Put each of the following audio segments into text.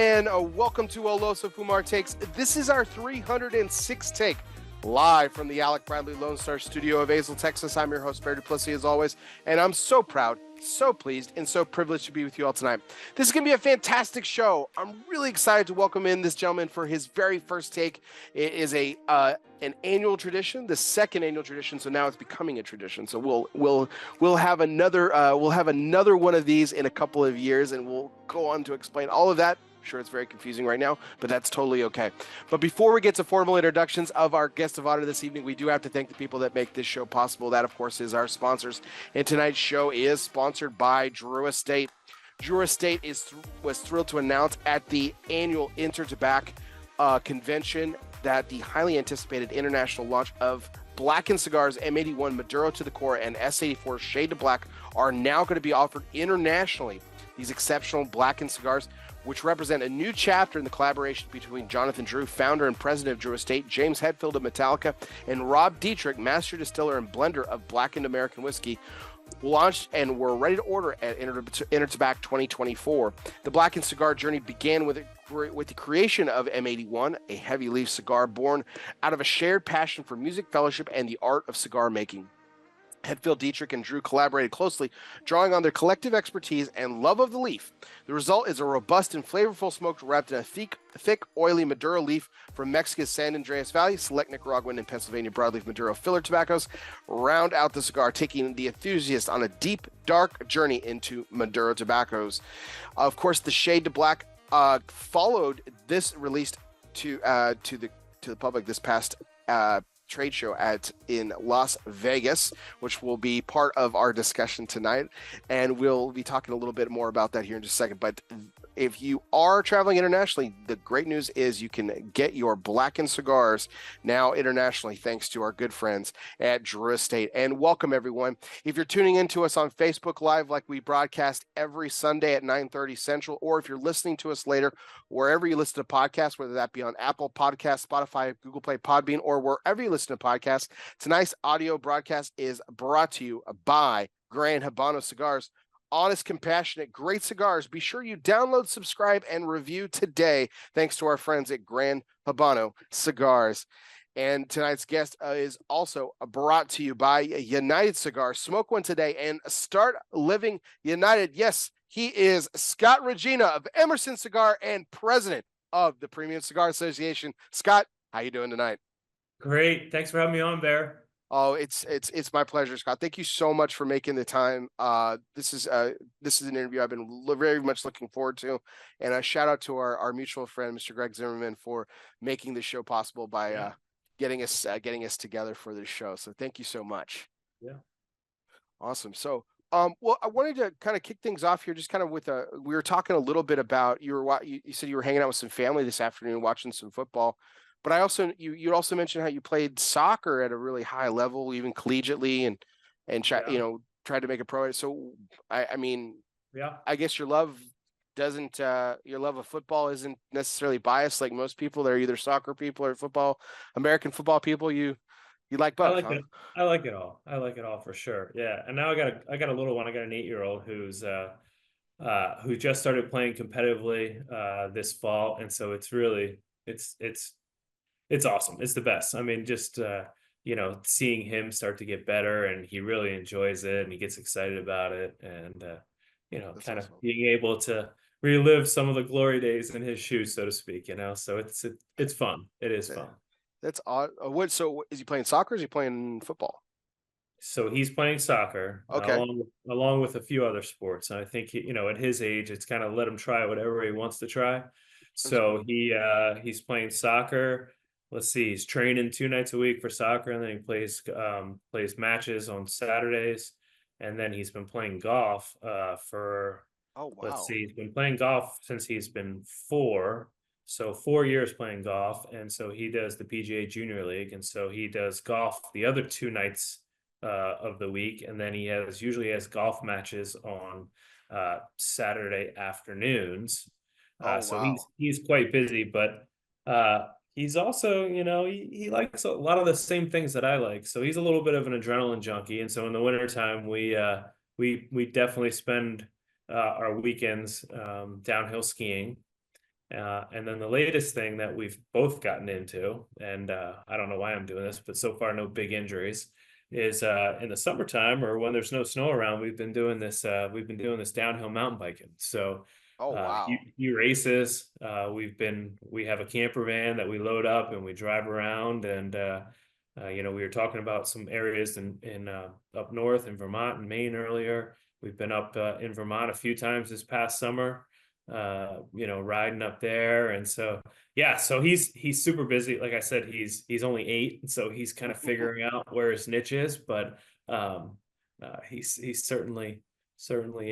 and welcome to ELOSOFUMARTAKES. This is our 306th take, live from the Alec Bradley Lone Star studio of Azle, Texas. I'm your host, Bear Duplessis, as always, and I'm so proud, so pleased, and so privileged to be with you all tonight. This is going to be a fantastic show. I'm really excited to welcome in this gentleman for his very first take. It is an annual tradition, the second annual tradition, so now it's becoming a tradition. So we'll have another one of these in a couple of years, and we'll go on to explain all of that. I'm sure it's very confusing right now, but that's totally okay. But before we get to formal introductions of our guest of honor this evening, we do have to thank the people that make this show possible. That, of course, is our sponsors. And tonight's show is sponsored by Drew Estate. Drew Estate was thrilled to announce at the annual Intertobac convention that the highly anticipated international launch of Blackened Cigars M81 Maduro to the Core and S84 Shade to Black are now going to be offered internationally. These exceptional Blackened cigars, which represent a new chapter in the collaboration between Jonathan Drew, founder and president of Drew Estate, James Hetfield of Metallica, and Rob Dietrich, master distiller and blender of Blackened American whiskey, launched and were ready to order at Intertobac 2024. The Blackened cigar journey began with the creation of M81, a heavy leaf cigar born out of a shared passion for music, fellowship, and the art of cigar making. Hetfield, Dietrich, and Drew collaborated closely, drawing on their collective expertise and love of the leaf. The result is a robust and flavorful smoke wrapped in a thick, oily Maduro leaf from Mexico's San Andreas Valley. Select Nicaraguan and Pennsylvania broadleaf Maduro filler tobaccos round out the cigar, taking the enthusiast on a deep, dark journey into Maduro tobaccos. Of course, the Shade to Black followed this release to the public this past trade show in Las Vegas, which will be part of our discussion tonight, and we'll be talking a little bit more about that here in just a second. But if you are traveling internationally, the great news is you can get your Blackened cigars now internationally thanks to our good friends at Drew Estate. And welcome, everyone. If you're tuning in to us on Facebook Live, like we broadcast every Sunday at 9:30 Central, or if you're listening to us later, wherever you listen to podcasts, whether that be on Apple Podcasts, Spotify, Google Play, Podbean, or wherever you listen to podcasts, tonight's audio broadcast is brought to you by Gran Habano Cigars. Honest, compassionate, great cigars. Be sure you download, subscribe, and review today, thanks to our friends at Gran Habano Cigars. And tonight's guest is also brought to you by United Cigars. Smoke one today and start living united. Yes, he is Scott Regina of Emerson Cigar and president of the Premium Cigar Association. Scott, how you doing tonight? Great. Thanks for having me on, Bear. Oh, it's my pleasure, Scott. Thank you so much for making the time. This is an interview I've been very much looking forward to, and a shout out to our mutual friend, Mr. Greg Zimmerman, for making this show possible by getting us together for this show. So thank you so much. Yeah. Awesome. So, well, I wanted to kind of kick things off here, just kind of with we were talking a little bit about you said you were hanging out with some family this afternoon, watching some football. But you also mentioned how you played soccer at a really high level, even collegiately, and tried to make a pro. So I mean, I guess your love of football isn't necessarily biased like most people. They're either soccer people or American football people. You like both? I like it all. I like it all for sure. Yeah. And now I got a little one. I got an 8-year-old who just started playing competitively this fall, and so it's really it's awesome. It's the best. I mean, just, seeing him start to get better, and he really enjoys it and he gets excited about it. And, kind of being able to relive some of the glory days in his shoes, so to speak, so it's fun. It is fun. That's odd. So is he playing soccer or is he playing football? So he's playing soccer, okay, along with a few other sports. And I think, at his age, it's kind of let him try whatever he wants to try. So he's playing soccer. Let's see, he's training 2 nights a week for soccer, and then he plays matches on Saturdays, and then he's been playing golf let's see, he's been playing golf since he's been 4, so 4 years playing golf, and so he does the PGA Junior League, and so he does golf the other 2 nights of the week, and then he usually has golf matches on Saturday afternoons. So he's quite busy, but he's also, he likes a lot of the same things that I like. So he's a little bit of an adrenaline junkie. And so in the wintertime, we definitely spend our weekends downhill skiing. And then the latest thing that we've both gotten into, and I don't know why I'm doing this, but so far no big injuries, is in the summertime or when there's no snow around, we've been doing this. We've been doing this downhill mountain biking. So Oh, wow. he races. We have a camper van that we load up and we drive around. And we were talking about some areas in up north in Vermont and Maine earlier. We've been up in Vermont a few times this past summer, riding up there. And so, yeah, so he's super busy. Like I said, he's only 8, and so he's kind of figuring out where his niche is, but he's certainly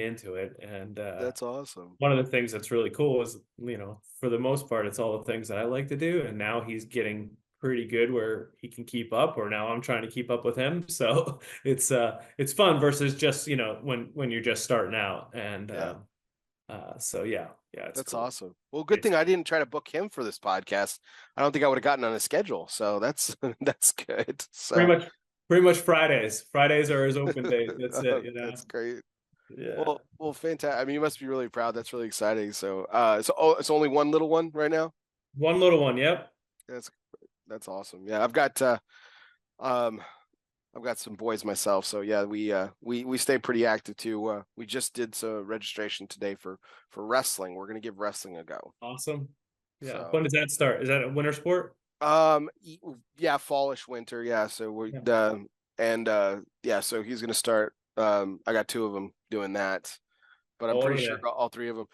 into it. And That's awesome. one of the things that's really cool is, for the most part, it's all the things that I like to do. And now he's getting pretty good where he can keep up, or now I'm trying to keep up with him. So it's fun versus just, when you're just starting out. And Yeah. so yeah, it's That's cool. awesome. Well, good thing I didn't try to book him for this podcast. I don't think I would have gotten on his schedule. So that's that's good. So Pretty much Fridays. Fridays are his open days. That's it, that's great. Yeah. Well, fantastic. I mean, you must be really proud. That's really exciting. So it's only one little one right now. One little one. Yep. That's awesome. Yeah, I've got some boys myself, so yeah, we stay pretty active too. We just did some registration today for wrestling. We're gonna give wrestling a go. Awesome. Yeah. So, When does that start? Is that a winter sport? yeah, fallish winter. Yeah, so so he's gonna start. I got 2 of them doing that, but I'm pretty sure all 3 of them.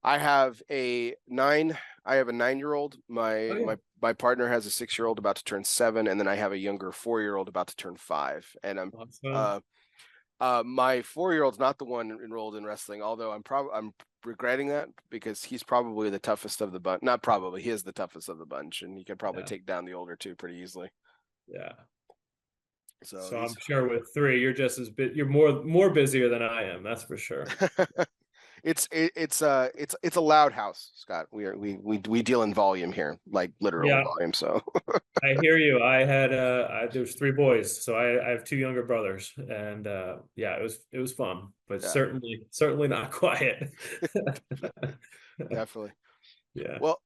I have a 9-year-old. My partner has a 6-year-old about to turn 7, and then I have a younger 4-year-old about to turn 5. And Awesome. my 4-year-old's not the one enrolled in wrestling, although I'm regretting that because he's probably the toughest of the bunch. Not probably, he is the toughest of the bunch, and he could probably take down the older 2 pretty easily. Yeah. So I'm sure with 3, you're just as you're more busier than I am. That's for sure. it's a loud house, Scott. We deal in volume here, like literal volume. So I hear you. I had there's 3 boys, so I have 2 younger brothers, and it was fun, but certainly not quiet. Definitely. Yeah. Well,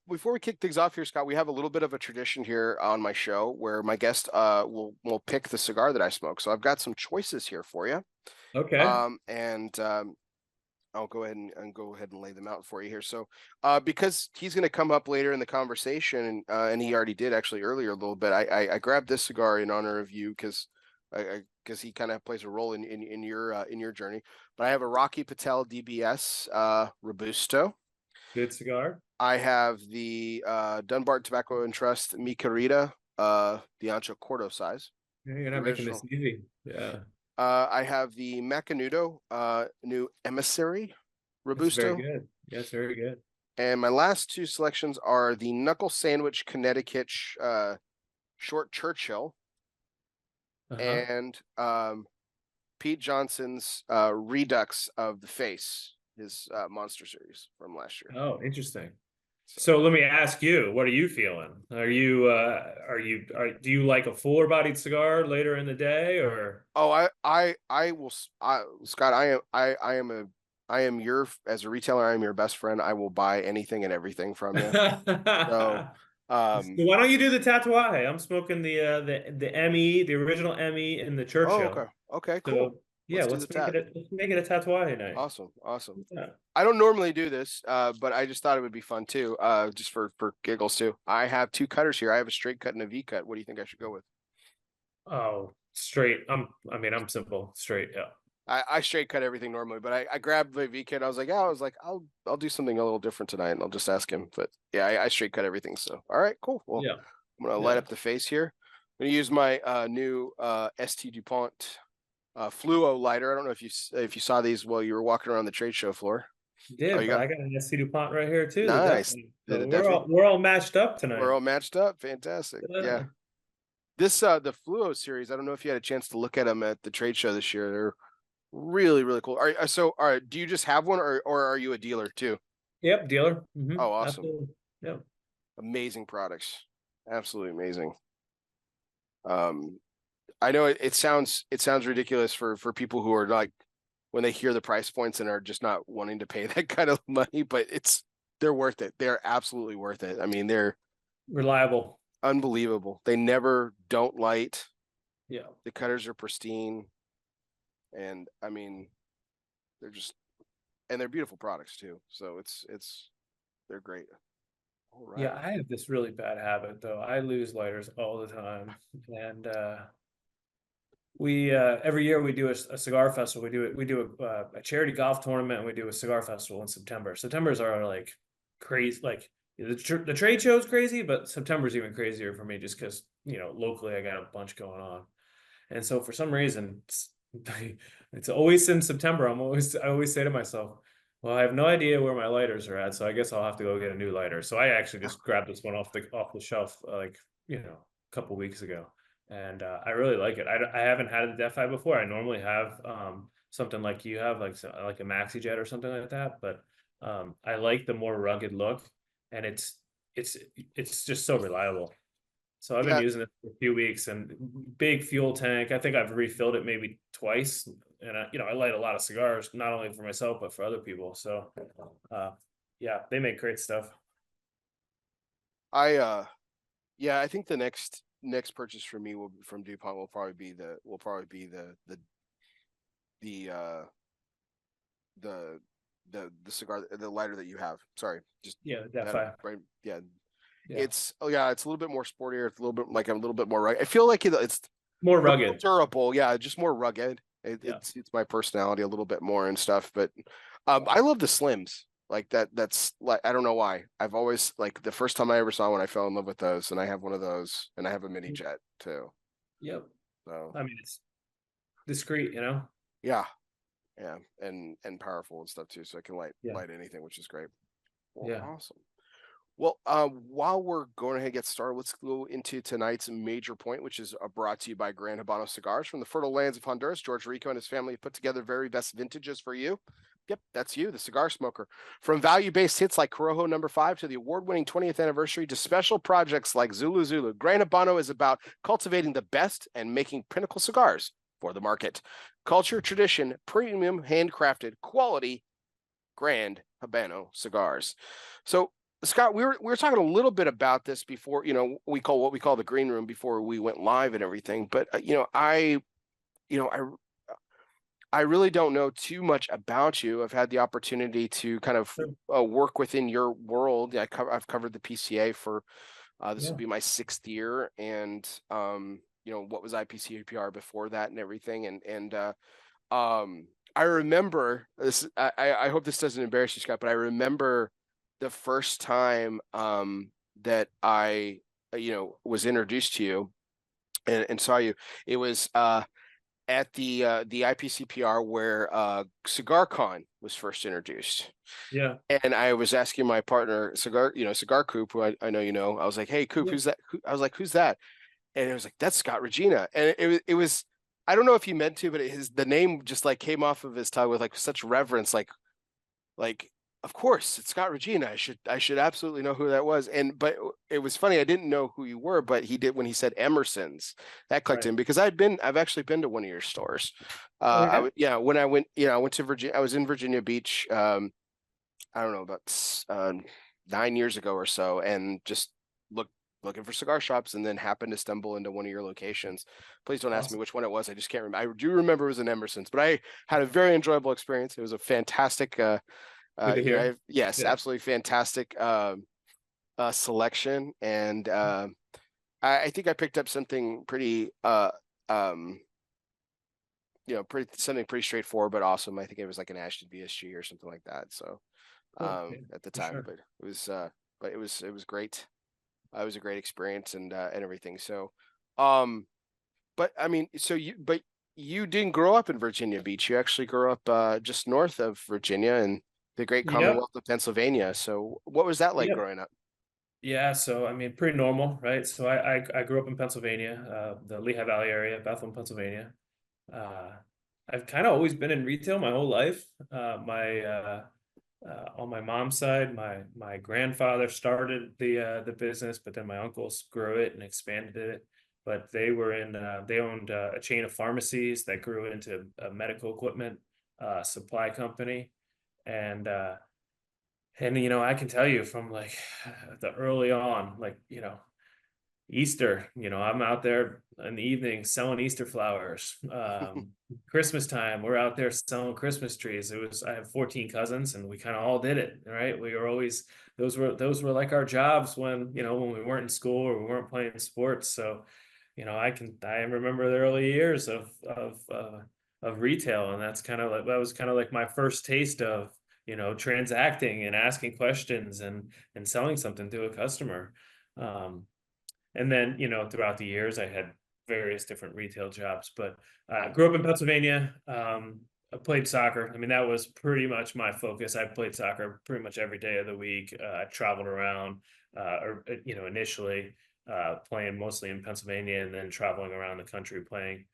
before we kick things off here, Scott, we have a little bit of a tradition here on my show where my guest will pick the cigar that I smoke. So I've got some choices here for you. Okay. I'll go ahead and lay them out for you here. So, because he's going to come up later in the conversation, and he already did actually earlier a little bit, I grabbed this cigar in honor of you because he kind of plays a role in your journey. But I have a Rocky Patel DBS Robusto. Good cigar. I have the Dunbar Tobacco and Trust Mi Querida, the Ancho Cordo size. Yeah, you're not making this easy. Yeah. I have the Macanudo new Emissary Robusto. That's very good. Yes, very good. And my last 2 selections are the Knuckle Sandwich Connecticut Short Churchill and Pete Johnson's Redux of the Face, his Monster Series from last year. Oh, interesting. So let me ask you, what are you feeling? Do you like a fuller bodied cigar later in the day, or? Oh, I will, Scott, I am your, as a retailer, I am your best friend. I will buy anything and everything from you. So, why don't you do the Tatuaje? I'm smoking the ME, the original ME in the Churchill. Oh, okay, cool. So, yeah, let's make it a Tatuaje night. Awesome. Yeah. I don't normally do this, but I just thought it would be fun too, just for giggles too. I have 2 cutters here. I have a straight cut and a V cut. What do you think I should go with? Oh, straight. I'm simple, straight. Yeah. I straight cut everything normally, but I grabbed the V cut. I was like, I'll do something a little different tonight, and I'll just ask him. But yeah, I straight cut everything. So all right, cool. Well, yeah. I'm gonna light up the face here. I'm gonna use my new ST DuPont Fluo lighter. I don't know if you saw these while you were walking around the trade show floor. Yeah, I got an ST DuPont right here too. Nice. So we're all matched up tonight. We're all matched up. Fantastic. Yeah. This the Fluo series. I don't know if you had a chance to look at them at the trade show this year. They're really, really cool. All right. Do you just have one, or are you a dealer too? Yep, dealer. Oh, awesome. Absolutely. Yep. Amazing products. Absolutely amazing. I know it sounds ridiculous for people who are like, when they hear the price points and are just not wanting to pay that kind of money, but it's they're worth it. They're absolutely worth it. I mean, they're Reliable. unbelievable. They never don't light. Yeah. The cutters are pristine, and I mean, they're just, and they're beautiful products too. So they're great. All right. Yeah, I have this really bad habit though. I lose lighters all the time. And we every year we do a cigar festival. We do a charity golf tournament, and we do a cigar festival in September. September's are like crazy, like the trade show is crazy, but September's even crazier for me just because, locally I got a bunch going on. And so for some reason, it's always in September. I always say to myself, well, I have no idea where my lighters are at, so I guess I'll have to go get a new lighter. So I actually just grabbed this one off the shelf, like, a couple weeks ago, and I really like it. I haven't had a Defi before. I normally have something like you have, like a Maxi Jet or something like that, but I like the more rugged look, and it's just so reliable. So I've been Yeah, using it for a few weeks, and big fuel tank. I think I've refilled it maybe twice, and I light a lot of cigars, not only for myself but for other people. So, yeah, they make great stuff. yeah, I think the next purchase for me will from DuPont will probably be the the cigar, the lighter that you have. Sorry, just Yeah, that that five. right. Yeah, Yeah, it's a little bit more sportier. It's a little bit more rugged. I feel like it's more a little more rugged. durable. Yeah, just more rugged. Yeah, It's my personality a little bit more and stuff. But I love the Slims. Like that's like, I don't know why. I've always, like, the first time I ever saw one, I fell in love with those, and I have one of those, and I have a mini jet too. yep. So I mean, it's discreet. yeah, yeah, and powerful and stuff too. So I can Yeah, light anything, which is great. Well, yeah, awesome. Well, while we're going ahead and get started, let's go into tonight's major point, which is brought to you by Gran Habano Cigars. From the fertile lands of Honduras, George Rico and his family have put together very best vintages for you. Yep, that's you, the cigar smoker. From value-based hits like Corojo Number 5 to the award-winning 20th anniversary to special projects like Zulu Zulu, Gran Habano is about cultivating the best and making pinnacle cigars for the market. Culture, tradition, premium, handcrafted, quality, Grand Habano cigars. So, Scott, we were talking a little bit about this before, we call what we call the green room before we went live and everything. But you know, I really don't know too much about you. I've had the opportunity to kind of sure. work within your world. I've covered the PCA for this will Yeah, be my 6th year, and what was IPCPR before that and everything, and I remember this. I hope this doesn't embarrass you, Scott, but I remember the first time that I was introduced to you and saw you. It was at the IPCPR where CigarCon was first introduced. yeah, And I was asking my partner, Cigar Coop, who I know you know. I was like, "Hey, Coop, yeah. who's that?" I was like, "Who's that?" And it was like, "That's Scott Regina." And it was I don't know if he meant to, but the name just like came off of his tongue with like such reverence, like of course it's Scott Regina. I should absolutely know who that was. But it was funny. I didn't know who you were, but he did when he said Emerson's. That clicked Right. in because I've actually been to one of your stores. Oh yeah. When I went, I went to Virginia. I was in Virginia Beach. I don't know, about 9 years ago or so, and just looking for cigar shops, and then happened to stumble into one of your locations. Please don't ask me Awesome. which one it was. I just can't remember. I do remember it was in Emerson's, but I had a very enjoyable experience. It was a fantastic, Good to hear. yes, Yeah. absolutely fantastic selection, and I think I picked up something pretty, um, something pretty straightforward but awesome. I think it was like an Ashton BSG or something like that. So Cool. Yeah, at the for time, sure. but it was great. It was a great experience and everything. So, but I mean, but you didn't grow up in Virginia Beach. You actually grew up just north of Virginia in the great Yep. Commonwealth of Pennsylvania. So, what was that like Yep. growing up? Yeah, so I mean, pretty normal, right? So I grew up in Pennsylvania, the Lehigh Valley area, Bethlehem, Pennsylvania. Uh, I've kind of always been in retail my whole life. My On my mom's side, my grandfather started the business, but then my uncles grew it and expanded it. But they owned a chain of pharmacies that grew into a medical equipment supply company, and And, I can tell you from like the early on, like, Easter, I'm out there in the evening selling Easter flowers. Christmas time, we're out there selling Christmas trees. I have 14 cousins and we kind of all did it, right? We were always, those were like our jobs when we weren't in school or we weren't playing sports. So, I remember the early years of retail, and that was kind of like my first taste of, transacting and asking questions and selling something to a customer. Um, and then, throughout the years, I had various different retail jobs, but I grew up in Pennsylvania. I played soccer. I mean, that was pretty much my focus. I played soccer pretty much every day of the week. I traveled around, initially playing mostly in Pennsylvania and then traveling around the country playing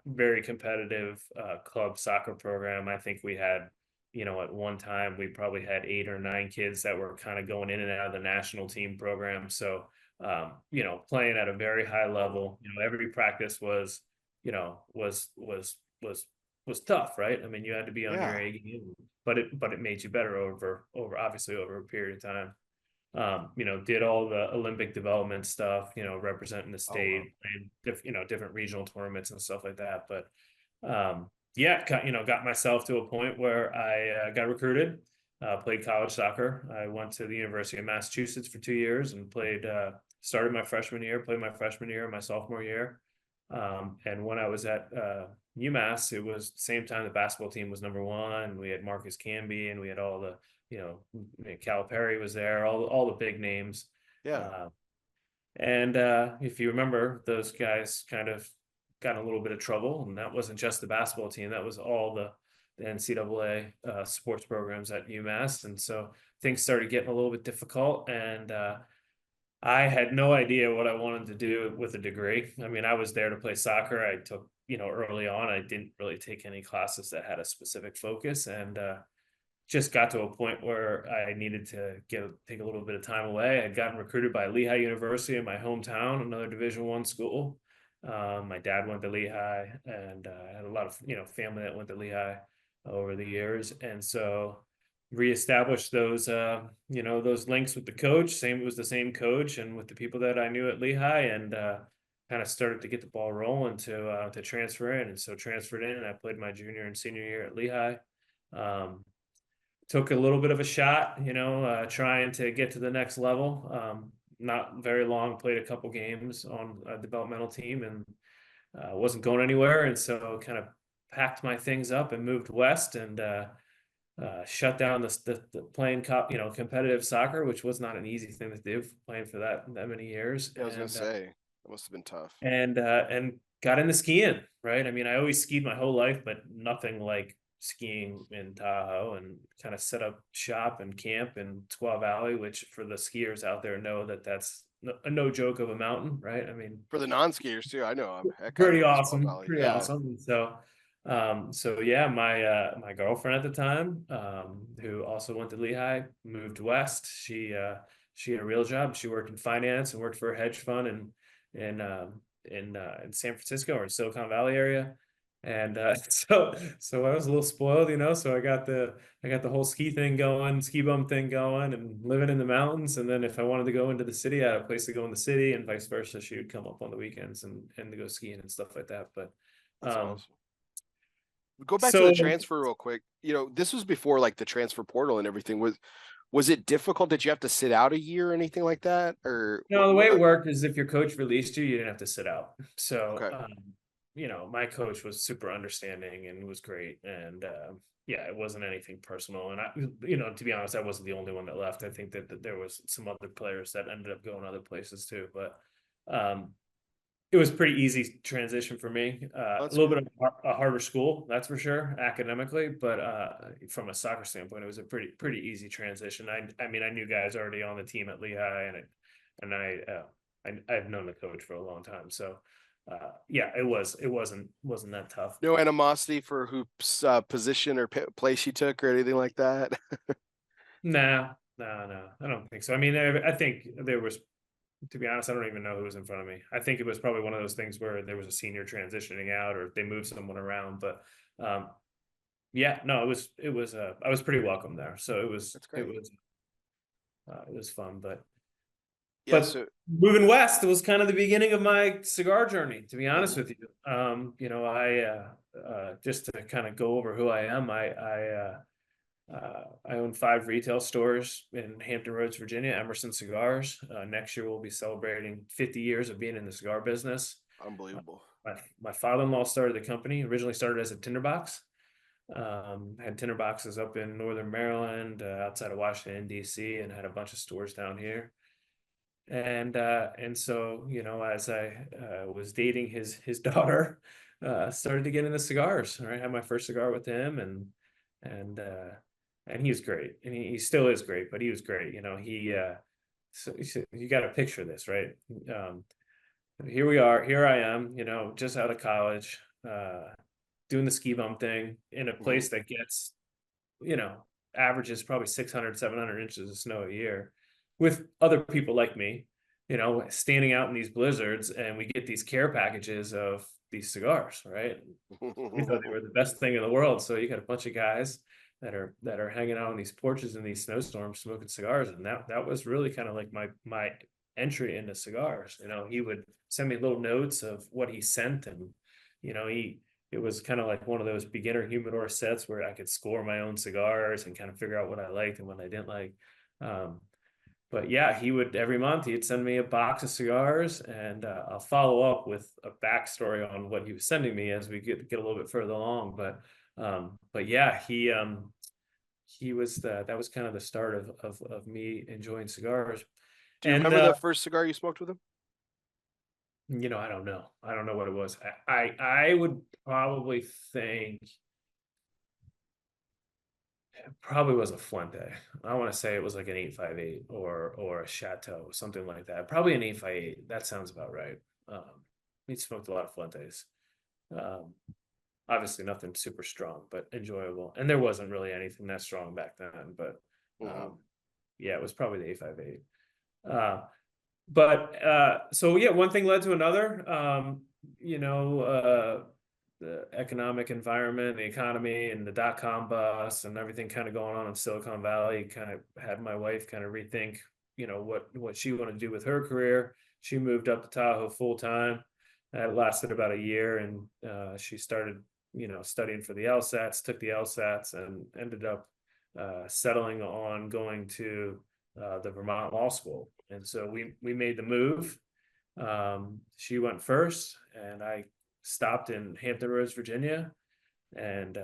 very competitive club soccer program. I think we had, at one time, we probably had 8 or 9 kids that were kind of going in and out of the national team program. So, playing at a very high level, every practice was, was tough, right? I mean, you had to be on your Yeah. A game, but it made you better over obviously over a period of time. Did all the Olympic development stuff, representing the Oh, wow. state, and different regional tournaments and stuff like that. But yeah, got myself to a point where I got recruited, played college soccer. I went to the University of Massachusetts for 2 years and started my freshman year, played my freshman year, my sophomore year. And when I was at UMass, it was the same time the basketball team was number one. We had Marcus Camby and we had all the, Calipari was there, all the big names. Yeah. Uh, and if you remember, those guys kind of got in a little bit of trouble, and that wasn't just the basketball team; that was all the NCAA sports programs at UMass, and so things started getting a little bit difficult. And I had no idea what I wanted to do with a degree. I mean, I was there to play soccer. I took, early on, I didn't really take any classes that had a specific focus, and just got to a point where I needed to take a little bit of time away. I'd gotten recruited by Lehigh University in my hometown, another Division I school. My dad went to Lehigh, and I had a lot of family that went to Lehigh over the years, and so reestablished those links with the coach. It was the same coach, and with the people that I knew at Lehigh, and kind of started to get the ball rolling to transfer in, and so transferred in, and I played my junior and senior year at Lehigh. Took a little bit of a shot, trying to get to the next level. Not very long, played a couple games on a developmental team and wasn't going anywhere. And so kind of packed my things up and moved west and shut down the playing competitive soccer, which was not an easy thing to do, playing for that many years. Yeah, I was gonna say that must have been tough. And got into skiing, right? I mean, I always skied my whole life, but nothing like skiing in Tahoe, and kind of set up shop and camp in Squaw Valley, which for the skiers out there know that's no joke of a mountain, right? I mean, For the non-skiers too, I know. Heck, I pretty know Squaw awesome, Valley. pretty Yeah. awesome. And so yeah, my girlfriend at the time, who also went to Lehigh, moved west. She had a real job. She worked in finance and worked for a hedge fund in San Francisco or Silicon Valley area. And so I was a little spoiled, so I got the whole ski bum thing going, and living in the mountains. And then if I wanted to go into the city, I had a place to go in the city, and vice versa. She would come up on the weekends and to go skiing and stuff like that. But That's um awesome. Go back to the so transfer real quick. This was before like the transfer portal and everything. Was it difficult? Did you have to sit out a year or anything like that? Or the way it worked is if your coach released you, you didn't have to sit out. So okay. my coach was super understanding and was great. And yeah, it wasn't anything personal. And to be honest, I wasn't the only one that left. I think that there was some other players that ended up going other places too. But it was pretty easy transition for me. A That's little good. bit of a harder school, that's for sure, academically, but from a soccer standpoint, it was a pretty easy transition. I mean, I knew guys already on the team at Lehigh, and I've known the coach for a long time, so yeah, it wasn't that tough. No animosity for whose position or place you took or anything like that. Nah, no, I don't think so. I mean, I think there was, to be honest, I don't even know who was in front of me. I think it was probably one of those things where there was a senior transitioning out, or they moved someone around. But yeah, no, it was I was pretty welcome there. So That's it great. was it was fun, but Yeah. So moving west was kind of the beginning of my cigar journey, to be honest mhm. with you. You know, just to kind of go over who I am, I own 5 retail stores in Hampton Roads, Virginia, Emerson Cigars. Next year we'll be celebrating 50 years of being in the cigar business. Unbelievable. My father-in-law started the company, originally started as a tinderbox. Had tinderboxes up in Northern Maryland, outside of Washington, D.C., and had a bunch of stores down here. And so, you know, as I was dating his daughter, started to get into cigars. Right, had my first cigar with him, and and he was great, and he still is great, but he was great. You know, so you got to picture this, right? Here we are, here I am, you know, just out of college, doing the ski bum thing in a Mhm. place that gets, you know, averages probably 600, 700 inches of snow a year, with other people like me, you know, standing out in these blizzards, and we get these care packages of these cigars, right? We thought they were the best thing in the world. So you got a bunch of guys that are hanging out on these porches in these snowstorms smoking cigars, and that was really kind of like my entry into cigars. You know, he would send me little notes of what he sent, and you know, it was kind of like one of those beginner humidor sets where I could score my own cigars and kind of figure out what I liked and what I didn't like. Um, but yeah, he would every month he'd send me a box of cigars, and I'll follow up with a backstory on what he was sending me as we get a little bit further along. But yeah, he was that was kind of the start of me enjoying cigars. Do you And remember the first cigar you smoked with him? you know, I don't know what it was. I would probably think it probably was a Fuente. I want to say it was like an 858 or a Chateau, something like that. Probably an 858. That sounds about right. We smoked a lot of Fuentes. Um, Obviously nothing super strong, but enjoyable. And there wasn't really anything that strong back then. But Mhm. yeah, it was probably the 858. Uh, so yeah, one thing led to another. You know, the economic environment, the economy, and the dot-com bust, and everything kind of going on in Silicon Valley kind of had my wife kind of rethink, you know, what she wanted to do with her career. She moved up to Tahoe full time. That lasted about a year, and she started, you know, studying for the LSATs, took the LSATs, and ended up settling on going to the Vermont Law School. And so we made the move. She went first, and I stopped in Hampton Roads, Virginia, and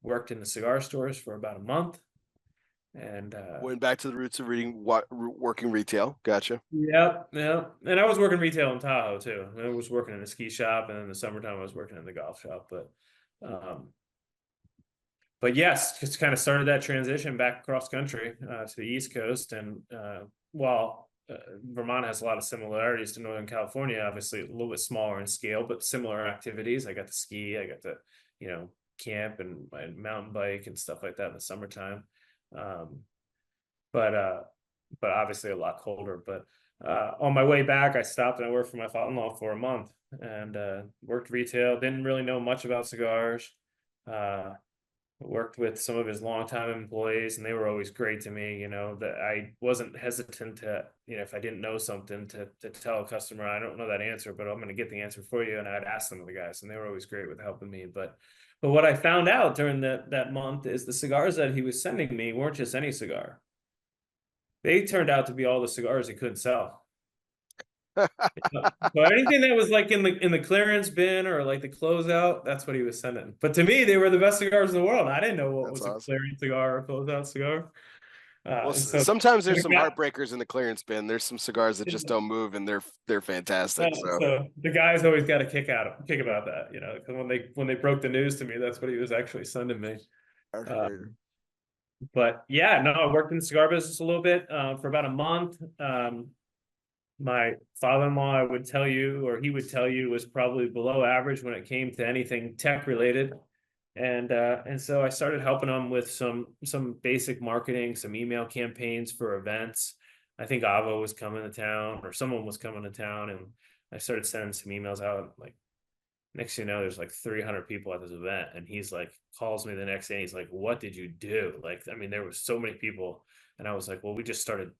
worked in the cigar stores for about a month. And Went back to the roots of working retail. Gotcha. yeah, and I was working retail in Tahoe too. I was working in a ski shop, and in the summertime I was working in the golf shop. Um, but yes, just kind of started that transition back across country to the East Coast. And while Vermont has a lot of similarities to Northern California, obviously a little bit smaller in scale, but similar activities. I got to ski, I got to, you know, camp and mountain bike and stuff like that in the summertime. Um, but uh, but obviously a lot colder. But on my way back, I stopped and I worked for my father-in-law for a month, and worked retail. Didn't really know much about cigars. Uh, Worked with some of his longtime employees, and they were always great to me. You know, that I wasn't hesitant to, you know, if I didn't know something, to tell a customer, I don't know that answer, but I'm going to get the answer for you. And I'd ask some of the guys, and they were always great with helping me. But what I found out during that month is the cigars that he was sending me weren't just any cigar. They turned out to be all the cigars he couldn't sell. So anything that was like in the clearance bin or like the closeout, that's what he was sending. But to me, they were the best cigars in the world. I didn't know what That's was a awesome. clearance cigar or closeout cigar. Well, And so, sometimes there's some heartbreakers in the clearance bin. There's some cigars that just yeah, don't move, and they're fantastic. So so the guys always got a kick about that, you know, because when they broke the news to me, that's what he was actually sending me. I've heard. Um, but yeah, no, I worked in the cigar business a little bit for about a month. My father-in-law, I would tell you, or he would tell you, was probably below average when it came to anything tech related. And so I started helping him with some basic marketing, some email campaigns for events. I think Avo was coming to town, or someone was coming to town, and I started sending some emails out. Like, next thing you know, there's like 300 people at this event, and he's like, calls me the next day. He's like, "What did you do?" Like, I mean, there was so many people, and I was like, "Well, we just started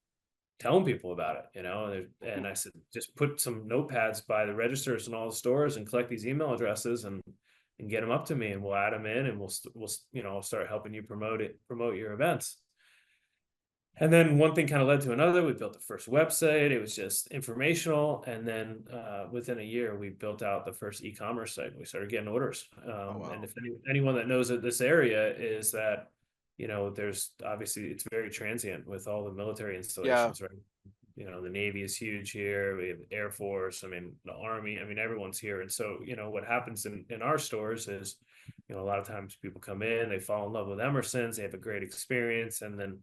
telling people about it, and I said, just put some notepads by the registers in all the stores and collect these email addresses and get them up to me, and we'll add them in, and I'll start helping you promote your events. And then one thing kind of led to another. We built the first website. It was just informational. And then within a year, we built out the first e-commerce site. We started getting orders. Oh, wow. And if anyone that knows that this area is that, there's obviously, it's very transient with all the military installations, right? The Navy is huge here. We have the Air Force. I mean, the Army. I mean, everyone's here. And so, what happens in our stores is, a lot of times people come in, they fall in love with Emerson's, they have a great experience, and then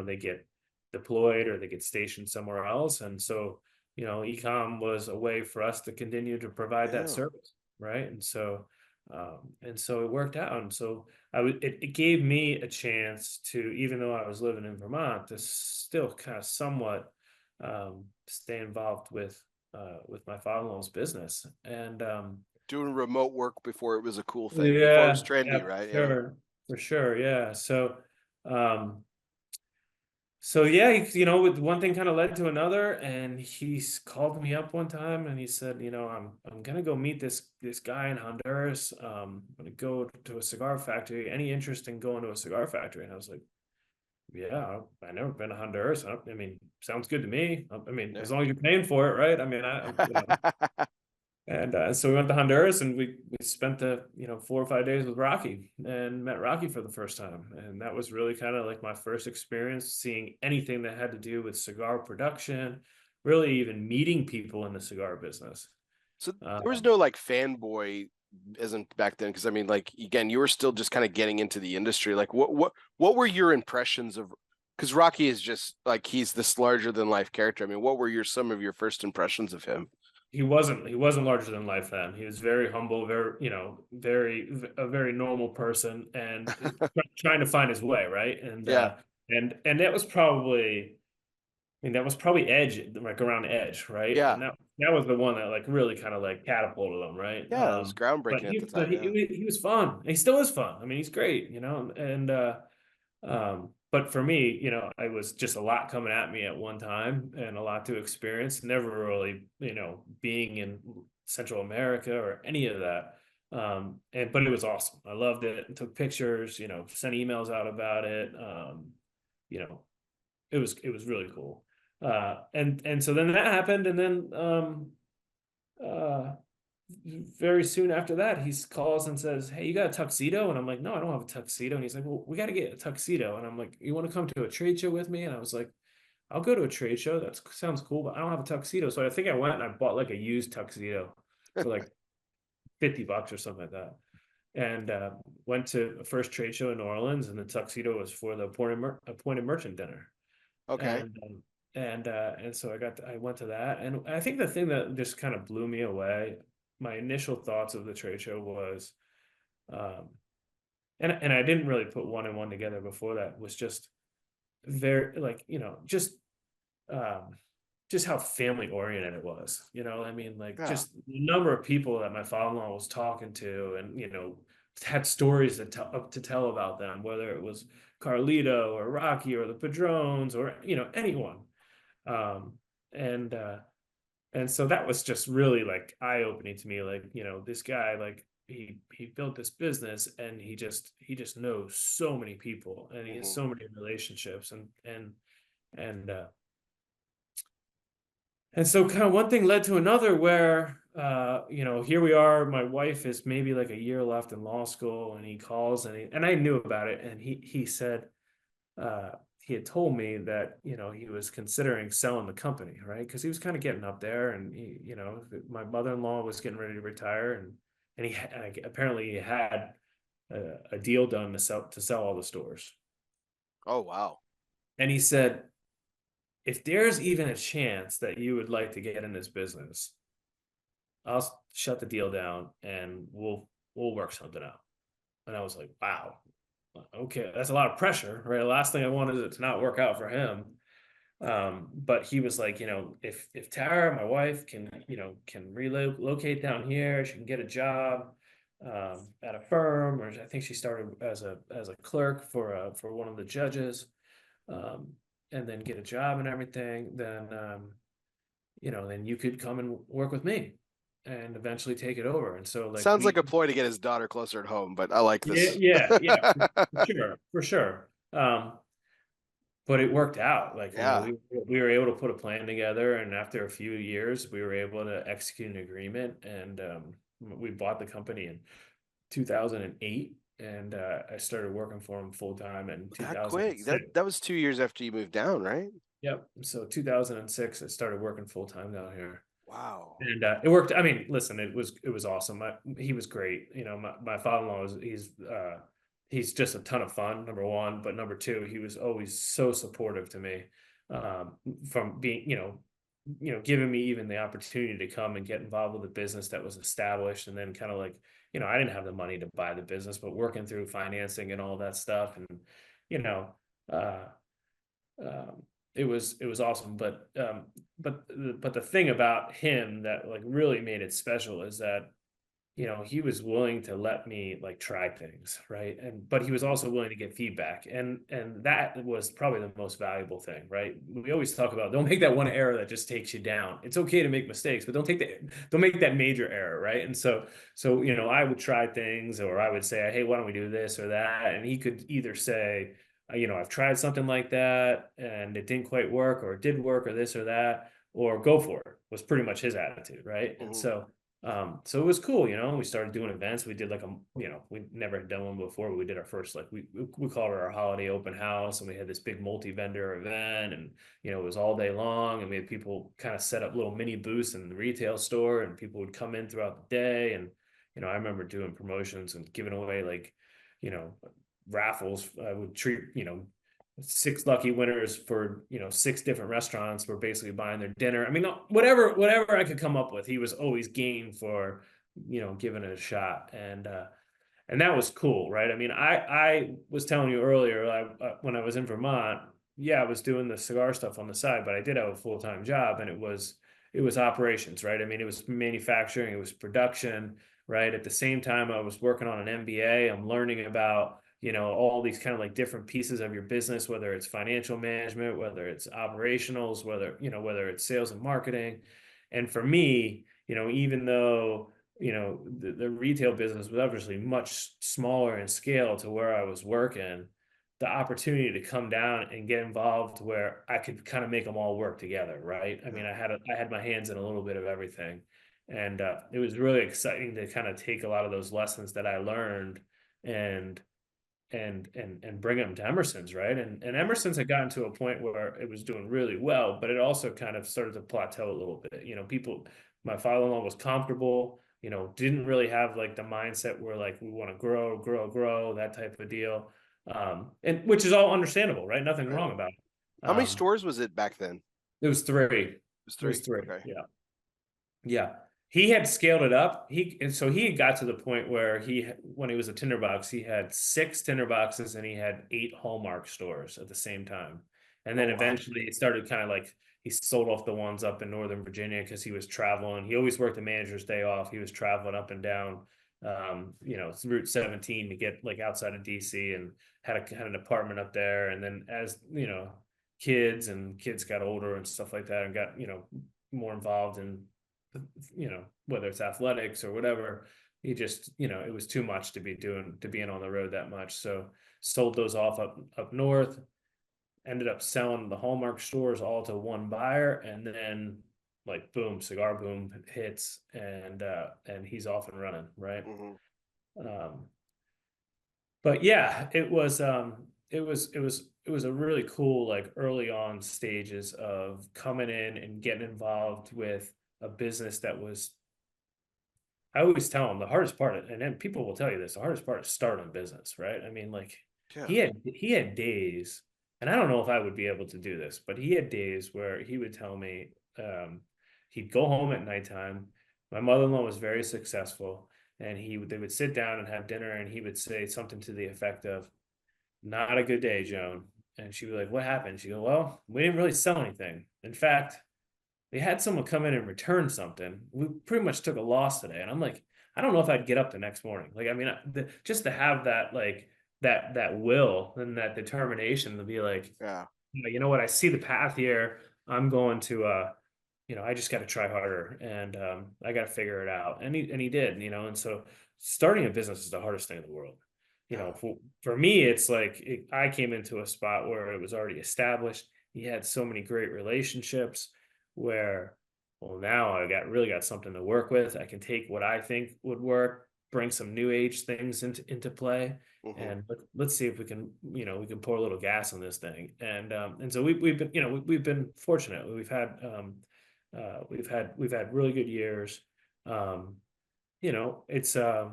they get deployed or they get stationed somewhere else. And so, ecom was a way for us to continue to provide that service. Right. And so it worked out. And so it gave me a chance to, even though I was living in Vermont, to still kind of somewhat stay involved with my father-in-law's business, and doing remote work before it was a cool thing, before it yeah, was trendy, right? sure, for sure. Yeah. So yeah, with one thing kind of led to another, and he's called me up one time and he said, I'm gonna go meet this guy in Honduras. I'm gonna go to a cigar factory. Any interest in going to a cigar factory? And I was like, yeah, I never been to Honduras. I mean, sounds good to me. I mean, as long as you're paying for it, right? I mean, And so we went to Honduras, and we spent the 4 or 5 days with Rocky and met Rocky for the first time, and that was really kind of like my first experience seeing anything that had to do with cigar production, really even meeting people in the cigar business. So there was no like fanboy isn't back then, because I mean, like, again, you were still just kind of getting into the industry. Like, what were your impressions of? Because Rocky is just like, he's this larger than life character. I mean, what were some of your first impressions of him? He wasn't larger than life then. He was very humble, a very normal person, and trying to find his way, right? And Yeah. And that was probably, I mean, that was probably Edge, like around Edge, right? Yeah. And that was the one that like really kind of like catapulted him, right? Yeah, it was But groundbreaking at the time. Yeah. he was fun. He still is fun. I mean, he's great, and but for me, I was just a lot coming at me at one time and a lot to experience, never really, being in Central America or any of that. But it was awesome. I loved it and took pictures, sent emails out about it. You know, it was really cool. And so then that happened. And then, uh, very soon after that, he calls and says, "Hey, you got a tuxedo?" And I'm like, "No, I don't have a tuxedo." And he's like, "Well, we got to get a tuxedo." And I'm like, "You want to come to a trade show with me?" And I was like, "I'll go to a trade show. That sounds cool, but I don't have a tuxedo." So I think I went and I bought like a used tuxedo for like $50 or something like that. And went to a first trade show in New Orleans, and the tuxedo was for the appointed merchant dinner. Okay. And so I went to that, and I think the thing that just kind of blew me away, my initial thoughts of the trade show was, um, and I didn't really put one and one together before that, was just very like, um, just how family oriented it was. I mean, like Yeah. just the number of people that my father-in-law was talking to, and had stories to tell about them, whether it was Carlito or Rocky or the Padrones or anyone. Um, and so that was just really like eye-opening to me. Like, this guy, like he built this business, and he just knows so many people, and he has Hmm. so many relationships, and and so kind of one thing led to another where, here we are, my wife is maybe like a year left in law school, and he calls, and I knew about it. And he said, he had told me that, he was considering selling the company, right? Because he was kind of getting up there, and my mother-in-law was getting ready to retire, and apparently he had a deal done to sell all the stores. Oh, wow. And he said, if there's even a chance that you would like to get in this business, I'll shut the deal down and we'll work something out. And I was like, wow, okay, that's a lot of pressure, right? The last thing I wanted is it to not work out for him. But he was like, if Tara, my wife, can relocate down here, she can get a job at a firm, or I think she started as a clerk for one of the judges. and then get a job and everything, then then you could come and work with me and eventually take it over. And so like Sounds like we a ploy to get his daughter closer at home, but I like yeah, this. yeah, for sure. But it worked out. Like, Yeah. we were able to put a plan together, and after a few years, we were able to execute an agreement, and we bought the company in 2008, and I started working for him full time in That quick. That 2006. that was 2 years after you moved down, right? Yep. So 2006, I started working full time down here. Wow. And it worked. I mean, listen, it was awesome. He was great. My father-in-law he's just a ton of fun, number one, but number two, he was always so supportive to me, from being, giving me even the opportunity to come and get involved with a business that was established, and then kind of like, I didn't have the money to buy the business, but working through financing and all that stuff, and you know, uh, it was awesome. But the thing about him that like really made it special is that he was willing to let me like try things, right? But he was also willing to get feedback, and that was probably the most valuable thing, right? We always talk about, don't make that one error that just takes you down. It's okay to make mistakes, but don't make that major error, right? And so I would try things, or I would say, hey, why don't we do this or that? And he could either say, I've tried something like that and it didn't quite work, or it did work, or this or that, or go for it, was pretty much his attitude, right? And Mhm. so it was cool. We started doing events. We did like we never had done one before, but we did our first, like, we called it our holiday open house, and we had this big multi-vendor event, and it was all day long, and we had people kind of set up little mini booths in the retail store, and people would come in throughout the day. And I remember doing promotions and giving away, like, you know raffles. I would treat, 6 lucky winners for, 6 different restaurants were basically buying their dinner. I mean, whatever I could come up with, he was always game for, giving it a shot. And that was cool, right? I mean, I was telling you earlier, when I was in Vermont, yeah, I was doing the cigar stuff on the side, but I did have a full-time job, and it was operations, right? I mean, it was manufacturing, it was production, right? At the same time, I was working on an MBA. I'm learning about, all these kind of like different pieces of your business, whether it's financial management, whether it's operationals, whether it's sales and marketing. And for me, even though, the retail business was obviously much smaller in scale to where I was working, the opportunity to come down and get involved where I could kind of make them all work together, right? I Yeah. mean, I had my hands in a little bit of everything, and it was really exciting to kind of take a lot of those lessons that I learned, and bring them to Emerson's, right? And Emerson's had gotten to a point where it was doing really well, but it also kind of started to plateau a little bit. My father-in-law was comfortable, didn't really have like the mindset where like we want to grow, grow, grow, that type of deal. And which is all understandable, right? Nothing Right. wrong about it. How many stores was it back then? It was three. It was It was three. three. Okay. Yeah. Yeah. He had scaled it up. So he got to the point where when he was a tinderbox, he had 6 tinderboxes, and he had 8 Hallmark stores at the same time. And Oh then wow. eventually it started kind of like he sold off the ones up in Northern Virginia because he was traveling. He always worked the manager's day off. He was traveling up and down, Route 17 to get like outside of DC, and had an apartment up there. And then as kids got older and stuff like that, and got more involved in whether it's athletics or whatever, he just, it was too much to being on the road that much. So sold those off up north, ended up selling the Hallmark stores all to one buyer, and then like boom, cigar boom hits, and he's off and running, right? Hmm. Um, but yeah, it was a really cool, like, early on stages of coming in and getting involved with a business that was, I always tell them, the hardest part, and then people will tell you this, the hardest part is starting a business, right? I mean, like, Yeah. he had days, and I don't know if I would be able to do this, but he had days where he would tell me, he'd go home at nighttime. My mother-in-law was very successful, and they would sit down and have dinner, and he would say something to the effect of, "Not a good day, Joan." And she'd be like, "What happened?" She'd go, "Well, we didn't really sell anything. In fact, we had someone come in and return something. We pretty much took a loss today." And I'm like, I don't know if I'd get up the next morning. Like, I mean, just to have that, like, that will and that determination to be like, Yeah. you know what, I see the path here. I'm going to, I just got to try harder, and I got to figure it out. And he did, and so starting a business is the hardest thing in the world. Yeah. For me, it's like I came into a spot where it was already established. He had so many great relationships where, well, now I really got something to work with. I can take what I think would work, bring some new age things into play, Hmm. and let's see if we can, we can pour a little gas on this thing. And so we've been, we've been fortunate. We've had really good years. Um, it's uh,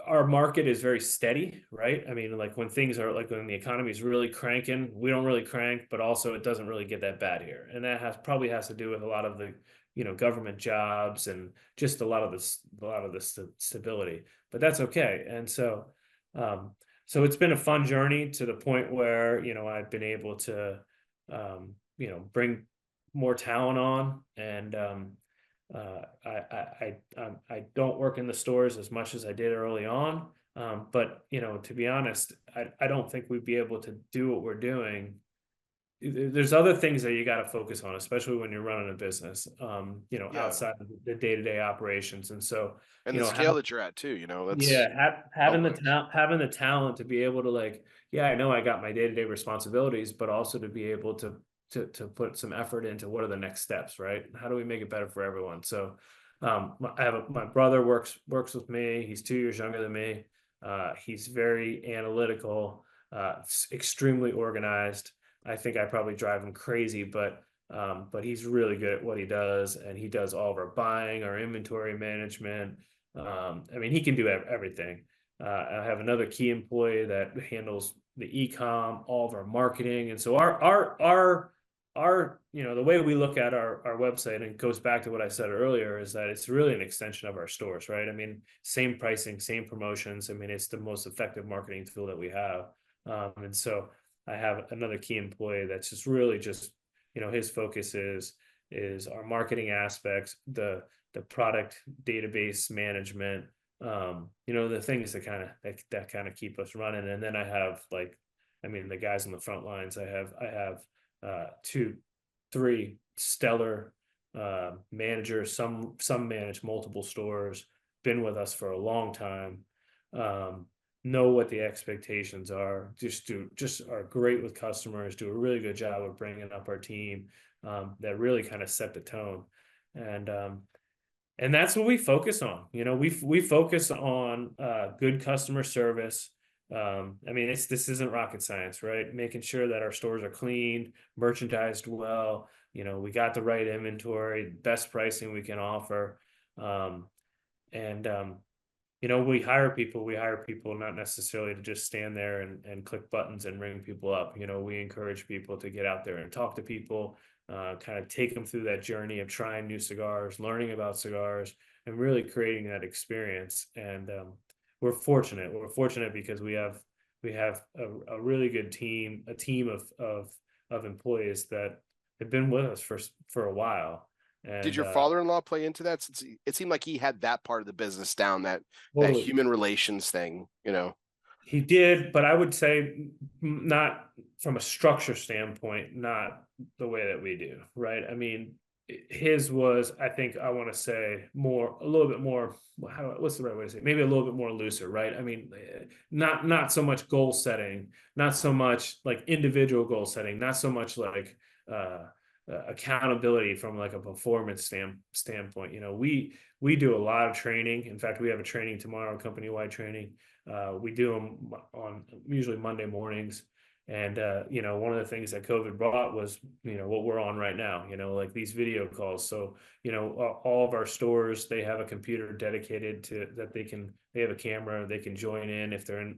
our market is very steady, right? I mean, like when things are like when the economy is really cranking, we don't really crank, but also it doesn't really get that bad here, and that probably has to do with a lot of the government jobs and just a lot of the stability. But that's okay, and um, so it's been a fun journey to the point where I've been able to bring more talent on, and I don't work in the stores as much as I did early on. But to be honest, I don't think we'd be able to do what we're doing. There's other things that you got to focus on, especially when you're running a business, Yeah. outside of the day-to-day operations. And so, And the have, scale that you're at too, that's yeah, outrageous. having the talent to be able to, like, yeah, I know I got my day-to-day responsibilities, but also to be able to put some effort into what are the next steps, right? How do we make it better for everyone? So, my brother works with me. He's 2 years younger than me. He's very analytical, extremely organized. I think I probably drive him crazy, but he's really good at what he does, and he does all of our buying, our inventory management. I mean, he can do everything. I have another key employee that handles the e-com, all of our marketing, and so our the way we look at our website, and it goes back to what I said earlier, is that it's really an extension of our stores, right? I mean, same pricing, same promotions. I mean, it's the most effective marketing tool that we have, and so I have another key employee that's just really just his focus is our marketing aspects, the product database management, the things that kind of keep us running. And then I have, like, I mean, the guys on the front lines. I have two, three stellar managers. Some manage multiple stores, been with us for a long time, know what the expectations are, just are great with customers, do a really good job of bringing up our team, that really kind of set the tone. And that's what we focus on. We focus on good customer service. I mean, this isn't rocket science, right? Making sure that our stores are clean, merchandised well. We got the right inventory, best pricing we can offer, and we hire people. We hire people not necessarily to just stand there and click buttons and ring people up. We encourage people to get out there and talk to people, kind of take them through that journey of trying new cigars, learning about cigars, and really creating that experience. And we're fortunate. We're fortunate because we have a really good team, a team of employees that have been with us for a while. Did And your father-in-law play into that? Since it seemed like he had that part of the business down, that totally. human relations thing. He did, but I would say not from a structure standpoint, not the way that we do, right? I mean, his was, I think, I want to say a little bit more. What's the right way to say it? Maybe a little bit more looser, right? I mean, not so much goal setting, not so much like individual goal setting, not so much like accountability from like a performance standpoint. We do a lot of training. In fact, we have a training tomorrow, company-wide training. We do them on usually Monday mornings. And, one of the things that COVID brought was, what we're on right now, like these video calls. So, all of our stores, they have a computer dedicated to that. They have a camera, they can join in if they're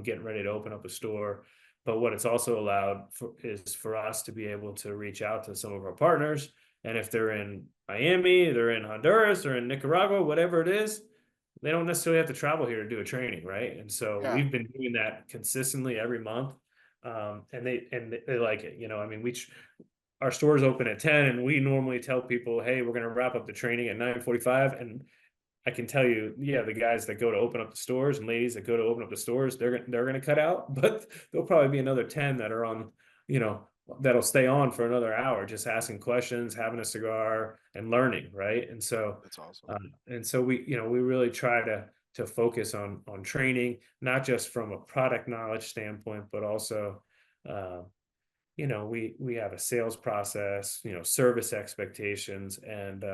getting ready to open up a store. But what it's also allowed is for us to be able to reach out to some of our partners. And if they're in Miami, they're in Honduras, or in Nicaragua, whatever it is, they don't necessarily have to travel here to do a training, right? And so Yeah. we've been doing that consistently every month, and they like it. I mean, our stores open at 10, and we normally tell people, hey, we're going to wrap up the training at 9:45, and I can tell you, yeah, the guys that go to open up the stores and ladies that go to open up the stores, they're gonna cut out, but there'll probably be another 10 that are on, you know, that'll stay on for another hour, just asking questions, having a cigar, and learning, right? That's awesome. And so we, you know, we really try to focus on training, not just from a product knowledge standpoint, but also, uh, you know, we have a sales process, you know, service expectations, and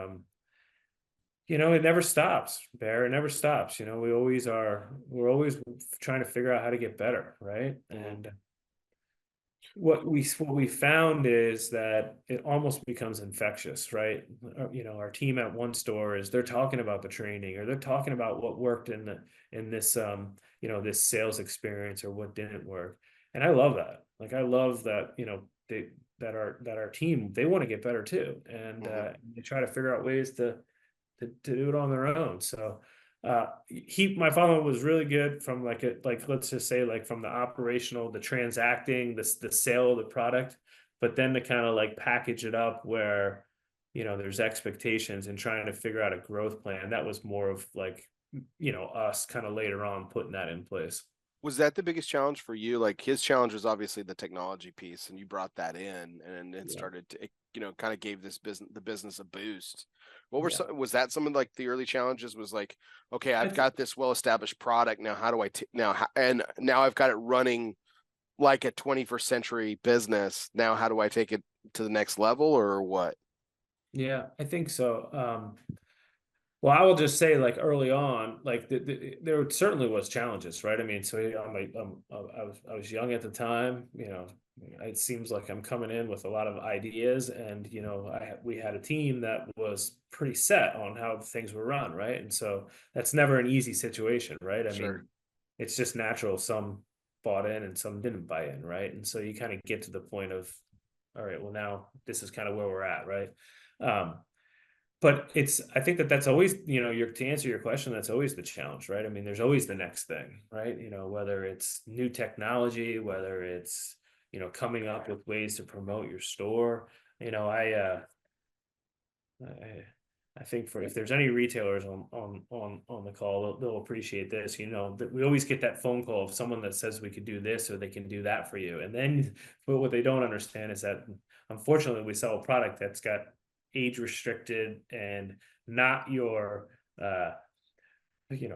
you know, it never stops, Bear. It never stops. You know, we're always trying to figure out how to get better, right? Mhm. And what we found is that it almost becomes infectious, right? You know, our team at one store is, they're talking about the training, or they're talking about what worked in this you know, this sales experience, or what didn't work. And I love that. Like, I love that, you know, that our team, they want to get better too, and Mhm. they try to figure out ways to do it on their own. So my father was really good from, like, let's just say, like, from the operational, the transacting, the sale of the product, but then to kind of like package it up where, you know, there's expectations, and trying to figure out a growth plan. That was more of like, you know, us kind of later on putting that in place. Was that the biggest challenge for you? Like his challenge was obviously the technology piece, and you brought that in, and it Yeah. started to, kind of gave the business a boost. What were Yeah. some, was that some of like the early challenges? Was like, okay, I I've th- got this well established product now. How do I and now I've got it running like a 21st century business. Now, how do I take it to the next level, or what? yeah, I think so. Well, I will just say, like, early on, like, there certainly was challenges, right? I mean, so yeah, I was young at the time. You know, it seems like I'm coming in with a lot of ideas, and you know, we had a team that was pretty set on how things were run, right? And so that's never an easy situation, right? I Sure. mean, it's just natural. Some bought in and some didn't buy in, right? And so you kind of get to the point of, all right, well, now this is kind of where we're at, right? Um, but I think that's always, you know, to answer your question, that's always the challenge, right? I mean, there's always the next thing, right? You know, whether it's new technology, whether it's, you know, coming up with ways to promote your store. You know, I, I think, for if there's any retailers on the call, they'll appreciate this. You know, that we always get that phone call of someone that says we could do this or they can do that for you. And then, but what they don't understand is that, unfortunately, we sell a product that's got age restricted, and not your, uh, you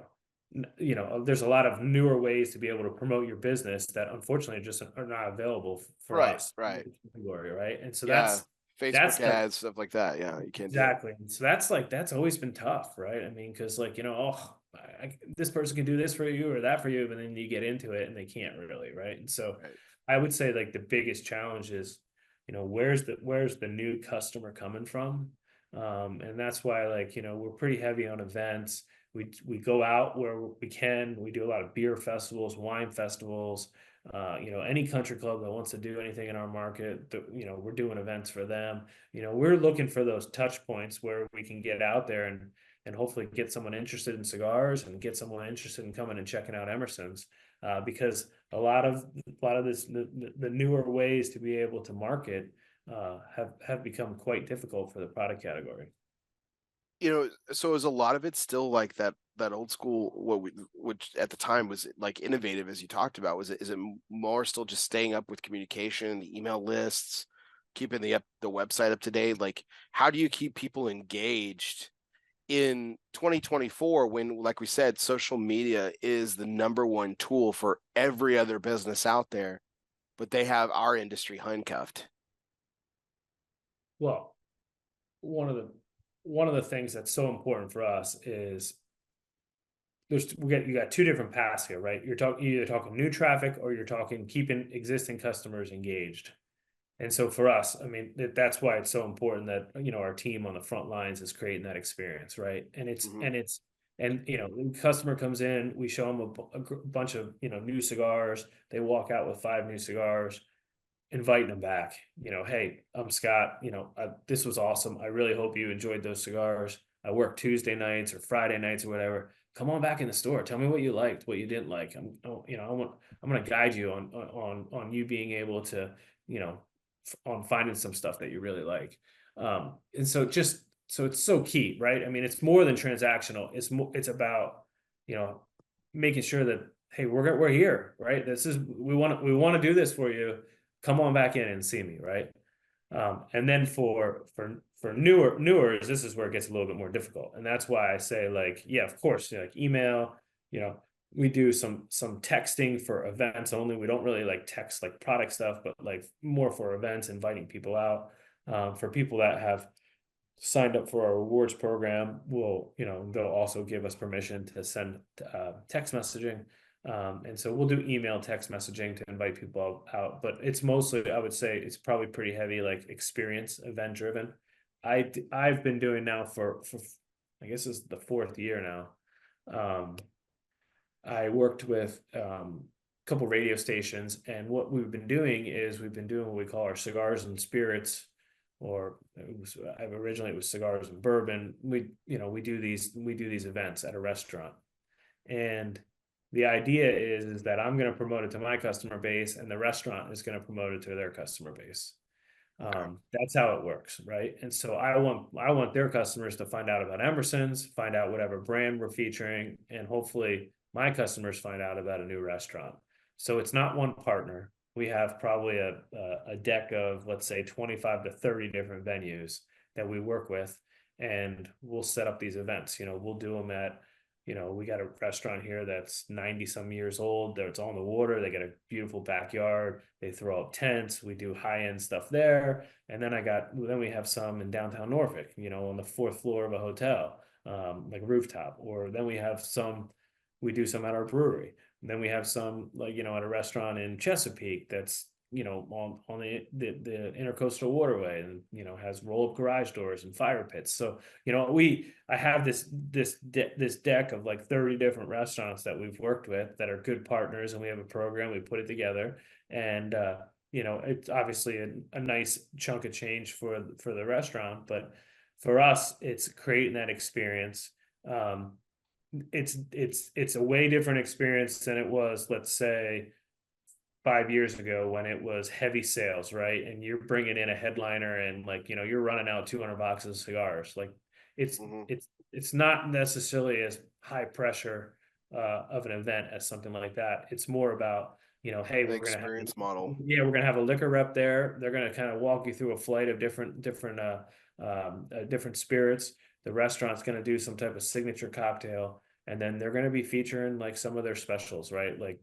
know, there's a lot of newer ways to be able to promote your business that unfortunately just are not available for Right. us Right. category, right? And so Yeah. that's Facebook the ads, stuff like that. Yeah. You can't do it. exactly. And so that's always been tough, right? I mean, because, like, you know, oh, this person can do this for you or that for you, but then you get into it and they can't really, right? And so Right. I would say, like, the biggest challenge is, you know, where's the new customer coming from? And that's why, like, you know, we're pretty heavy on events. We go out where we can. We do a lot of beer festivals, wine festivals. You know, any country club that wants to do anything in our market, you know, we're doing events for them. You know, we're looking for those touch points where we can get out there and hopefully get someone interested in cigars, and get someone interested in coming and checking out Emerson's, because a lot of this, the newer ways to be able to market have become quite difficult for the product category. So is a lot of it still like that old school, which at the time was like innovative, as you talked about? Was it, is it more still just staying up with communication, the email lists, keeping the website up to date? Like, how do you keep people engaged in 2024 when, like we said, social media is the number one tool for every other business out there, but they have our industry handcuffed? Well, one of the one of the things that's so important for us is, you got two different paths here, right? You're either talking new traffic, or you're talking keeping existing customers engaged. And so for us, I mean, that's why it's so important that, you know, our team on the front lines is creating that experience, right? Hmm. And you know, the customer comes in, we show them a bunch of, you know, new cigars. They walk out with 5 new cigars, inviting them back. You know, hey, I'm Scott. You know, this was awesome. I really hope you enjoyed those cigars. I work Tuesday nights or Friday nights or whatever. Come on back in the store. Tell me what you liked, what you didn't like. You know, I'm going to guide you on you being able to, you know, on finding some stuff that you really like. And so just so it's so key, right? I mean, it's more than transactional. It's about, you know, making sure that, hey, we're here, right? We want to do this for you. Come on back in and see me, right? And then for newers, this is where it gets a little bit more difficult, and that's why I say, like, yeah, of course, like email, you know, we do some texting for events only. We don't really like text like product stuff, but like more for events, inviting people out. For people that have signed up for our rewards program, they'll also give us permission to send text messaging. And so we'll do email, text messaging to invite people out, but it's mostly, I would say it's probably pretty heavy, like experience event driven. I've been doing now for I guess this is the 4th year now. I worked with a couple radio stations, and what we've been doing is we've been doing what we call our cigars and spirits, or originally it was cigars and bourbon. We do these events at a restaurant, and the idea is that I'm going to promote it to my customer base, and the restaurant is going to promote it to their customer base. That's how it works, right? And so I want their customers to find out about Emerson's, find out whatever brand we're featuring, and hopefully my customers find out about a new restaurant. So it's not one partner. We have probably a deck of, let's say, 25 to 30 different venues that we work with, and we'll set up these events. We'll do them at, we got a restaurant here that's 90 some years old. It's on the water. They got a beautiful backyard. They throw up tents. We do high end stuff there. And then we have some in downtown Norfolk, on the 4th floor of a hotel, like a rooftop. Or then we do some at our brewery. And then we have some, like, at a restaurant in Chesapeake that's, on the intercoastal waterway, and, has roll up garage doors and fire pits. So, I have this deck of like 30 different restaurants that we've worked with that are good partners, and we have a program, we put it together, and, it's obviously a nice chunk of change for the restaurant, but for us, it's creating that experience. It's a way different experience than it was, let's say, 5 years ago, when it was heavy sales, right? And you're bringing in a headliner, and, like, you're running out 200 boxes of cigars. Like, it's it's not necessarily as high pressure of an event as something like that. It's more about, hey, The experience model. we're gonna have a liquor rep there. They're gonna kind of walk you through a flight of different spirits. The restaurant's gonna do some type of signature cocktail, and then they're gonna be featuring like some of their specials, right? Like,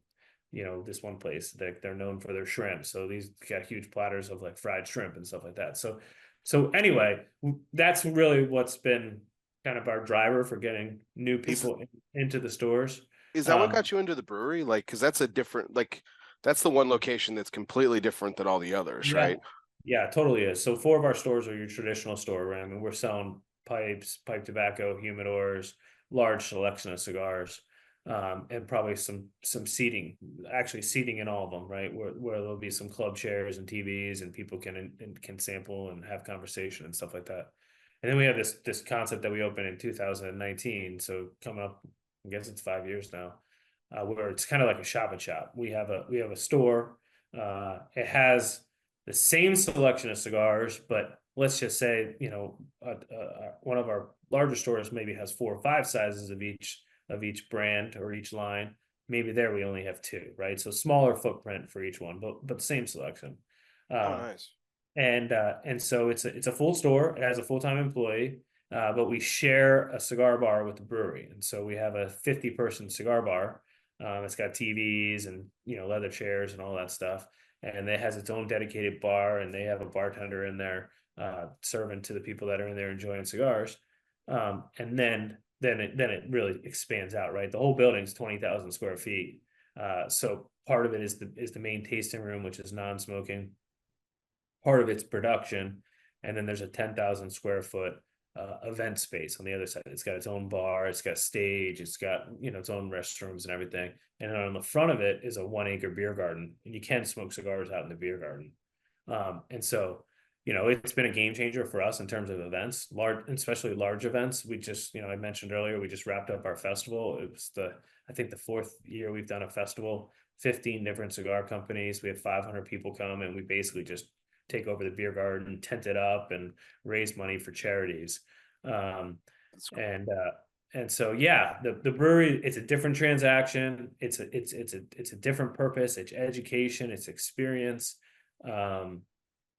this one place that they're known for their shrimp. So these got huge platters of like fried shrimp and stuff like that. So anyway, that's really what's been kind of our driver for getting new people into the stores. Is that what got you into the brewery? Like, because that's that's the one location that's completely different than all the others, right? Yeah, totally is. So 4 of our stores are your traditional store, right? I mean, we're selling pipes, pipe tobacco, humidors, large selection of cigars. And probably some seating in all of them, right? Where there'll be some club chairs and TVs, and people can sample and have conversation and stuff like that. And then we have this concept that we opened in 2019. So coming up, I guess it's 5 years now, where it's kind of like a shop and shop. We have a store. It has the same selection of cigars, but let's just say, one of our larger stores maybe has 4 or 5 sizes of each brand or each line. Maybe there we only have 2, right? So smaller footprint for each one, but same selection. Nice. And so it's a full store. It has a full-time employee, but we share a cigar bar with the brewery. And so we have a 50-person cigar bar. It's got TVs and, leather chairs and all that stuff. And it has its own dedicated bar, and they have a bartender in there serving to the people that are in there enjoying cigars. And then it really expands out, right? The whole building's 20,000 square feet. So part of it is the main tasting room, which is non-smoking. Part of it's production, and then there's a 10,000 square foot event space on the other side. It's got its own bar, it's got a stage, it's got its own restrooms and everything. And then on the front of it is a 1-acre beer garden, and you can smoke cigars out in the beer garden. And so it's been a game changer for us in terms of events, especially large events. We just, I mentioned earlier, we just wrapped up our festival. It was I think the 4th year we've done a festival, 15 different cigar companies. We had 500 people come, and we basically just take over the beer garden, tent it up, and raise money for charities. That's cool. And so, yeah, the brewery, it's a different transaction. It's a different purpose. It's education, it's experience. But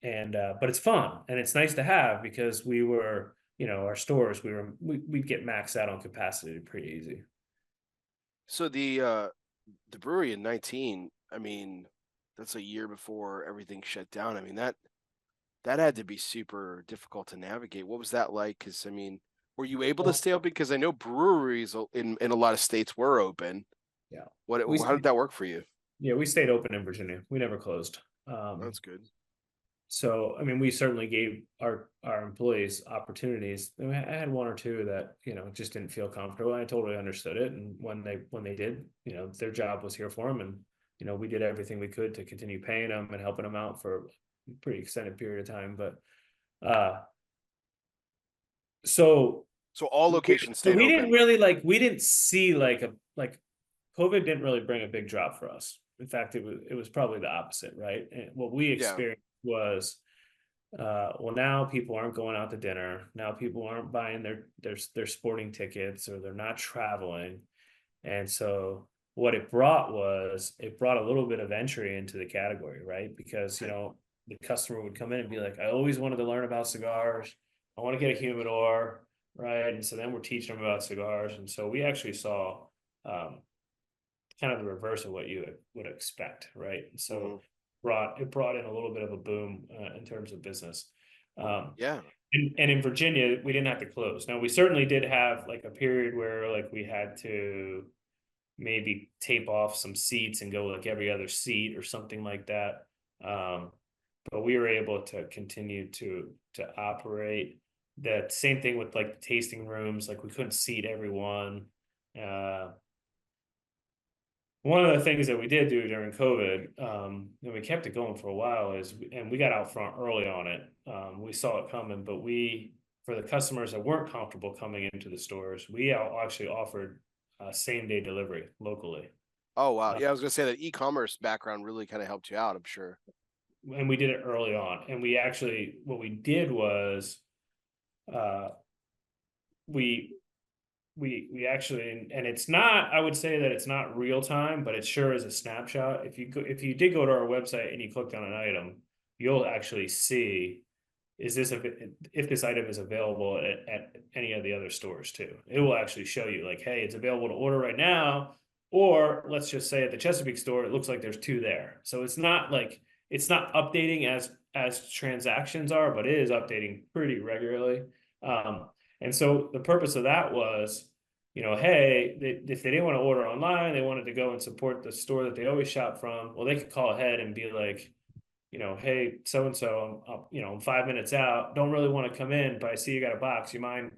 it's fun and it's nice to have because we were, our stores, we'd get maxed out on capacity pretty easy. So the brewery in 19, I mean, that's a year before everything shut down. I mean, that had to be super difficult to navigate. What was that like? Because I mean, were you able to Well, stay open? Because I know breweries in a lot of states were open. yeah, What we how did stayed, that work for you? yeah, we stayed open in Virginia. We never closed. That's good. So, I mean, we certainly gave our employees opportunities. I mean, I had one or two that, just didn't feel comfortable. I totally understood it. And when they did, their job was here for them. And, we did everything we could to continue paying them and helping them out for a pretty extended period of time. But, so So all locations stayed we didn't open. really we didn't see like COVID didn't really bring a big drop for us. In fact, it was probably the opposite, right? And what we Yeah. experienced was, well, now people aren't going out to dinner. Now people aren't buying their sporting tickets, or they're not traveling. And so what it brought a little bit of entry into the category, right? Because, Right. the customer would come in and be like, I always wanted to learn about cigars. I want to get a humidor, right? And so then we're teaching them about cigars. And so we actually saw, um, kind of the reverse of what you would expect, right? So Mhm. it brought in a little bit of a boom, in terms of business. Um, Yeah. and in Virginia, we didn't have to close. Now, we certainly did have like a period where we had to maybe tape off some seats and go like every other seat or something like that. But we were able to continue to operate. That same thing with like the tasting rooms, like we couldn't seat everyone. Uh, One of the things that we did do during COVID, and we kept it going for a while, and we got out front early on it. We saw it coming, but for the customers that weren't comfortable coming into the stores, we actually offered same day delivery locally. Oh wow. Uh, Yeah, I was gonna say that e-commerce background really kind of helped you out, I'm sure. and we did it early on. And what we did was, uh, we we actually, and it's not, I would say that it's not real time, but it sure is a snapshot. If you did go to our website and you clicked on an item, you'll actually see, if this item is available at any of the other stores too. It will actually show you like, hey, it's available to order right now. Or let's just say at the Chesapeake store, it looks like there's two there. So it's not updating as transactions are, but it is updating pretty regularly. Um, and so the purpose of that was, hey, if they didn't want to order online, they wanted to go and support the store that they always shop from. Well, they could call ahead and be like, hey, so and so, I'm 5 minutes out. Don't really want to come in, but I see you got a box. You mind,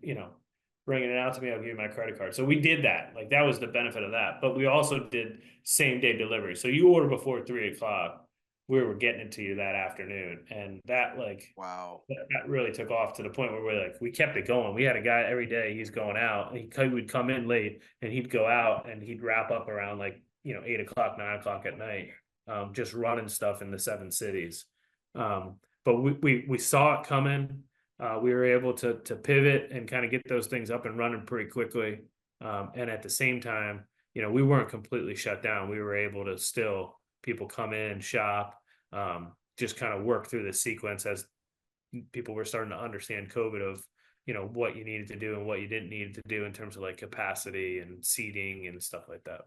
bringing it out to me? I'll give you my credit card. So we did that. Like that was the benefit of that. But we also did same day delivery. So you order before 3 o'clock, we were getting it to you that afternoon, and Wow. that really took off to the point where we kept it going. We had a guy every day, he's going out. He would come in late and he'd go out and he'd wrap up around 8 o'clock, 9 o'clock at night, just running stuff in the 7 cities. But we saw it coming. We were able to pivot and kind of get those things up and running pretty quickly. And at the same time, we weren't completely shut down. We were able to still, people come in, shop, just kind of work through the sequence as people were starting to understand COVID of, what you needed to do and what you didn't need to do in terms of like capacity and seating and stuff like that.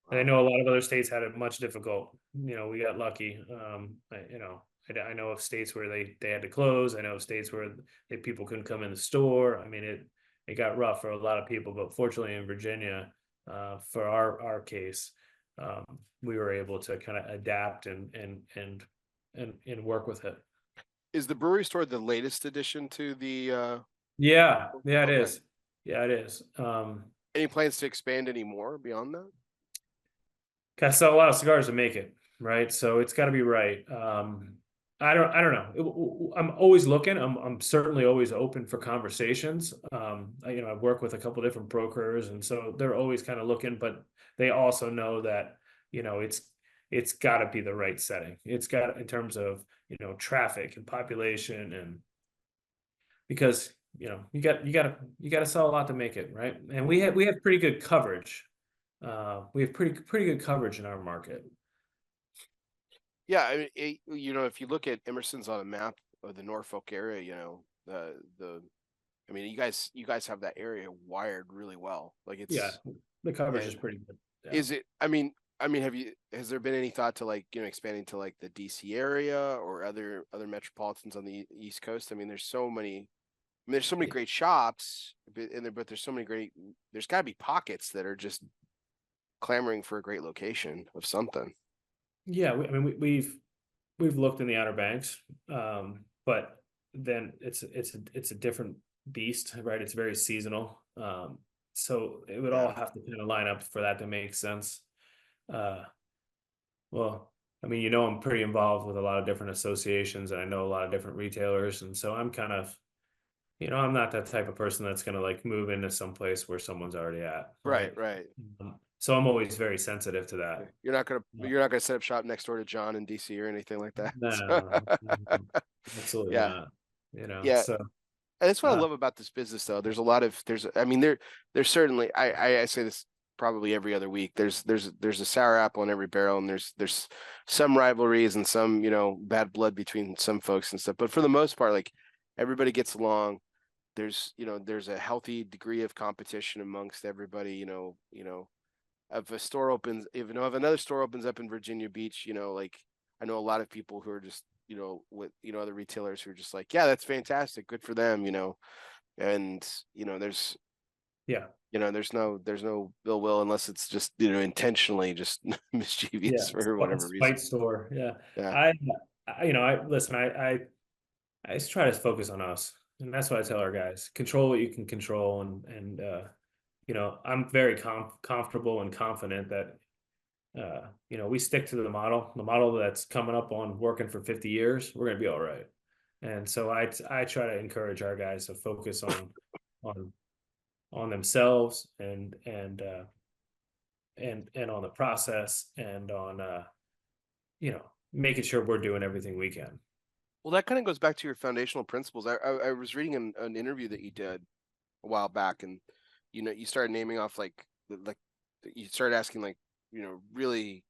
And I Wow. know a lot of other states had it much difficult. We got lucky. I know of states where they had to close. I know of states where people couldn't come in the store. I mean, it got rough for a lot of people, but fortunately in Virginia, for our case, we were able to kind of adapt and work with it. Is the brewery store the latest addition to the Yeah, it okay. is. Yeah, it is. Any plans to expand any more beyond that? Gotta sell a lot of cigars to make it, right? So it's got to be right. I don't know. I'm always looking. I'm certainly always open for conversations. I've worked with a couple different brokers, and so they're always kind of looking, but they also know that, it's got to be the right setting. It's got, in terms of, traffic and population, and because you got to sell a lot to make it, right? And we have pretty good coverage. We have pretty good coverage in our market. Yeah, I mean, if you look at Emerson's on a map of the Norfolk area, I mean, you guys have that area wired really well. Like Yeah, it's the coverage is and pretty good. Yeah. is it? I mean, has there been any thought to like expanding to like the DC area or other metropolitans on the East Coast? I mean, there's so many. I mean, there's so many great shops, but there's so many great. There's got to be pockets that are just clamoring for a great location of something. Yeah, I mean, we've looked in the Outer Banks, but then it's a different beast, right? It's very seasonal. So it would all Yeah. have to kind of line up for that to make sense. Uh, well, I mean, I'm pretty involved with a lot of different associations, and I know a lot of different retailers, and so I'm kind of, I'm not that type of person that's gonna like move into some place where someone's already at, Right. right? Right. So I'm always very sensitive to that. You're not gonna set up shop next door to John in DC or anything like that. No, no, absolutely Yeah. not. Yeah. So And that's what I uh, love about this business, though. I mean, there's certainly, I say this probably every other week. There's a sour apple in every barrel, and there's some rivalries and some, bad blood between some folks and stuff. But for the most part, like everybody gets along. There's a healthy degree of competition amongst everybody, if another store opens up in Virginia Beach, like I know a lot of people who are just, with, other retailers who are just like, yeah, that's fantastic. Good for them, and, there's, yeah, there's no ill will unless it's just, intentionally just yeah, mischievous for whatever reason. spite store. Yeah, Yeah. I listen. I just try to focus on us, and that's what I tell our guys: control what you can control, and I'm very comfortable and confident that we stick to the model that's coming up on working for 50 years. We're gonna be all right. And so I try to encourage our guys to focus on on themselves and on the process and on making sure we're doing everything we can. Well, that kind of goes back to your foundational principles. I was reading an interview that you did a while back, and you started naming off like you started asking like really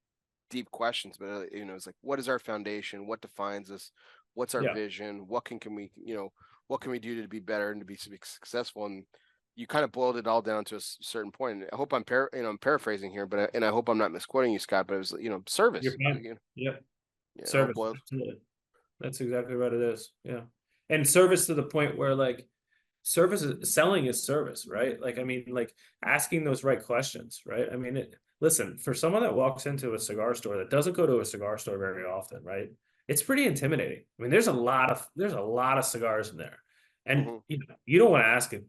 deep questions, but it's like, what is our foundation? What defines us? What's our Yeah, vision? What can we do to be better and to be successful? And you kind of boiled it all down to a certain point. And I hope I'm paraphrasing here, but I hope I'm not misquoting you, Scott. But it was you're service. fine. Yeah, It all service. boiled. Absolutely. That's exactly what it is. Yeah. And service to the point where like selling is service, right? Like, I mean, like asking those right questions, right? I mean, listen, for someone that walks into a cigar store that doesn't go to a cigar store very often, right? It's pretty intimidating. I mean, there's a lot of cigars in there. And Mm-hmm. you don't want to ask a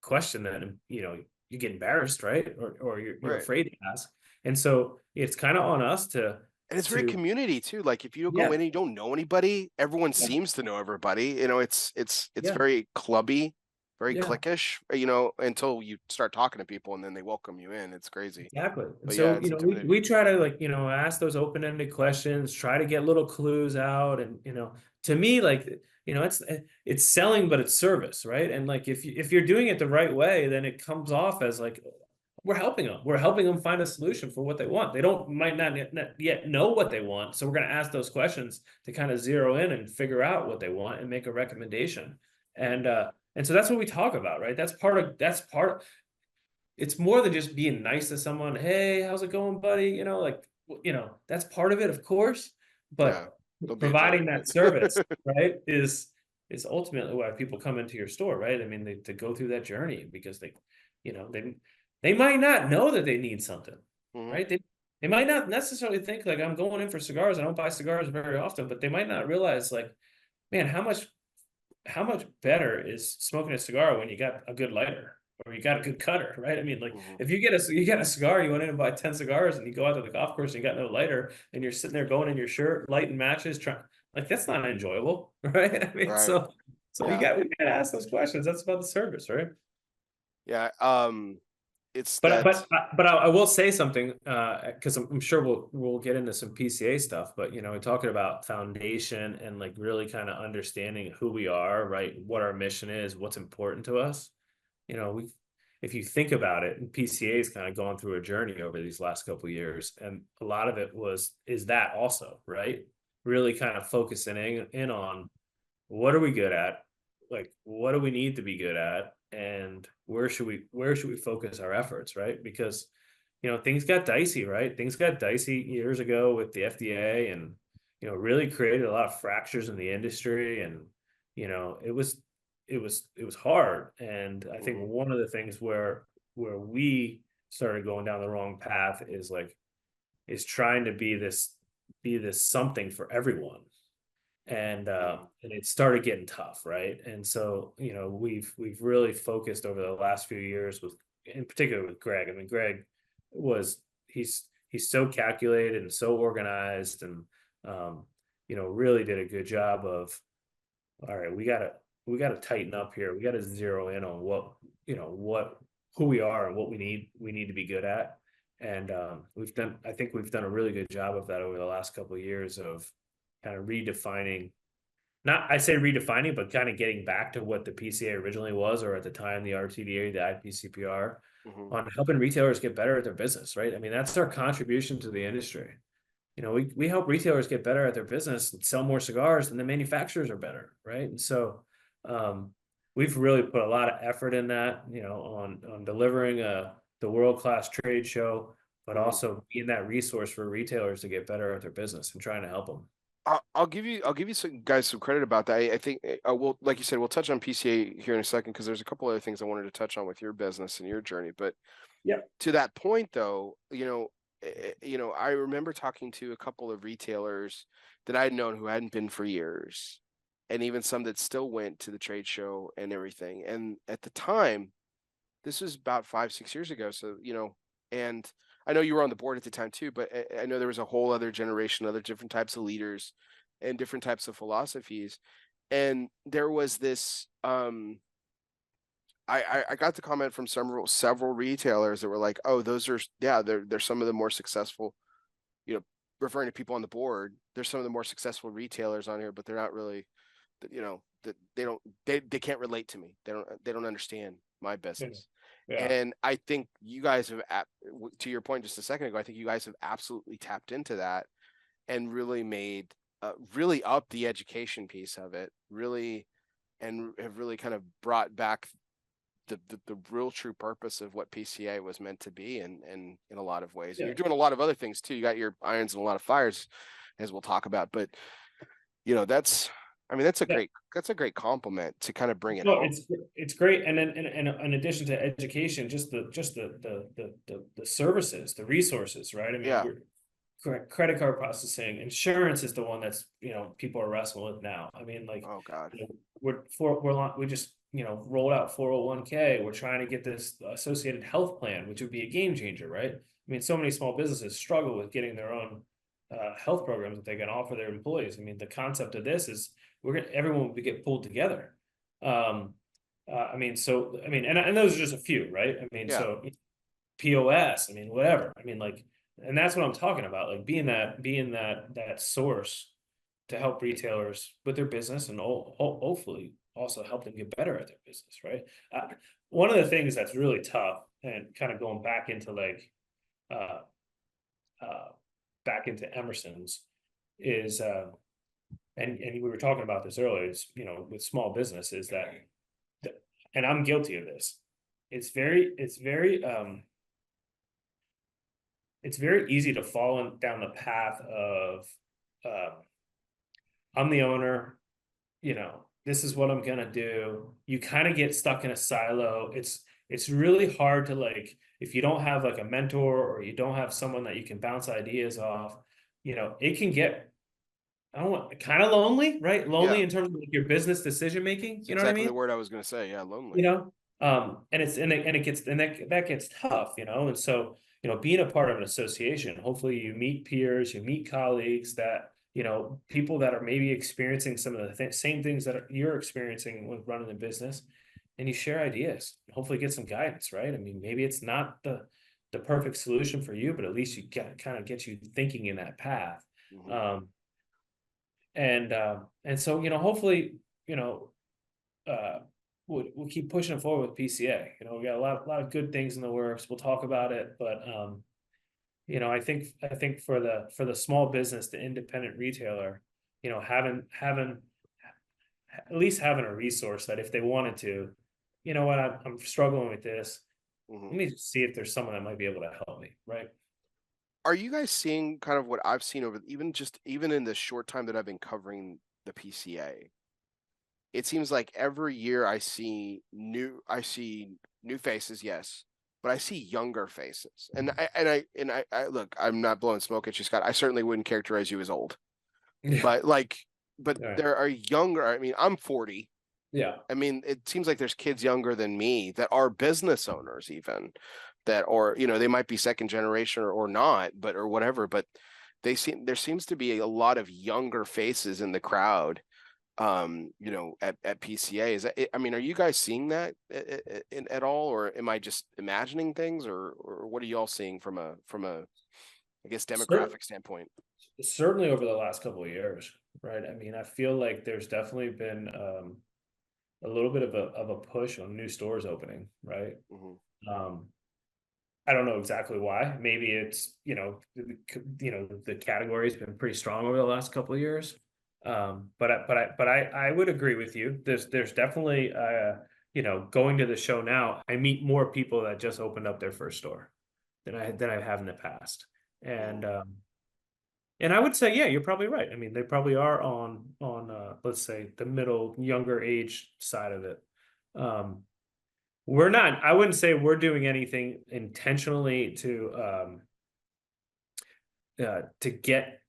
question that you get embarrassed, right? Or you're Right. afraid to ask. And so it's kind of on us to And it's very to community too. Like if you don't go yeah, in and you don't know anybody, everyone seems to know everybody. It's yeah, very clubby, very yeah. cliquish, until you start talking to people and then they welcome you in. It's crazy. Exactly. And But yeah, so, it's we intimidating. try to like, ask those open-ended questions, try to get little clues out. And, to me, like, it's selling, but it's service, right? And like, if you're doing it the right way, then it comes off as like, we're helping them find a solution for what they want. They might not yet know what they want. So we're going to ask those questions to kind of zero in and figure out what they want and make a recommendation. And so that's what we talk about, right? It's more than just being nice to someone. Hey, how's it going, buddy? That's part of it, of course, Yeah. but Don't be a jerk. providing that service, right, is ultimately why people come into your store, right? I mean, to go through that journey because you know, they they might not know that they need something, Hmm. right? They might not necessarily think like I'm going in for cigars. I don't buy cigars very often, but they might not realize like, man, how much better is smoking a cigar when you got a good lighter or you got a good cutter, right? I mean, like Hmm. if you get a cigar, you went in and buy 10 cigars and you go out to the golf course and you got no lighter and you're sitting there going in your shirt, lighting matches, trying like that's not enjoyable, right? I mean, Right. so Yeah. we gotta ask those questions. That's about the service, right? Yeah. it's But that. I will say something, because I'm sure we'll get into some PCA stuff. But we're talking about foundation and like really kind of understanding who we are, right? What our mission is, what's important to us. We if you think about it, and PCA has kind of gone through a journey over these last couple of years, and a lot of it is that also, right? Really kind of focusing in on what are we good at, like what do we need to be good at, and where should we focus our efforts, right? Because things got dicey, right? Things got dicey years ago with the FDA, and really created a lot of fractures in the industry, and it was hard. And I think Mhm. one of the things where we started going down the wrong path is trying to be this something for everyone, and it started getting tough, right? And so we've really focused over the last few years with, in particular, with Greg. I mean, Greg was he's so calculated and so organized, and really did a good job of, all right, we gotta tighten up here. We gotta zero in on what who we are and what we need to be good at. And I think we've done a really good job of that over the last couple of years of kind of redefining, not I say redefining, but kind of getting back to what the PCA originally was, or at the time the RTDA, the IPCPR, Mhm. on helping retailers get better at their business, right? I mean, that's our contribution to the industry. We help retailers get better at their business and sell more cigars, and the manufacturers are better, right? And so um, we've really put a lot of effort in that, on delivering the world-class trade show, but Mhm. also being that resource for retailers to get better at their business and trying to help them. I'll give you some guys some credit about that. I think we'll, like you said, we'll touch on PCA here in a second because there's a couple other things I wanted to touch on with your business and your journey. But Yeah. to that point, though, I remember talking to a couple of retailers that I had known who hadn't been for years, and even some that still went to the trade show and everything. And at the time, this was about 5, 6 years ago. So, and I know you were on the board at the time too, but I know there was a whole other generation, other different types of leaders and different types of philosophies. And there was this, I got the comment from several retailers that were like, "Oh, those are, yeah, they're some of the more successful, you know, referring to people on the board. There's some of the more successful retailers on here, but they're not really, that they can't relate to me. They don't understand my Yeah. business." Yeah. And I think you guys have, to your point just a second ago, I think you guys have absolutely tapped into that and really really upped the education piece of it, really, and have really kind of brought back the real true purpose of what PCA was meant to be, and in a lot of ways. And Yeah. you're doing a lot of other things too. You got your irons and a lot of fires, as we'll talk about. But that's, I mean, Yeah. that's a great compliment to kind of bring it No, home. it's great, and then and in addition to education, just the services, the resources, right? I mean, Yeah. we're credit card processing, insurance is the one that's people are wrestling with now. I mean, like, Oh God. we just rolled out 401k. We're trying to get this associated health plan, which would be a game changer, right? I mean, so many small businesses struggle with getting their own health programs that they can offer their employees. I mean, the concept of this is everyone would get pulled together. Um, I mean, and those are just a few, right? I mean, Yeah. so POS, I mean, whatever. I mean, like, and that's what I'm talking about, like being that source to help retailers with their business, and hopefully also help them get better at their business, right? One of the things that's really tough, and kind of going uh, uh, back into Emerson's, is and we were talking about this earlier, is with small businesses and I'm guilty of this. It's very easy to fall down the path of, uh, I'm the owner, this is what I'm gonna do. You kind of get stuck in a silo. It's really hard to, like, if you don't have like a mentor, or you don't have someone that you can bounce ideas off, it can get, I don't want, kind of lonely, right? Yeah. Lonely in terms of like your business decision making. It's You know what I exactly mean? the word I was going to say. Yeah. Lonely. you know and it gets, and that gets tough, and so being a part of an association, hopefully you meet peers, you meet colleagues, that people that are maybe experiencing some of the same things that you're experiencing with running the business, and you share ideas, hopefully get some guidance, right? I mean, maybe it's not the perfect solution for you, but at least you kind of get you thinking in that path. Mhm. Um, and so, hopefully, you know, uh, we'll keep pushing it forward with PCA. We got a lot of good things in the works. We'll talk about it, but I think for the small business, the independent retailer, having at least having a resource that if they wanted to, you know what, I'm struggling with this. Mhm. Let me just see if there's someone that might be able to help me, right? Are you guys seeing kind of what I've seen over even in the short time that I've been covering the PCA? It seems like every year I see new faces, yes, but I see younger faces. And I look, I'm not blowing smoke at you, Scott. I certainly wouldn't characterize you as old. Yeah. But All right. there are younger, I mean, I'm 40. Yeah. I mean, it seems like there's kids younger than me that are business owners, even that, or they might be second generation or not, but or whatever. But there seems to be a lot of younger faces in the crowd, at PCA. I mean, are you guys seeing that at all, or am I just imagining things, or what are y'all seeing from a I guess Cer- demographic standpoint? Certainly over the last couple of years, right? I mean, I feel like there's definitely been a little bit of a push on new stores opening, right? Hmm. Um, I don't know exactly why. Maybe it's the category's been pretty strong over the last couple of years. But I would agree with you. There's definitely going to the show now. I meet more people that just opened up their first store than I have in the past, and Hmm. um, and I would say, yeah, you're probably right. I mean, they probably are on let's say the middle, younger age side of it. Um, we're not. I wouldn't say we're doing anything intentionally to get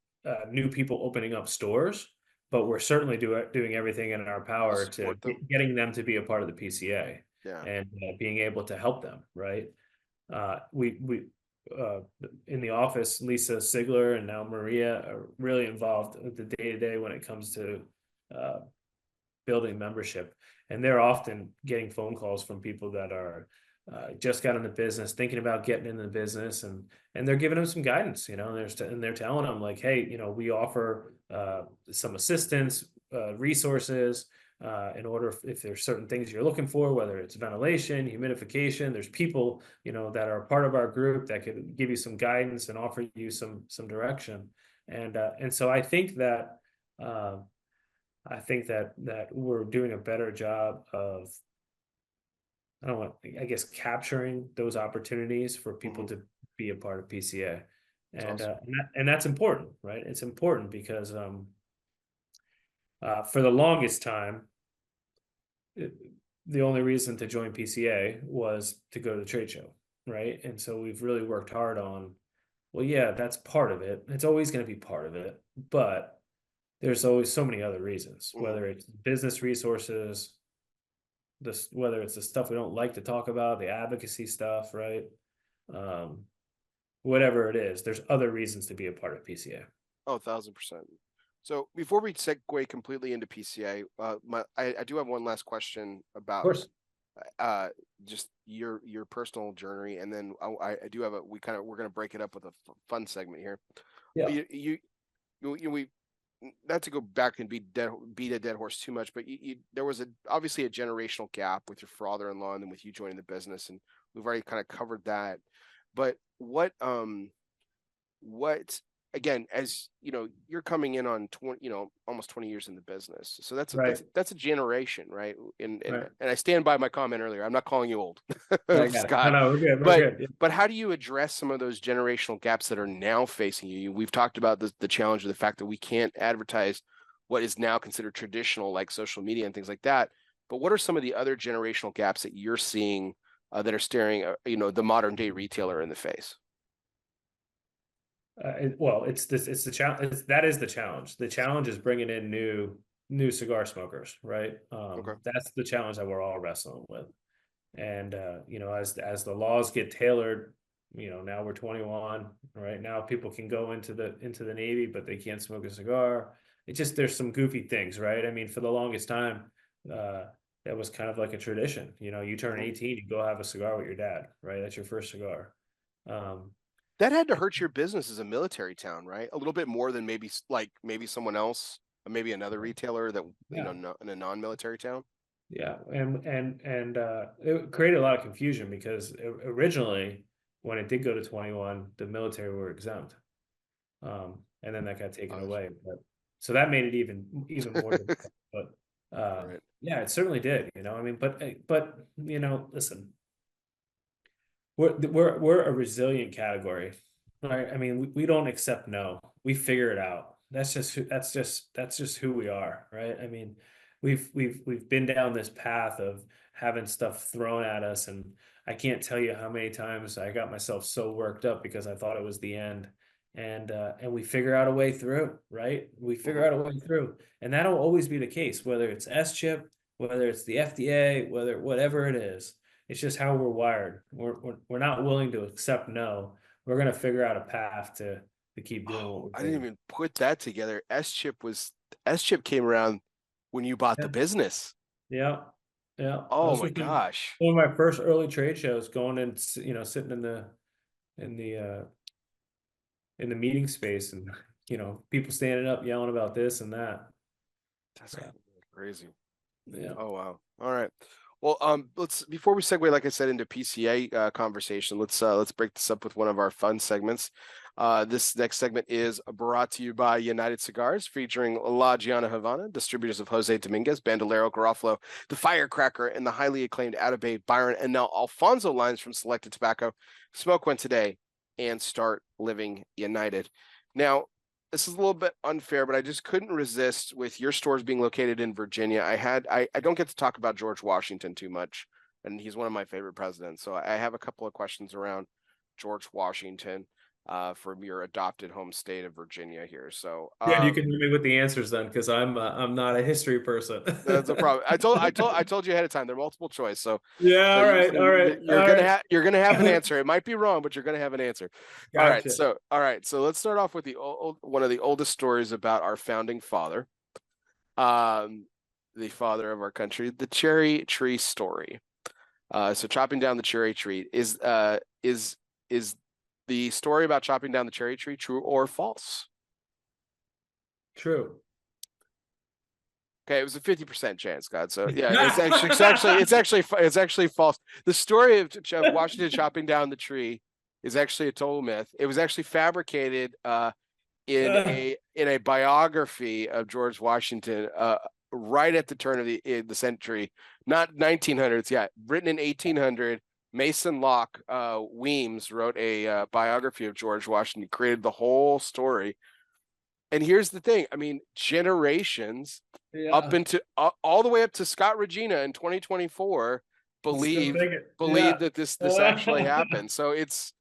new people opening up stores, but we're certainly doing everything in our To power to support them. getting them to be a part of the PCA Yeah. and being able to help them. Right. We uh, in the office, Lisa Sigler and now Maria are really involved with the day to day when it comes to uh, building membership, and they're often getting phone calls from people that are just got in the business, thinking about getting in the business, and they're giving them some guidance, and they're telling them like, hey, we offer some assistance, resources. In order, if there's certain things you're looking for, whether it's ventilation, humidification, there's people that are part of our group that could give you some guidance and offer you some direction, and so uh, I think that we're doing a better job of, I don't want, I guess, capturing those opportunities for people Hmm. to be a part of PCA, It's and awesome. that's important, right? It's important because for the longest time, it, the only reason to join PCA was to go to the trade show, right? And so we've really worked hard on, well, yeah, that's part of it. It's always going to be part of it, but there's always so many other reasons, Hmm. whether it's business resources, whether it's the stuff we don't like to talk about, the advocacy stuff, right? Um, whatever it is, there's other reasons to be a part of PCA. Oh, 1,000%. So before we segue completely into PCA, I do have one last question Of about course. uh just your personal journey, and then I do have we're gonna break it up with a fun segment here. Yeah. We not to go back and beat a dead horse too much, but there was obviously a generational gap with your father-in-law and then with you joining the business, and we've already kind of covered that. But what again, as you're coming in on 20, almost 20 years in the business, so Right. that's a generation, right? and Right. and I stand by my comment earlier. I'm not calling you old, I got it. No, Scott. no, we're good. We're but good. Yeah. but how do you address some of those generational gaps that are now facing you? We've talked about the challenge of the fact that we can't advertise what is now considered traditional, like social media and things like that. But what are some of the other generational gaps that you're seeing that are staring the modern day retailer in the face? Well, it's this. It's the challenge. That is the challenge. The challenge is bringing in new cigar smokers, right? Okay. That's the challenge that we're all wrestling with. And as the laws get tailored, now we're 21, right? Now people can go into the Navy, but they can't smoke a cigar. It just, there's some goofy things, right? I mean, for the longest time, uh, that was kind of like a tradition. You know, you turn Mhm. 18, you go have a cigar with your dad, right? That's your first cigar. Um, That had to hurt your business as a military town, right? A little bit more than maybe like maybe someone else, maybe another retailer that yeah, in a non-military town. yeah, and it created a lot of confusion because originally, when it did go to 21, the military were exempt, and then that got taken Gosh, away. But so that made it even more difficult. But right. yeah, it certainly did. You know, I mean, but you know, listen, we're a resilient category, right? I mean, we don't accept no. We figure it out. That's just who we are, right? I mean, we've been down this path of having stuff thrown at us, and I can't tell you how many times I got myself so worked up because I thought it was the end. And we figure out a way through, right? We figure Mhm. out a way through, and that'll always be the case, whether it's S chip, whether it's the FDA, whatever it is. It's just how we're wired. We're not willing to accept no. We're gonna figure out a path to keep doing what Oh, I we're didn't doing. even put that together. S chip came around when you bought Yeah, the business. yeah, yeah. Oh Those my were gosh. one of my first early trade shows. Going and sitting in the in the meeting space, and people standing up yelling about this and that. That's Yeah, crazy. yeah, Oh wow. All right. Well, let's before we segue, like I said, into PCA conversation. Let's break this up with one of our fun segments. This next segment is brought to you by United Cigars, featuring La Giana Havana, distributors of Jose Dominguez, Bandolero, Garofalo, the Firecracker, and the highly acclaimed Atabey, Byron, and now Alfonso lines from Selected Tobacco. Smoke one today and start living united. Now, this is a little bit unfair, but I just couldn't resist with your stores being located in Virginia. I don't get to talk about George Washington too much, and he's one of my favorite presidents. So I have a couple of questions around George Washington from your adopted home state of Virginia here. So yeah. You can hit me with the answers then, because I'm not a history person. that's a problem. I told you ahead of time. They're multiple choice. So Yeah. All right. All right. All right. you're gonna have an answer. It might be wrong, but you're gonna have an answer. Gotcha. All right. So let's start off with one of the oldest stories about our founding father, um, the father of our country, the cherry tree story. So chopping down the cherry tree is the story about chopping down the cherry tree true or false? True. Okay, it was a 50% chance, God. So yeah, it's actually false. The story of Washington chopping down the tree is actually a total myth. It was actually fabricated in a biography of George Washington right at the turn of the century, not 1900s. Yeah, written in 1800. Mason Locke Weems wrote a biography of George Washington, created the whole story. And here's the thing: I mean, generations up Yeah. into all the way up to Scott Regina in 2024 Still believe thinking. believe Yeah. that this actually happened. So it's,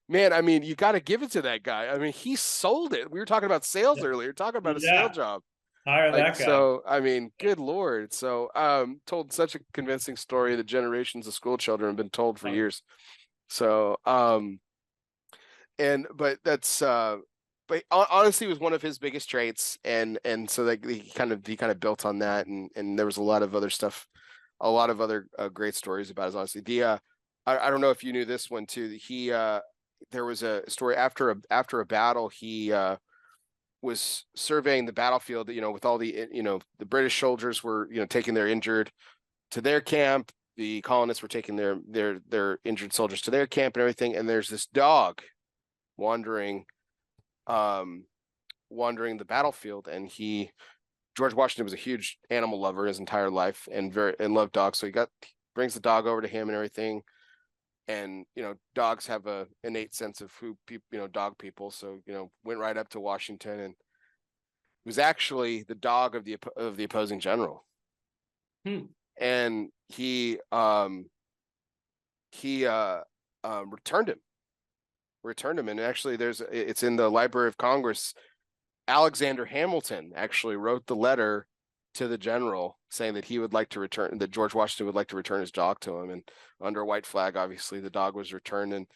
man, I mean, you got to give it to that guy. I mean, he sold it. We were talking about sales earlier, talking about a sales Yeah. job. Hire Like, that guy. so I mean, good Lord. So told such a convincing story that generations of school children have been told for Oh, years. So and but honestly, it was one of his biggest traits, and so like he kind of built on that, and there was a lot of other stuff, a lot of other great stories about his honesty. I don't know if you knew this one too. He there was a story after a battle. He was surveying the battlefield, with all the the British soldiers were taking their injured to their camp. The colonists were taking their injured soldiers to their camp and everything. And there's this dog wandering um wandering the battlefield, and George Washington was a huge animal lover his entire life and loved dogs, so brings the dog over to him and everything. And dogs have a innate sense of who people, dog people, so went right up to Washington, and it was actually the dog of the opposing general. hmm. And he returned him. And actually it's in the Library of Congress. Alexander Hamilton actually wrote the letter to the general saying that that George Washington would like to return his dog to him. And under a white flag, obviously the dog was returned. And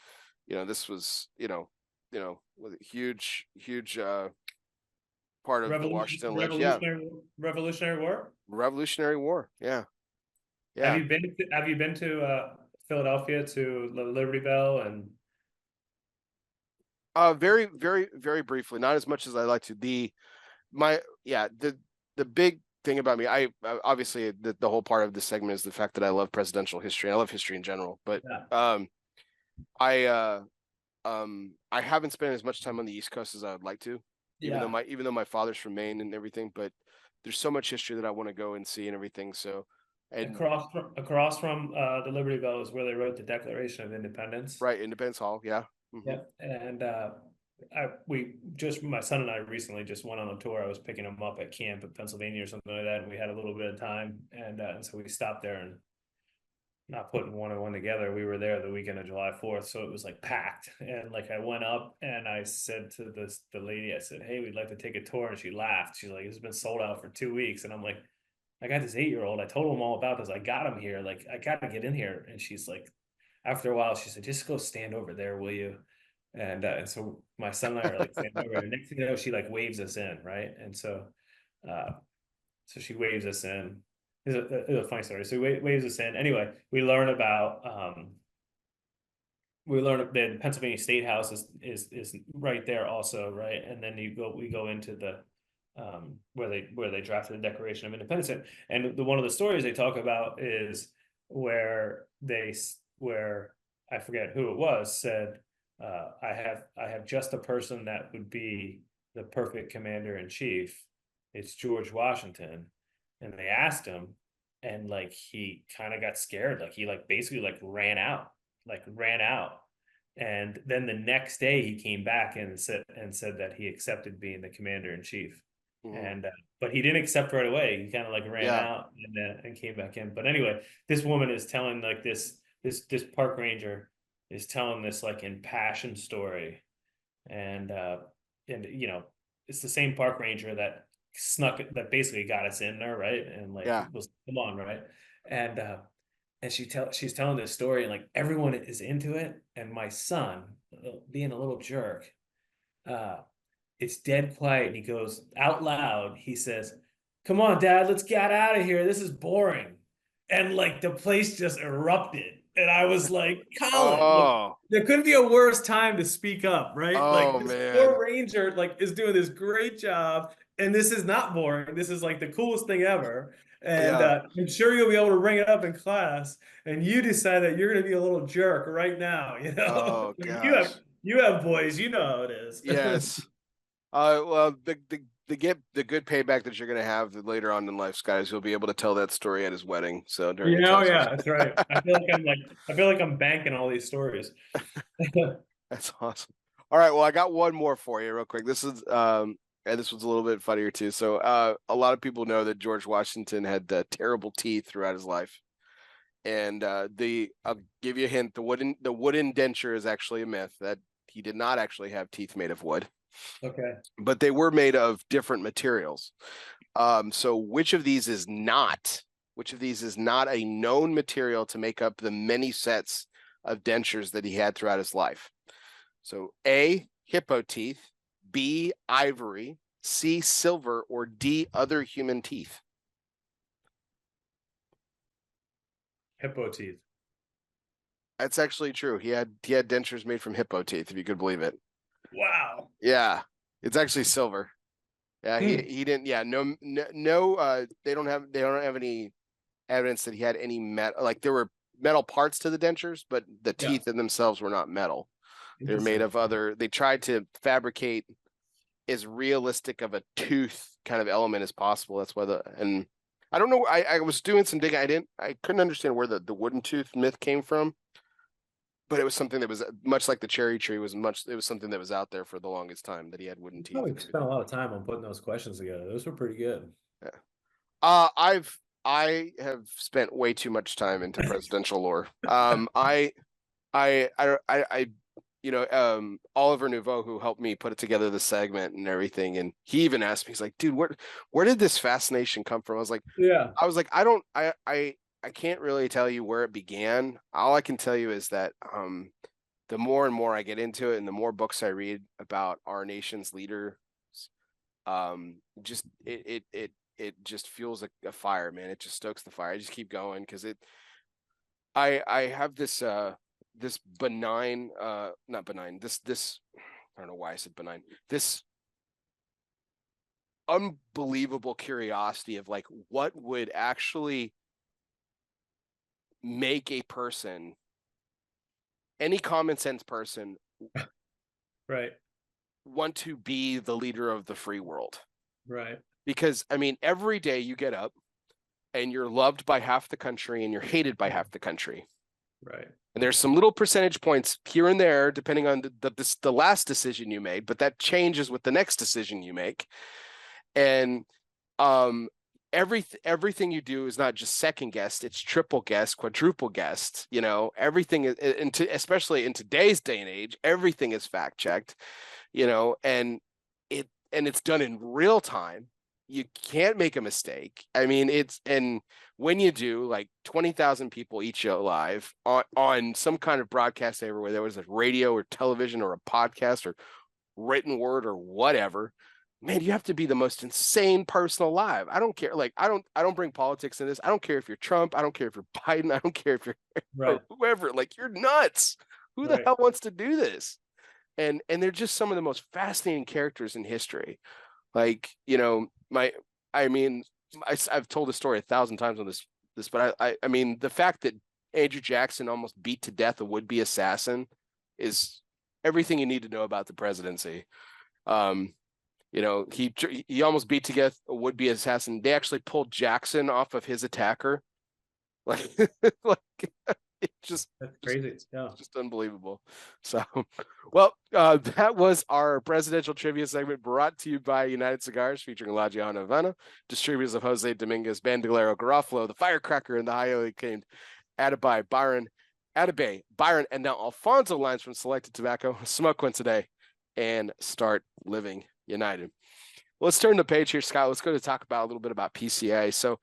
this was was a huge part of the Washington life. Yeah, Revolutionary War. Revolutionary War. Yeah. Have Yeah. you been to, Philadelphia to the Liberty Bell and Very, very, very briefly, not as much as I like to. The big thing about me, obviously the whole part of this segment is the fact that I love presidential history. I love history in general, but yeah. I I haven't spent as much time on the East Coast as I would like to, Yeah. even though my father's from Maine and everything, but there's so much history that I want to go and see and everything. So, and Across from the Liberty Bell is where they wrote the Declaration of Independence. right, Independence Hall, yeah. Hmm. Yeah, and my son and I recently just went on a tour. I was picking him up at camp in Pennsylvania or something like that, and we had a little bit of time, and so we stopped there and not putting one and one together. We were there the weekend of July 4th, so it was like packed. And like I went up and I said to the lady, I said, "Hey, we'd like to take a tour," and she laughed. She's like, "It's been sold out for 2 weeks," and I'm like, "I got this 8-year-old. I told him all about this. I got him here. Like I got to get in here." And she's like, after a while, she said, "Just go stand over there, will you?" And so my son and I are like standing over, and next thing you know, she like waves us in, right? And uh, so she waves us in. It's a funny story. So waves us in. Anyway, we learn that Pennsylvania State House is right there also, right? And then we go into the where they drafted the Declaration of Independence. And one of the stories they talk about is where I forget who it was said, I have just a person that would be the perfect commander in chief. It's George Washington. And they asked him, and like he kind of got scared, like he like basically ran out. And then the next day he came back and said that he accepted being the commander in chief. Hmm. And but he didn't accept right away. He kind of like ran Yeah, out and came back in. But anyway, this woman is telling like this park ranger is telling this like impassioned story, and you know, it's the same park ranger that basically got us in there, right? And like yeah. was come on, right? And she's telling this story, and like everyone is into it. And my son, being a little jerk, uh, it's dead quiet, and he goes out loud. He says, "Come on, Dad, let's get out of here. This is boring." And like the place just erupted, and I was like, "Colin, look, Oh, there couldn't be a worse time to speak up, right? Like oh this man. poor ranger like is doing this great job, and this is not boring. This is like the coolest thing ever." And Yeah. I'm sure you'll be able to bring it up in class. And you decide that you're going to be a little jerk right now. You know, Oh you gosh. have boys. You know how it is. Yes. Well, the good payback that you're gonna have later on in life, Scott, is you'll be able to tell that story at his wedding. So during You the know, toast. yeah, that's right. I feel like I'm banking all these stories. That's awesome. All right, well, I got one more for you real quick. And this one's a little bit funnier too. So a lot of people know that George Washington had terrible teeth throughout his life. And I'll give you a hint, the wooden denture is actually a myth, that he did not actually have teeth made of wood, Okay. but they were made of different materials. So which of these is not a known material to make up the many sets of dentures that he had throughout his life? So A, hippo teeth, B, ivory, C, silver, or D, other human teeth? Hippo teeth. That's actually true. He had dentures made from hippo teeth, if you could believe it. Wow. Yeah, it's actually silver. Yeah, Hmm. he didn't. Yeah, they don't have any evidence that he had any metal. Like there were metal parts to the dentures, but the Yeah. teeth in themselves were not metal. They were made Interesting. of other. They tried to fabricate as realistic of a tooth kind of element as possible. That's why and I don't know. I was doing some digging. I couldn't understand where the wooden tooth myth came from, but it was something that was much like the cherry tree. It was something that was out there for the longest time, that he had wooden You teeth probably and spent a everything. lot of time on putting those questions together. Those were pretty good. Yeah. I have spent way too much time into presidential lore. I Oliver Nouveau, who helped me put it together, the segment and everything, and he even asked me, he's like, dude, where did this fascination come from? Yeah. I can't really tell you where it began. All I can tell you is that the more and more I get into it and the more books I read about our nation's leader, just it just fuels a fire, man. It just stokes the fire. I just keep going because I have this this benign not benign this I don't know why I said benign, this unbelievable curiosity of like what would actually make a person, any common sense person, Right. want to be the leader of the free world. Right. Because I mean, every day you get up and you're loved by half the country and you're hated by half the country. Right. And there's some little percentage points here and there, depending on the last decision you made, but that changes with the next decision you make. And everything you do is not just second guessed; it's triple guessed, quadruple guessed. You know, everything is, especially in today's day and age, everything is fact checked. You know, and it's done in real time. You can't make a mistake. I mean, and when you do, like 20,000 people each live on some kind of broadcast everywhere, there was a radio or television or a podcast or written word or whatever, man, you have to be the most insane person alive. I don't care. Like, I don't bring politics in this. I don't care if you're Trump. I don't care if you're Biden. I don't care if you're Right. whoever. Like, you're nuts. Who the Right. hell wants to do this? And they're just some of the most fascinating characters in history. Like, you know, I mean, I've told this story 1,000 times on this, but I mean, the fact that Andrew Jackson almost beat to death a would-be assassin is everything you need to know about the presidency. You know, he almost beat to death a would-be assassin. They actually pulled Jackson off of his attacker. Like, like it's just That's crazy. Yeah. just unbelievable. So, well, that was our presidential trivia segment brought to you by United Cigars, featuring Regina of Emerson, distributors of Jose Dominguez, Bandolero, Garofalo, the Firecracker, and the highly acclaimed Atabay, Byron, and now Alfonso lines from Selected Tobacco. Smoke one today and start living united. Let's turn the page here, Scott. Let's go to talk about a little bit about PCA. So,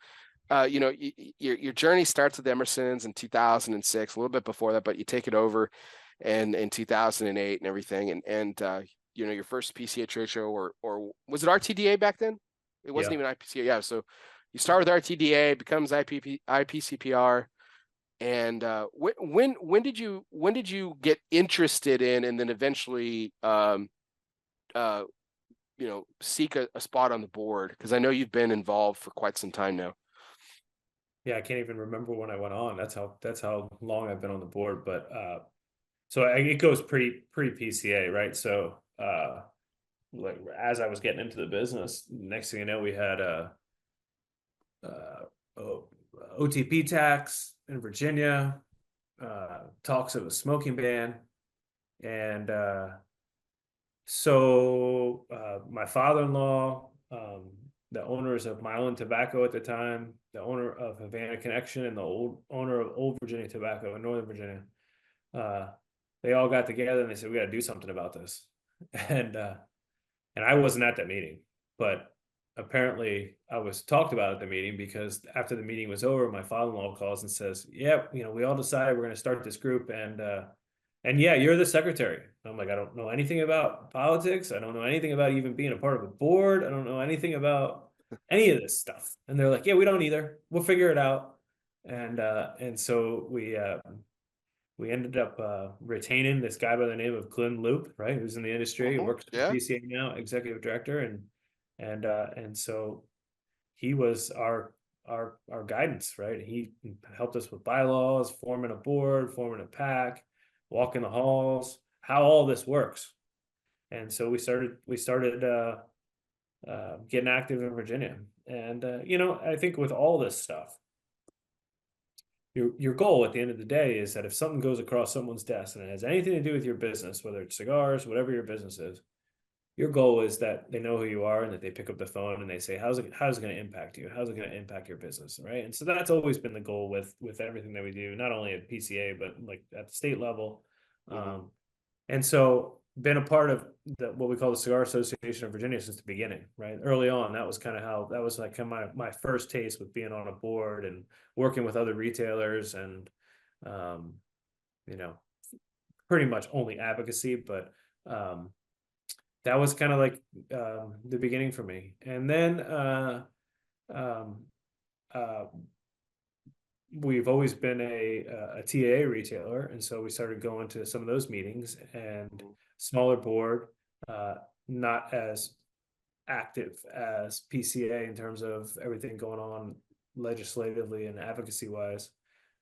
you know, your journey starts with Emerson's in 2006, a little bit before that, but you take it over and in 2008 and everything. And you know, your first PCA trade show, or was it RTDA back then? It wasn't even IPCA. Yeah. So you start with RTDA, becomes IPCPR. And when did you get interested in, and then eventually, you know, seek a spot on the board? Because I know you've been involved for quite some time now. Yeah, I can't even remember when I went on. That's how long I've been on the board. But so it goes pretty PCA, right? So like as I was getting into the business, next thing you know, we had OTP tax in Virginia, talks of a smoking ban, and so my father-in-law, the owners of Milan Tobacco at the time, the owner of Havana Connection, and the owner of Old Virginia Tobacco in Northern Virginia, they all got together and they said, we got to do something about this. And I wasn't at that meeting, but apparently I was talked about at the meeting, because after the meeting was over, my father-in-law calls and says, yep, you know, we all decided we're going to start this group, and yeah, you're the secretary. I'm like, I don't know anything about politics. I don't know anything about even being a part of a board. I don't know anything about any of this stuff. And they're like, yeah, we don't either. We'll figure it out. And so we ended up retaining this guy by the name of Glenn Loop, right? Who's in the industry, works for Yeah. PCA now, executive director. And so he was our guidance, right? He helped us with bylaws, forming a board, forming a pack, walking the halls, how all this works. And so we started getting active in Virginia. And you know, I think with all this stuff, your goal at the end of the day is that if something goes across someone's desk and it has anything to do with your business, whether it's cigars, whatever your business is, your goal is that they know who you are and that they pick up the phone and they say, how's it going to impact you? How's it going to impact your business? Right. And so that's always been the goal with everything that we do, not only at PCA, but like at the state level. And so been a part of what we call the Cigar Association of Virginia since the beginning, right? Early on, that was kind of how, that was like kind of my first taste with being on a board and working with other retailers, and, you know, pretty much only advocacy, but, that was kind of like the beginning for me. And then Um, uh, we've always been a TA retailer, and so we started going to some of those meetings, and Mhm. smaller board, uh, not as active as PCA in terms of everything going on legislatively and advocacy wise.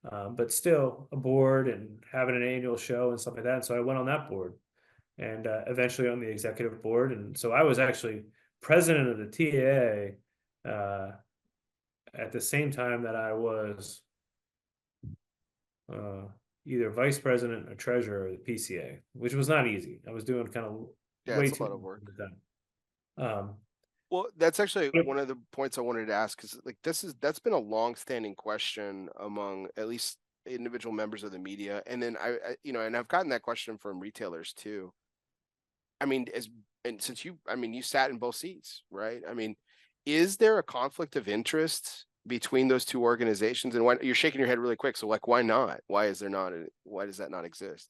But still a board and having an annual show and stuff like that. And so I went on that board, and eventually on the executive board. And so I was actually president of the TAA at the same time that I was uh, either vice president or treasurer of the PCA, which was not easy. I was doing kind of Yeah, way it's a too lot of much work. at the time. Well, that's actually Yep. one of the points I wanted to ask, because like that's been a long-standing question among at least individual members of the media, and then and I've gotten that question from retailers too. I mean, and since you sat in both seats, right? I mean, is there a conflict of interest between those two organizations? And why you're shaking your head really quick? So like, why not? Why is there not? Why does that not exist?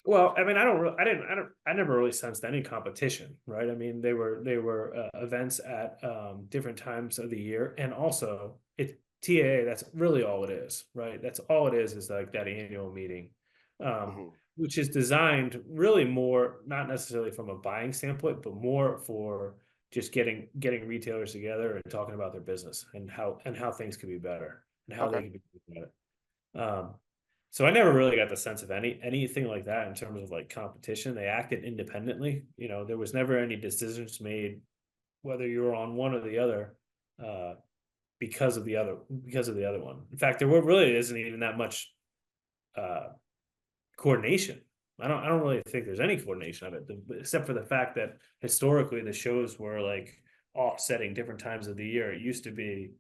Well, I mean, I never really sensed any competition, right? I mean, they were events at different times of the year, and also it TAA. That's really all it is, right? That's all it is like that annual meeting, um, Hmm. which is designed really more not necessarily from a buying standpoint, but more for just getting retailers together and talking about their business and how things could be better and how Okay. they can be better. Um, so I never really got the sense of anything like that in terms of like competition. They acted independently. You know, there was never any decisions made whether you were on one or the other uh, because of the other one. In fact, really isn't even that much uh, coordination. I don't really think there's any coordination of it, except for the fact that historically the shows were like offsetting different times of the year. It used to be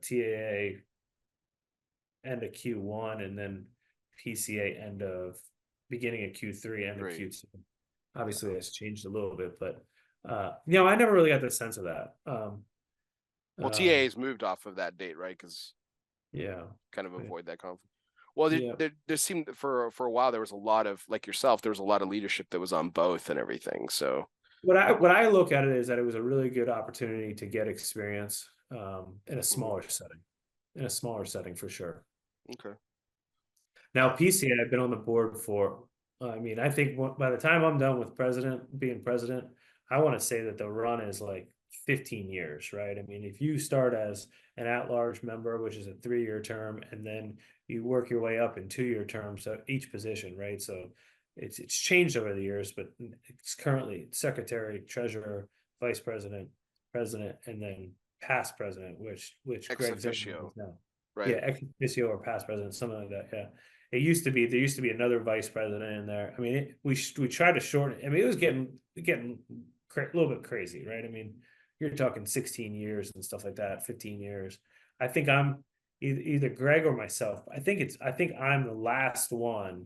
TAA end of Q1 and then PCA end of beginning of Q3, end of Great. Q2. Obviously, that's changed a little bit, but I never really got the sense of that. Well, Um, TA's moved off of that date, right? Because yeah, kind of yeah, avoid that conflict. Well, yeah. there seemed for a while there was a lot of, like yourself, there was a lot of leadership that was on both and everything. So What I look at it is that it was a really good opportunity to get experience in a mhm. smaller setting for sure. Okay. Now, PCA, I've been on the board for, I mean, I think by the time I'm done with being president, I want to say that the run is like 15 years, right? I mean, if you start as an at-large member, which is a 3-year term, and then you work your way up in 2-year terms, so each position, right? So it's changed over the years, but it's currently secretary, treasurer, vice president, president, and then past president, which Ex Greg's in officio, now. Yeah, right? ex officio or past president, something like that. Yeah. There used to be another vice president in there. I mean, we tried to shorten it. I mean, it was getting a little bit crazy, right? I mean, you're talking 16 years and stuff like that, 15 years. I think I'm either Greg or myself. I think I'm the last one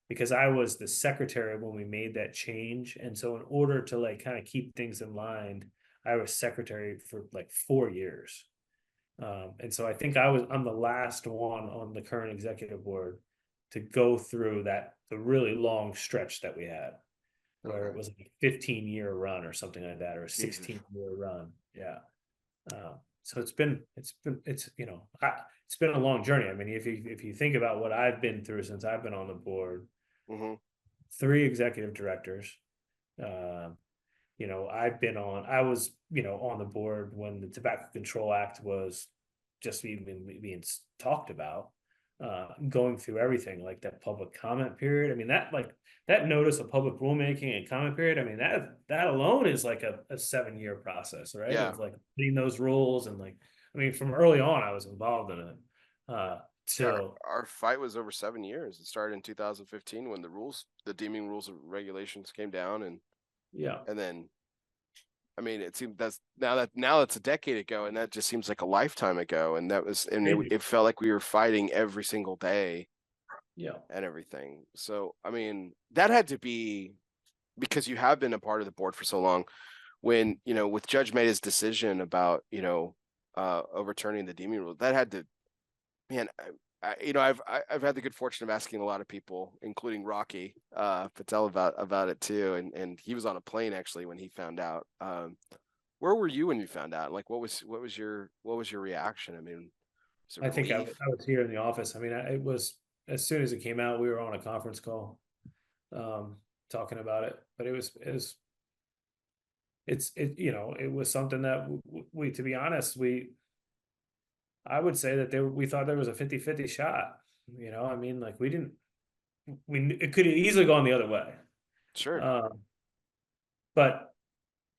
because I was the secretary when we made that change. And so in order to like kind of keep things in line, I was secretary for like 4 years. And so I think I'm the last one on the current executive board to go through the really long stretch that we had, where Okay. it was like a 15-year run or something like that, or a Jesus. 16-year run. Yeah. So it's been a long journey. I mean, if you think about what I've been through since I've been on the board, Hmm. 3 executive directors. Uh, I was, on the board when the Tobacco Control Act was just even being talked about, going through everything like that public comment period. I mean, that notice of public rulemaking and comment period. I mean, that alone is like a 7-year process, right? Yeah. Of like putting those rules and like, I mean, from early on, I was involved in it. Yeah, Till our fight was over 7 years. It started in 2015 when the deeming rules and regulations came down, yeah, and then I mean, it seemed now that's a decade ago, and that just seems like a lifetime ago. And it felt like we were fighting every single day yeah, and everything. So I mean, that had to be because you have been a part of the board for so long. When with Judge made his decision about overturning the deeming rule, that had to, man. I've had the good fortune of asking a lot of people, including Rocky Patel, about it too, and he was on a plane actually when he found out. where were you when you found out? Like, what was your reaction? I mean, was it I think I relief? was here in the office. I mean, it was as soon as it came out, we were on a conference call, talking about it. But it was something that we, to be honest, I would say that we thought there was a 50-50 shot. I mean, like it could easily gone the other way. Sure. But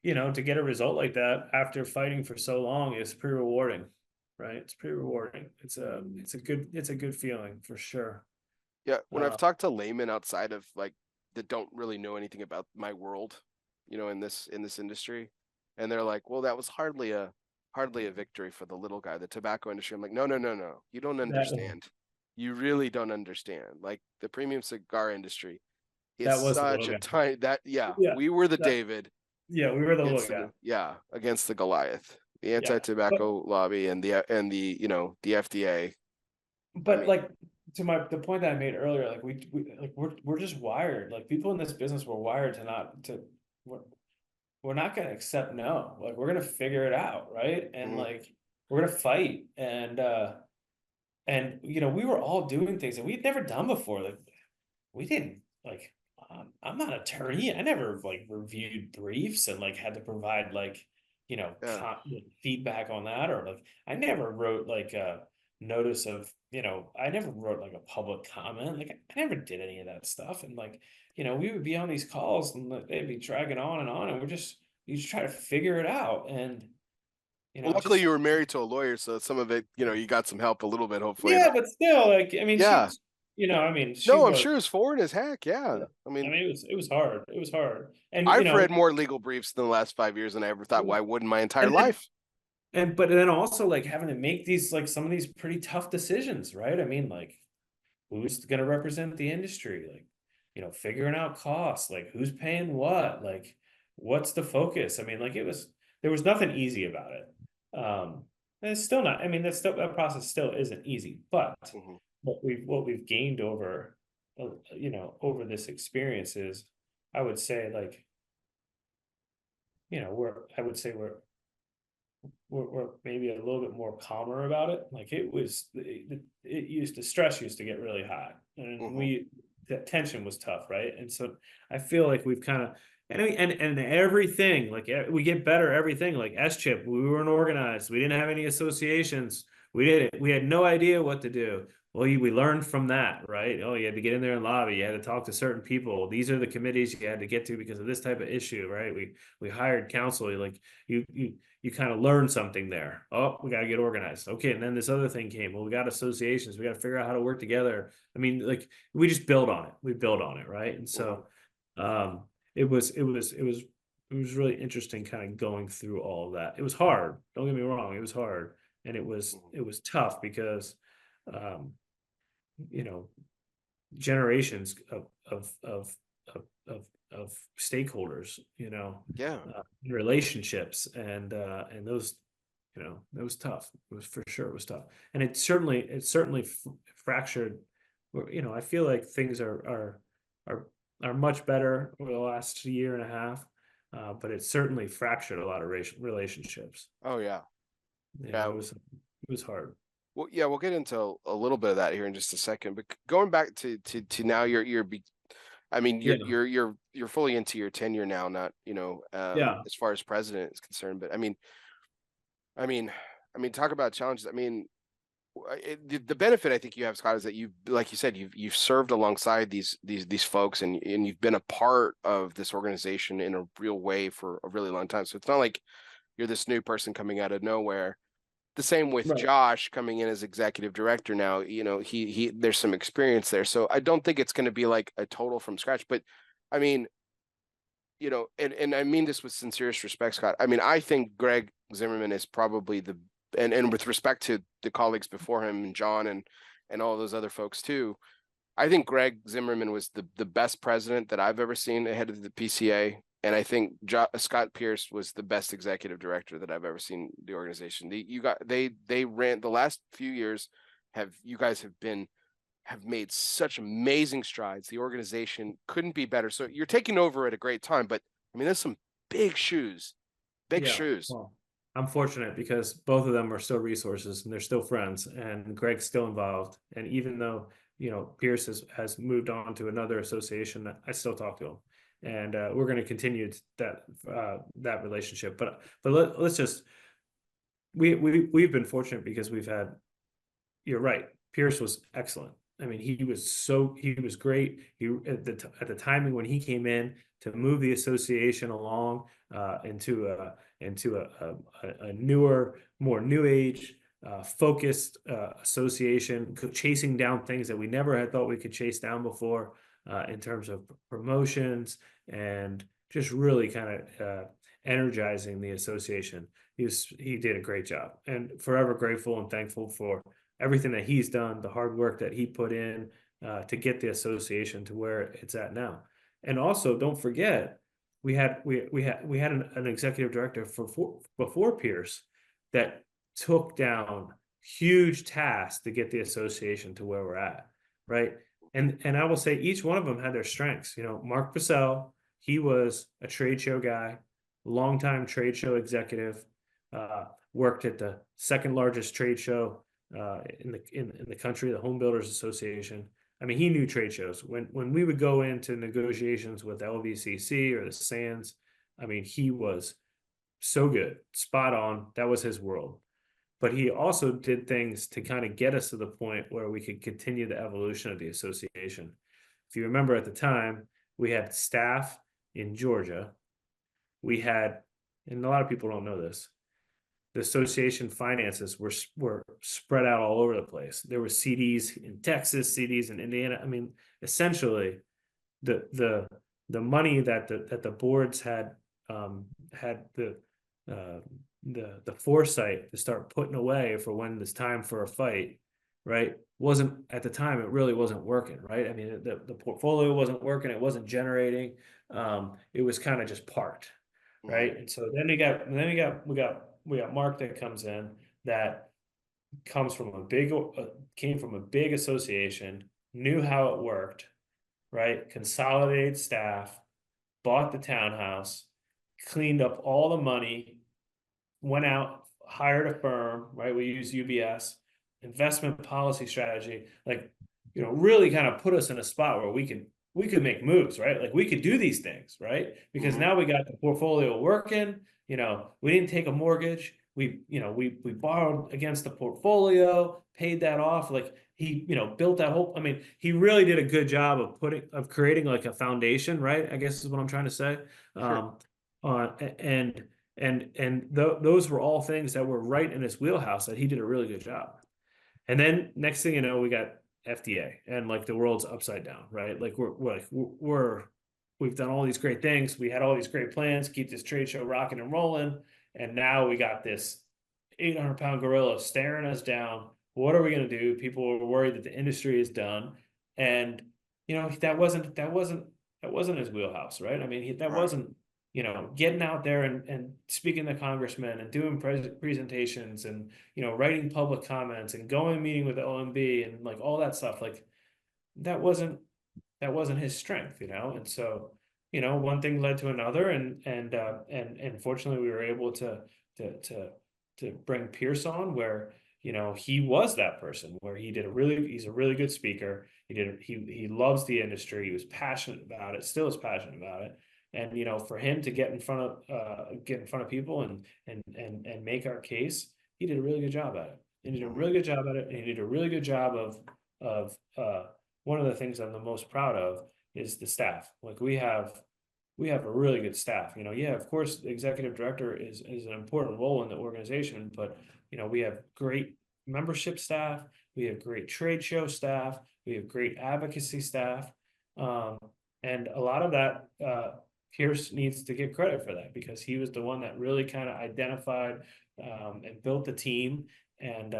to get a result like that after fighting for so long is pretty rewarding, right? It's pretty rewarding. It's a good feeling for sure. Yeah. When I've Uh, talked to laymen outside of like that don't really know anything about my world, in this industry, and they're like, well, that was hardly a victory for the little guy, the tobacco industry. I'm like, no, no, no, no. You don't that understand. You really don't understand. Like the premium cigar industry is that was the such little a guy. tiny that Yeah, we were the that David yeah, we were the little against guy. against the Goliath, the Yeah, but anti-tobacco lobby and the FDA. I but mean, like the point that I made earlier, like we're just wired. Like people in this business were wired to not to we're not going to accept no. Like we're going to figure it out, right? And mhm, like we're going to fight. And we were all doing things that we'd never done before. Like we didn't like. I'm not an attorney. I never like reviewed briefs and like had to provide like yeah. feedback on that, or like I never wrote like a notice of I never wrote like a public comment. Like I never did any of that stuff. And like we would be on these calls and like, they'd be dragging on, and you just try to figure it out. And Well, luckily just you were married to a lawyer, so some of it, you got some help a little bit, hopefully. yeah, but still, like I mean, she Yeah. was she No, I'm was. sure it's foreign as heck. Yeah. I I mean, mean, it was hard. It was hard. And I've read more legal briefs in the last 5 years than I ever thought. Why would in my entire and life? but then also like having to make these like some of these pretty tough decisions, right? I mean, like who's going to represent the industry? Like, figuring out costs, like who's paying what, like what's the focus? I mean, like there was nothing easy about it. And it's still not, I mean, that process still isn't easy, but Mhm. what we've gained over this experience is, I would say like, I would say we're maybe a little bit more calmer about it. Like the stress used to get really high, and Mhm. the tension was tough, right? And so I feel like we've kind of and everything like we get better everything like S chip. We weren't organized. We didn't have any associations. We had no idea what to do. Well, we learned from that, right? Oh, you had to get in there and lobby. You had to talk to certain people. These are the committees you had to get to because of this type of issue, right? We hired counsel. Like you kind of learn something there. Oh, we got to get organized. Okay. And then this other thing came. Well, we got associations. We got to figure out how to work together. I mean, like we just build on it. We build on it. Right. And Mhm. so, um, it was really interesting kind of going through all of that. It was hard. Don't get me wrong. It was hard. And Mhm. it was tough because, um, you know, generations of stakeholders, Yeah. relationships, and those, it was tough. It was for sure. It was tough, and it certainly fractured. I feel like things are are much better over the last year and a half, but it certainly fractured a lot of relationships. Oh yeah. Yeah, Yeah. it was hard. Well, yeah, we'll get into a little bit of that here in just a second. But going back to now, I mean, Yeah, you're fully into your tenure now, not yeah, as far as president is concerned. But I mean, talk about challenges. I mean, the benefit I think you have, Scott, is that like you said, you've served alongside these folks, and you've been a part of this organization in a real way for a really long time. So it's not like you're this new person coming out of nowhere. The same with right, Josh coming in as executive director now. He there's some experience there, so I don't think it's going to be like a total from scratch. But I mean, and I mean this with sincerest respect, Scott. I mean, I think Greg Zimmerman is probably and with respect to the colleagues before him and John and all those other folks too. I think Greg Zimmerman was the best president that I've ever seen ahead of the PCA. And I think Scott Pierce was the best executive director that I've ever seen the organization. They ran the last few years. You guys have made such amazing strides. The organization couldn't be better. So you're taking over at a great time. But I mean, there's some big shoes Big Yeah, shoes. well, I'm fortunate because both of them are still resources and they're still friends, and Greg's still involved. And even though, Pierce has moved on to another association, I still talk to him, and we're going to continue that relationship. But let's just we've been fortunate because we've had. You're right. Pierce was excellent. I mean, he was great. He at the timing when he came in to move the association along into a newer, more new age, focused association, chasing down things that we never had thought we could chase down before in terms of promotions and just really kind of energizing the association. He did a great job, and forever grateful and thankful for everything that he's done, the hard work that he put in to get the association to where it's at now. And also, don't forget, we had an executive director before Pierce that took down huge tasks to get the association to where we're at, right? And I will say each one of them had their strengths. Mark Purcell, he was a trade show guy, longtime trade show executive, worked at the second largest trade show in the country, the Home Builders Association. I mean, he knew trade shows. When we would go into negotiations with LVCC or the Sands, I mean, he was so good, spot on. That was his world. But he also did things to kind of get us to the point where we could continue the evolution of the association. If you remember at the time, we had staff in Georgia. We had, and a lot of people don't know this, the association finances were spread out all over the place. There were CDs in Texas, CDs in Indiana. I mean, essentially, the money that the boards had the foresight to start putting away for when it's time for a fight, right? Wasn't at the time, it really wasn't working, right? I mean, the portfolio wasn't working, it wasn't generating. It was kind of just parked, right? And so then we got Mark that comes in that came from a big association, knew how it worked, right? Consolidated staff, bought the townhouse, cleaned up all the money, went out, hired a firm, right? We use UBS, investment policy strategy, really kind of put us in a spot where we could make moves, right? Like we could do these things, right? Because now we got the portfolio working, we didn't take a mortgage. We borrowed against the portfolio, paid that off. Like he, built that whole, I mean, he really did a good job of creating like a foundation, right? I guess is what I'm trying to say. Sure. Those were all things that were right in his wheelhouse that he did a really good job. And then next thing you know, we got FDA and like the world's upside down, right? Like we've done all these great things. We had all these great plans, keep this trade show rocking and rolling. And now we got this 800-pound gorilla staring us down. What are we going to do? People are worried that the industry is done. And, that wasn't his wheelhouse, right? I mean, that wasn't, getting out there and speaking to congressmen and doing presentations and, writing public comments and going and meeting with OMB and like all that stuff. Like that wasn't his strength, And so, one thing led to another, and fortunately we were able to bring Pierce on where, he was that person where he's a really good speaker. He loves the industry. He was passionate about it, still is passionate about it. And, for him to get in front of people and make our case, he did a really good job at it. He did a really good job at it. And he did a really good job of one of the things I'm the most proud of is the staff. Like we have a really good staff. Yeah, of course, the executive director is an important role in the organization, but we have great membership staff, we have great trade show staff, we have great advocacy staff, and a lot of that Pierce needs to get credit for that because he was the one that really kind of identified and built the team, and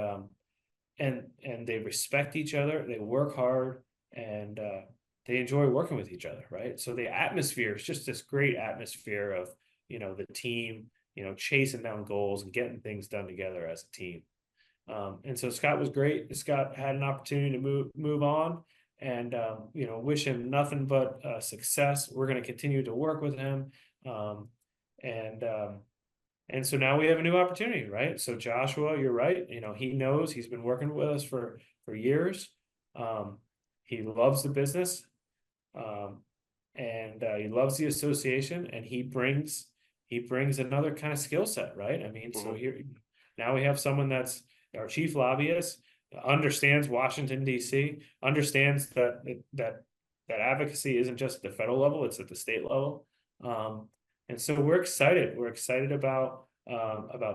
they respect each other, they work hard, and they enjoy working with each other, right? So the atmosphere is just this great atmosphere of, the team, chasing down goals and getting things done together as a team. And so Scott was great. Scott had an opportunity to move on, and, wish him nothing but success. We're going to continue to work with him. And so now we have a new opportunity, right? So Joshua, you're right. You know, he knows, he's been working with us for years. He loves the business, and he loves the association, and he brings another kind of skill set, right? I mean, so Mhm. here now we have someone that's our chief lobbyist, understands Washington D.C., understands that advocacy isn't just at the federal level; it's at the state level. And so we're excited. We're excited about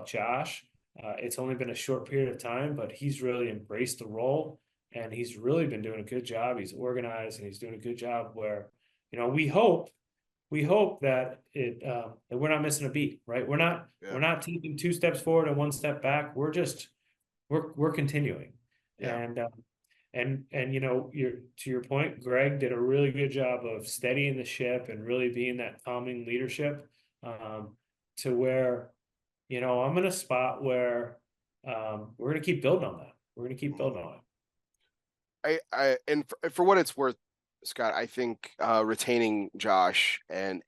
Josh. It's only been a short period of time, but he's really embraced the role, and he's really been doing a good job. He's organized, and he's doing a good job. Where, you know, we hope that that we're not missing a beat, right? We're not Yeah. we're not taking two steps forward and one step back. We're continuing, Yeah. and you know, to your point, Greg did a really good job of steadying the ship and really being that calming leadership, to where, you know, I'm in a spot where we're going to keep building on that. We're going to keep Mhm. building on it. And for what it's worth, Scott, I think retaining Josh and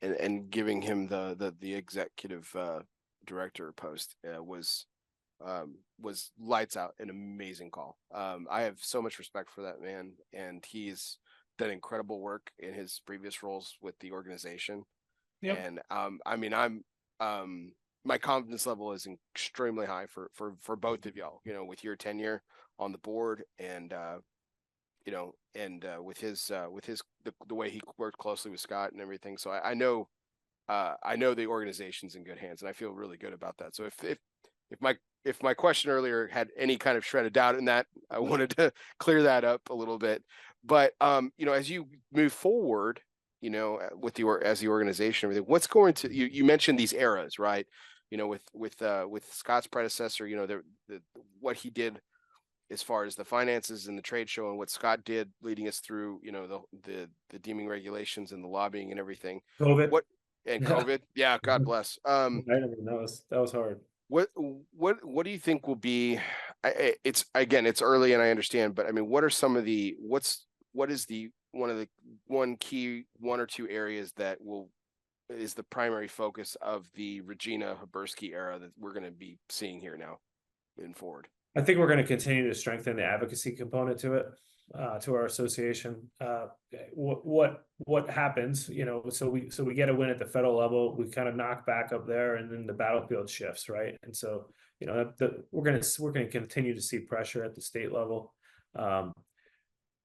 giving him the executive director post was lights out, an amazing call. I have so much respect for that man, and he's done incredible work in his previous roles with the organization. Yep. And I mean, my confidence level is extremely high for both of y'all. You know, with your tenure on the board, and you know, and with his the way he worked closely with Scott and everything. So I know the organization's in good hands, and I feel really good about that. So if my question earlier had any kind of shred of doubt in that, I wanted to clear that up a little bit. But you know, as you move forward, you know, with as the organization, everything, what's going to you mentioned these eras, right? You know, with Scott's predecessor, you know, the what he did as far as the finances and the trade show, and what Scott did leading us through, you know, the deeming regulations and the lobbying and everything. COVID. What and Yeah. COVID, yeah, God bless. Right. I mean, that was hard. What do you think will be? It's again, it's early, and I understand, but I mean, what are some of the what is the one key one or two areas that will is the primary focus of the Regina Habersky era that we're going to be seeing here now moving forward? I think we're going to continue to strengthen the advocacy component to it, to our association. What happens, you know? So we get a win at the federal level, we kind of knock back up there, and then the battlefield shifts, right? And so, you know, we're gonna continue to see pressure at the state level. Um,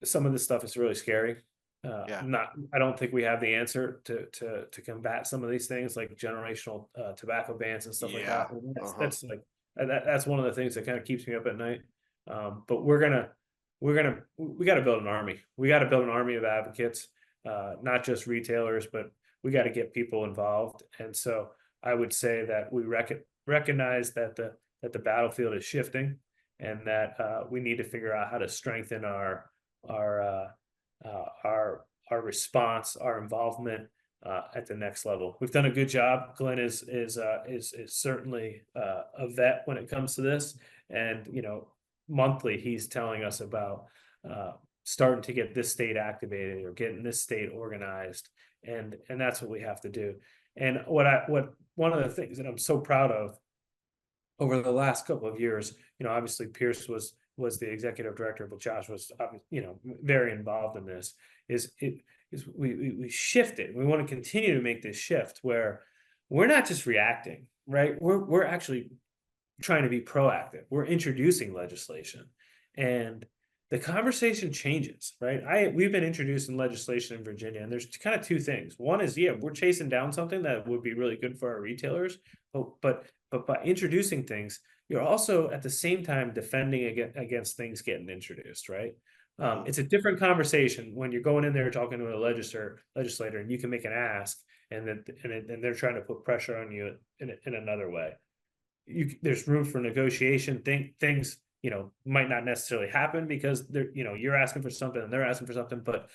some of this stuff is really scary. Yeah. I don't think we have the answer to combat some of these things, like generational tobacco bans and stuff like Yeah. that. And Uh-huh. that's like that's one of the things that kind of keeps me up at night. But we got to build an army. We got to build an army of advocates, not just retailers, but we got to get people involved. And so I would say that we recognize that the battlefield is shifting, and that we need to figure out how to strengthen our our response, our involvement at the next level. We've done a good job. Glenn is certainly a vet when it comes to this, and you know, monthly he's telling us about starting to get this state activated or getting this state organized, and that's what we have to do. And what one of the things that I'm so proud of over the last couple of years, you know, obviously Pierce was the executive director, but Josh was, you know, very involved in this. We shifted. We want to continue to make this shift where we're not just reacting, right? We're actually trying to be proactive. We're introducing legislation, and the conversation changes, right? We've been introducing legislation in Virginia, and there's kind of two things. One is, yeah, we're chasing down something that would be really good for our retailers, but by introducing things, you're also at the same time defending against things getting introduced, right? Mhm. It's a different conversation when you're going in there talking to a legislator, and you can make an ask, and they're trying to put pressure on you in another way. There's room for negotiation. Things, you know, might not necessarily happen because they're, you know, you're asking for something and they're asking for something, but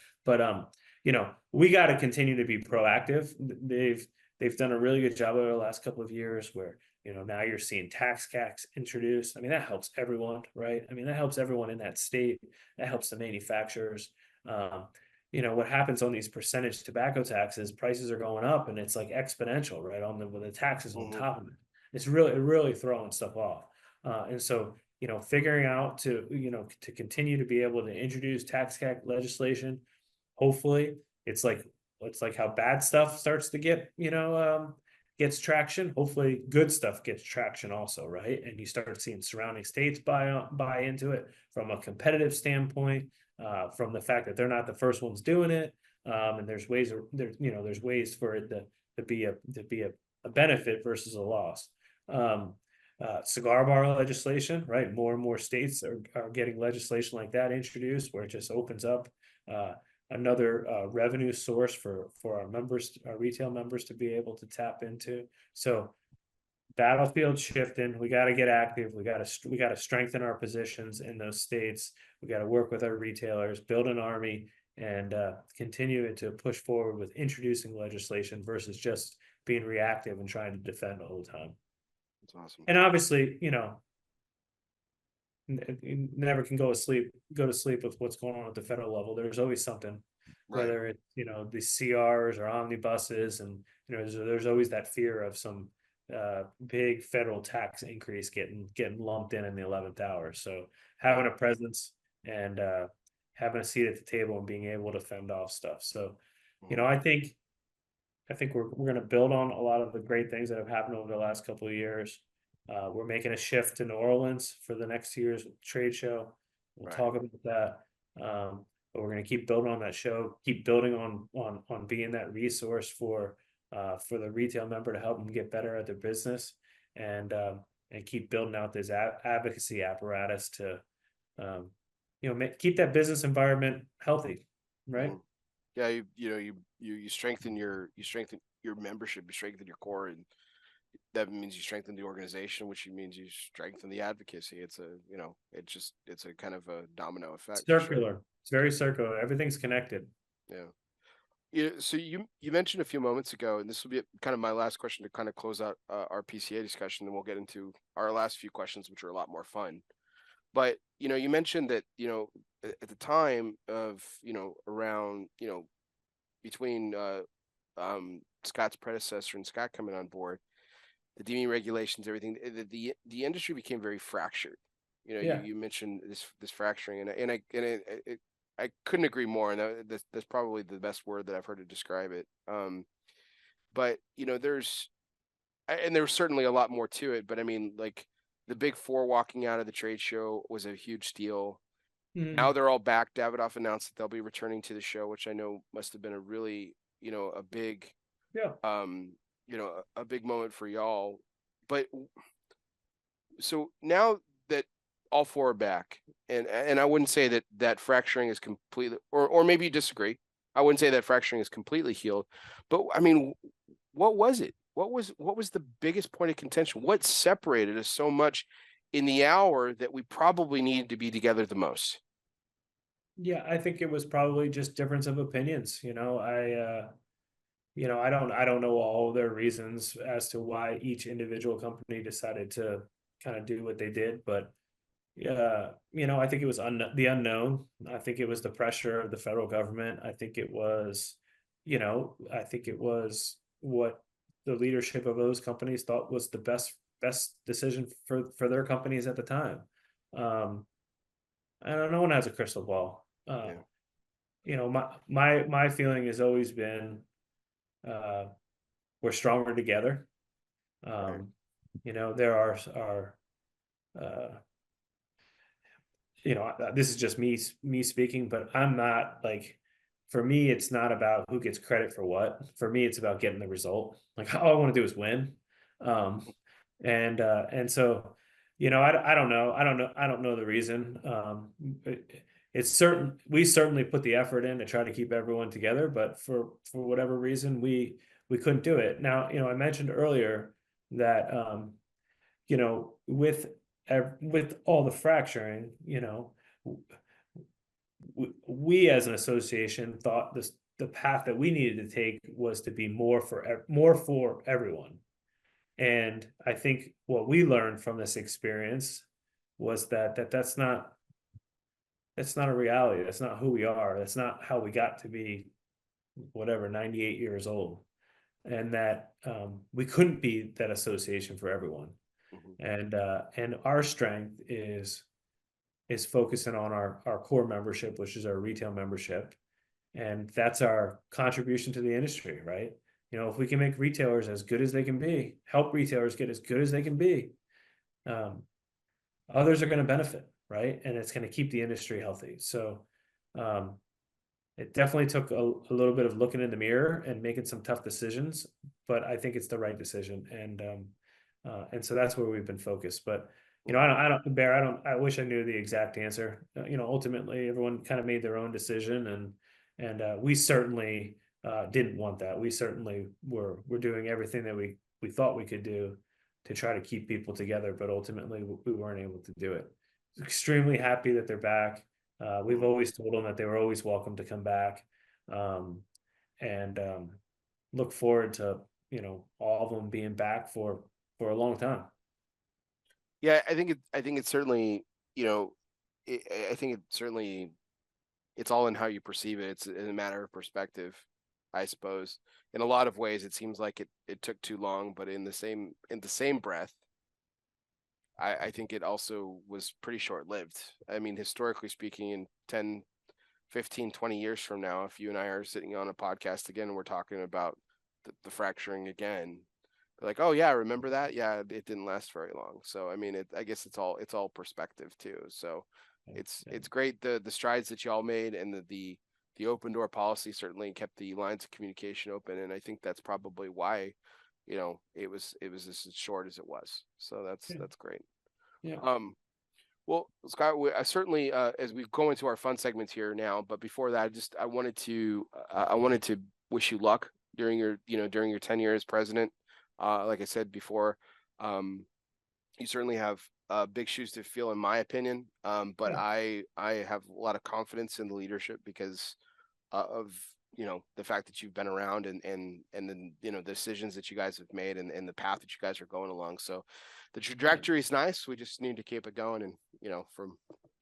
you know, we got to continue to be proactive. They've done a really good job over the last couple of years where, you know, now you're seeing tax caps introduced. I mean, that helps everyone, right? I mean, that helps everyone in that state. That helps the manufacturers. um, you know, what happens on these percentage tobacco taxes, prices are going up, and it's like exponential, right? On the with the taxes on Mhm. top of it. It's really throwing stuff off. And so, figuring out to continue to be able to introduce tax cut legislation, hopefully it's like how bad stuff starts to gets traction. Hopefully good stuff gets traction also, right? And you start seeing surrounding states buy into it from a competitive standpoint, from the fact that they're not the first ones doing it. And there's ways for it to be a benefit versus a loss. Cigar bar legislation, right? More and more states are getting legislation like that introduced, where it just opens up another revenue source for our members, our retail members, to be able to tap into. So battlefield shifting, we got to get active. We got to strengthen our positions in those states. We got to work with our retailers, build an army, and continue to push forward with introducing legislation versus just being reactive and trying to defend all the time. That's awesome. And obviously, you never can go to sleep with what's going on at the federal level. There's always something, Right. whether it's the CRs or omnibuses, and there's always that fear of some big federal tax increase getting lumped in the 11th hour. So having a presence and having a seat at the table and being able to fend off stuff. So I think we're going to build on a lot of the great things that have happened over the last couple of years. We're making a shift to New Orleans for the next year's trade show. We'll talk about that. But we're going to keep building on that show, keep building on being that resource for the retail member to help them get better at their business, and keep building out this advocacy apparatus to keep that business environment healthy, right? Yeah, you strengthen your membership, you strengthen your core, and that means you strengthen the organization, which means you strengthen the advocacy. It's a kind of a domino effect. Circular. Sure. It's very circular. Everything's connected. Yeah. So you mentioned a few moments ago, and this will be kind of my last question to kind of close out our PCA discussion, and we'll get into our last few questions, which are a lot more fun. But you mentioned that at the time of around between Scott's predecessor and Scott coming on board, the deeming regulations, everything, the industry became very fractured. You mentioned this fracturing, and I couldn't agree more. And that's probably the best word that I've heard to describe it. But there's certainly a lot more to it. But I mean, like, the big four walking out of the trade show was a huge deal. Now they're all back. Davidoff announced that they'll be returning to the show, which I know must have been a really, a big, a big moment for y'all. But so now that all four are back, and I wouldn't say that fracturing is completely, or maybe you disagree. I wouldn't say that fracturing is completely healed, but I mean, what was it? What was the biggest point of contention? What separated us so much in the hour that we probably needed to be together the most? Yeah, I think it was probably just difference of opinions. I don't know all their reasons as to why each individual company decided to kind of do what they did, but I think it was the unknown. I think it was the pressure of the federal government. I think it was what the leadership of those companies thought was the best decision for their companies at the time. And no one has a crystal ball. My feeling has always been, we're stronger together. There are this is just me speaking, but I'm not like, for me, it's not about who gets credit for what. For me, it's about getting the result. Like, all I want to do is win. And so, I don't know. I don't know the reason. It's certain we certainly put the effort in to try to keep everyone together, but for whatever reason, we couldn't do it. Now, I mentioned earlier that with all the fracturing, we as an association thought the path that we needed to take was to be more for everyone. And I think what we learned from this experience was that's not a reality. That's not who we are. That's not how we got to be 98 years old. and that we couldn't be that association for everyone. And our strength is focusing on our core membership, which is our retail membership, and that's our contribution to the industry, right? If we can make retailers as good as they can be, help retailers get as good as they can be, others are going to benefit, right? And it's going to keep the industry healthy. So it definitely took a little bit of looking in the mirror and making some tough decisions, but I think it's the right decision. And so that's where we've been focused. But Bear, I wish I knew the exact answer. Ultimately everyone kind of made their own decision, and we certainly didn't want that. We certainly were doing everything that we thought we could do to try to keep people together, but ultimately we weren't able to do it. Extremely happy that they're back. We've always told them that they were always welcome to come back, and look forward to all of them being back for a long time. Yeah, I think it's certainly, I think it certainly, it's all in how you perceive it. It's a matter of perspective, I suppose. In a lot of ways, it seems like it took too long, but in the same breath, I think it also was pretty short-lived. I mean, historically speaking, in 10, 15, 20 years from now, if you and I are sitting on a podcast again and we're talking about the fracturing again, like, oh yeah, remember that? Yeah, it didn't last very long. So I mean, I guess it's all perspective too. So it's great the strides that y'all made, and the open door policy certainly kept the lines of communication open, and I think that's probably why it was as short as it was. So that's great. Yeah. Well, Scott, I certainly as we go into our fun segments here now, but before that, I wanted to wish you luck during your tenure as president. Like I said before, you certainly have big shoes to fill, in my opinion. But yeah. I have a lot of confidence in the leadership because of the fact that you've been around and then the decisions that you guys have made and the path that you guys are going along. So the trajectory is nice. We just need to keep it going, and from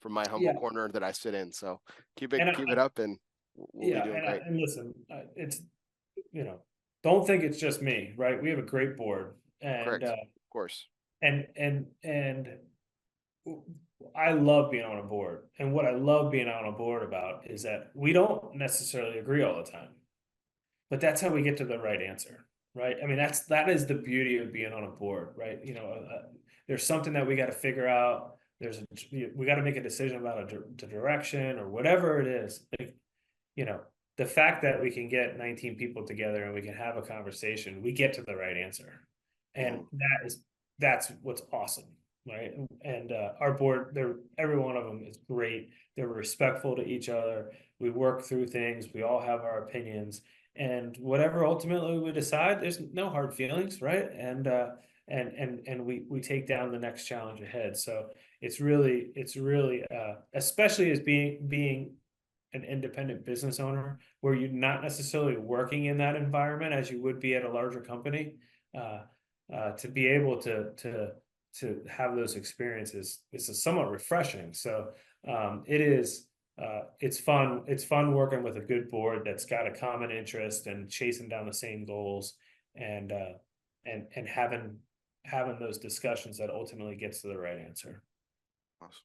my humble corner that I sit in. So keep it up, and we'll be doing great. And listen, it's don't think it's just me, right? We have a great board, and correct, of course, and I love being on a board. And what I love being on a board about is that we don't necessarily agree all the time, but that's how we get to the right answer, right? I mean, that is the beauty of being on a board, right? There's something that we got to figure out. We got to make a decision about the direction or whatever it is. Like, the fact that we can get 19 people together and we can have a conversation, we get to the right answer. And that's what's awesome, right? And our board, every one of them is great. They're respectful to each other. We work through things. We all have our opinions, and whatever ultimately we decide, there's no hard feelings, right? And we take down the next challenge ahead. So it's really especially as being an independent business owner, where you're not necessarily working in that environment as you would be at a larger company, to be able to have those experiences is somewhat refreshing. So it's fun. It's fun working with a good board that's got a common interest and chasing down the same goals, and having those discussions that ultimately gets to the right answer. Awesome.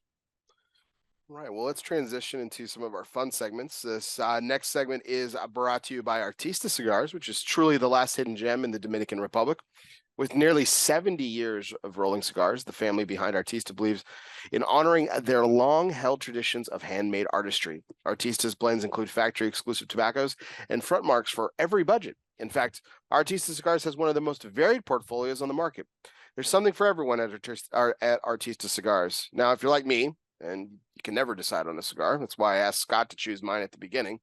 Right. Well, let's transition into some of our fun segments. This next segment is brought to you by Artista Cigars, which is truly the last hidden gem in the Dominican Republic. With nearly 70 years of rolling cigars, the family behind Artista believes in honoring their long-held traditions of handmade artistry. Artista's blends include factory-exclusive tobaccos and front marks for every budget. In fact, Artista Cigars has one of the most varied portfolios on the market. There's something for everyone at Artista Cigars. Now, if you're like me, and you can never decide on a cigar, that's why I asked Scott to choose mine at the beginning,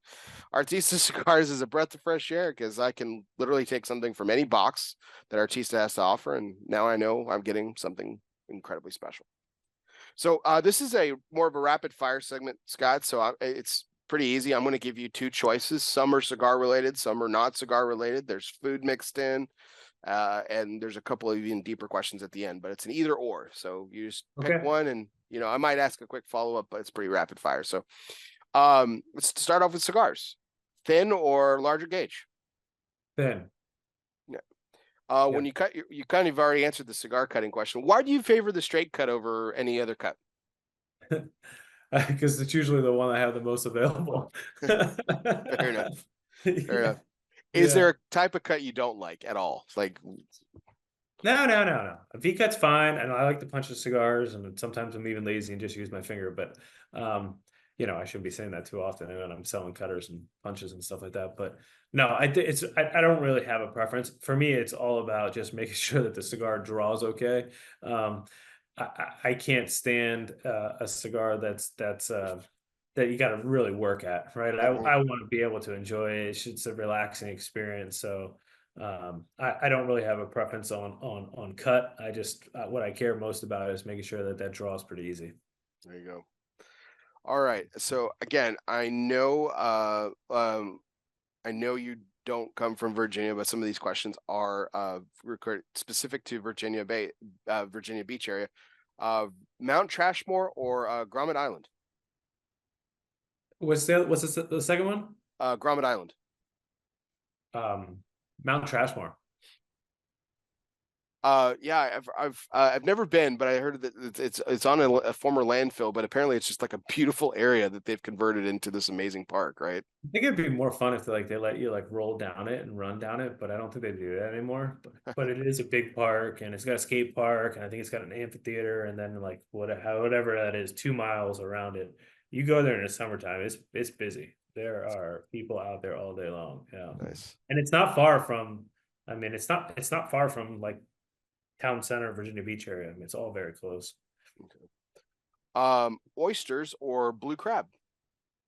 Artista Cigars is a breath of fresh air, because I can literally take something from any box that Artista has to offer, and now I know I'm getting something incredibly special. So this is more of a rapid fire segment, Scott, so it's pretty easy. I'm going to give you two choices. Some are cigar related, some are not cigar related. There's food mixed in, and there's a couple of even deeper questions at the end, but it's an either or. So you just pick one, and I might ask a quick follow-up, but it's pretty rapid fire. So let's start off with cigars. Thin or larger gauge? Thin. Yeah. When you cut, you kind of already answered the cigar cutting question. Why do you favor the straight cut over any other cut? Because it's usually the one I have the most available. Fair enough. Fair Yeah. enough. Is Yeah. there a type of cut you don't like at all? Like, No, no, no, no. A V cut's fine, and I like to punch the cigars, and sometimes I'm even lazy and just use my finger. But I shouldn't be saying that too often when I'm selling cutters and punches and stuff like that. But no, I don't really have a preference. For me, it's all about just making sure that the cigar draws okay. Um, I can't stand a cigar that you got to really work at, right? mhm, I want to be able to enjoy it. It's a relaxing experience, so. I don't really have a preference on cut. I just what I care most about is making sure that draws pretty easy. there you go. All right. So again, I know you don't come from Virginia, but some of these questions are specific to Virginia Beach area. Mount Trashmore or Grommet Island? What's the second one? Grommet Island. Mount Trashmore. Yeah, I've never been, but I heard that it's on a former landfill, but apparently it's just like a beautiful area that they've converted into this amazing park, right? I think it'd be more fun if they let you roll down it and run down it, but I don't think they do that anymore. But it is a big park, and it's got a skate park, and I think it's got an amphitheater, and then whatever that is, 2 miles around it. You go there in the summertime, it's busy. There are people out there all day long. Yeah, Nice. and it's not far from. I mean, it's not far from like town center, Virginia Beach area. I mean, it's all very close. Oysters or blue crab?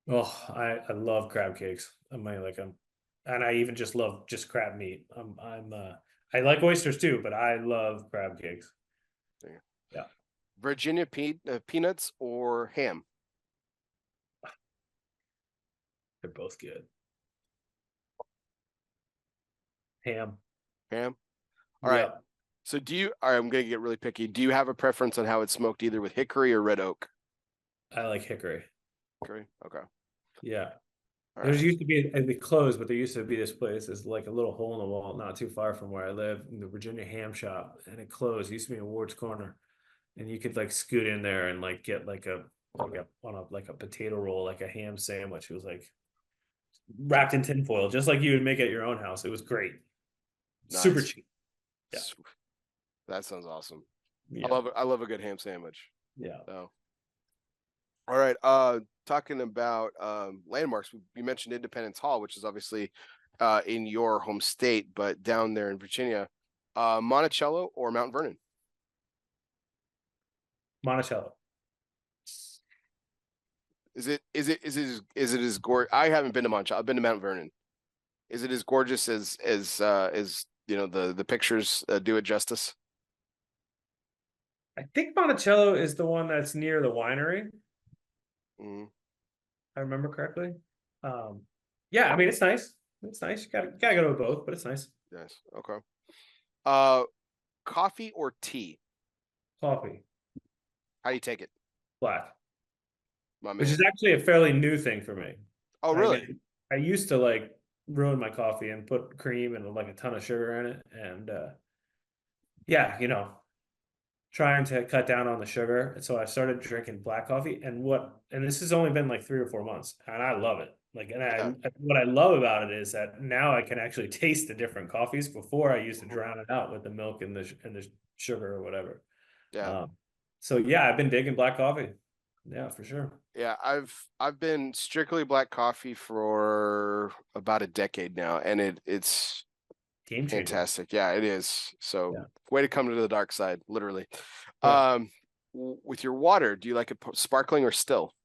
Oh, I love crab cakes. And I even just love just crab meat. I like oysters too, but I love crab cakes. Yeah, Virginia peanuts or ham? they're both good. Ham. Ham. All right. Yeah, So all right, I'm gonna get really picky. Do you have a preference on how it's smoked, either with hickory or red oak? I like hickory. Hickory. Okay. Yeah. All There's right. used to be, and it closed, but there used to be this place. It's like a little hole in the wall, not too far from where I live, in the Virginia Ham Shop, and it closed. It used to be in Ward's Corner, and you could scoot in there and get like a potato roll, like a ham sandwich. It was wrapped in tinfoil, just like you would make at your own house. It was great, super Nice. cheap. Yeah, That sounds awesome. I yeah, love it. I love a good ham sandwich. yeah. So, all right. Talking about landmarks, you mentioned Independence Hall, which is obviously in your home state, but down there in Virginia. Monticello or Mount Vernon? Monticello. Is it as gorgeous? I haven't been to Monticello. I've been to Mount Vernon. Is it as gorgeous as the pictures do it justice? I think Monticello is the one that's near the winery. Mm-hmm. I remember correctly. Yeah, I mean it's nice. It's nice. You gotta go to both, but it's nice. Yes. Okay. Uh, Coffee or tea? Coffee, How do you take it, black, my which is man? actually a fairly new thing for me. Oh, I really? get, I used to ruin my coffee and put cream and a ton of sugar in it, and yeah, trying to cut down on the sugar. So I started drinking black coffee, and this has only been 3 or 4 months, and I love it. Yeah. What I love about it is that now I can actually taste the different coffees. Before I used to Mhm. drown it out with the milk and the sugar or whatever. Yeah. Um, so yeah, I've been digging black coffee. Yeah, for sure. Yeah. I've been strictly black coffee for about a decade now, and it's Game changer. fantastic. Yeah, it is. So Yeah. way to come to the dark side, literally. Yeah. With your water, do you like it sparkling or still?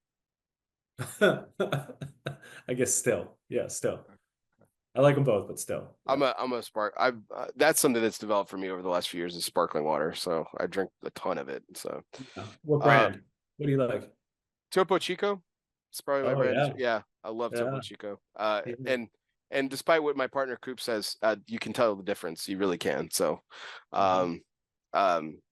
I guess still. Yeah, still. I like them both, but still. Yeah. I'm a spark. I've That's something that's developed for me over the last few years is sparkling water. So I drink a ton of it. So, Yeah. What uh, brand? What do you like? Topo Chico, it's probably my Oh brand. yeah. Yeah, I love Topo Yeah. Chico. Yeah. And despite what my partner Coop says, you can tell the difference. You really can. So, Mhm. um,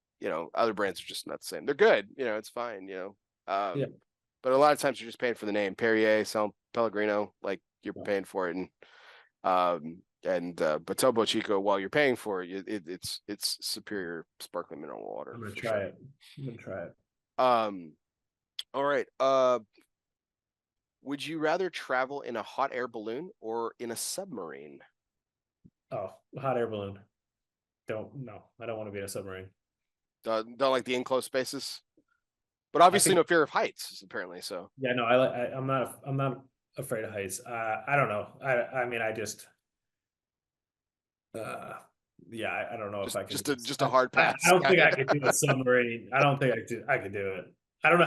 other brands are just not the same. They're good. It's fine. Yeah. But a lot of times you're just paying for the name. Perrier, San Pellegrino, like you're Yeah. paying for it, and And but Topo Chico, while you're paying for it, it's superior sparkling mineral water. I'm gonna For try sure. it. I'm gonna try it. All right. Would you rather travel in a hot air balloon or in a submarine? Oh, hot air balloon. I don't want to be in a submarine. Don't like the enclosed spaces, but I obviously think no fear of heights apparently. So yeah, no, I'm not afraid of heights. I don't know. I mean I just uh yeah, I don't know if I can just a hard I pass. don't think I could do a submarine. I don't think I could do it. I don't know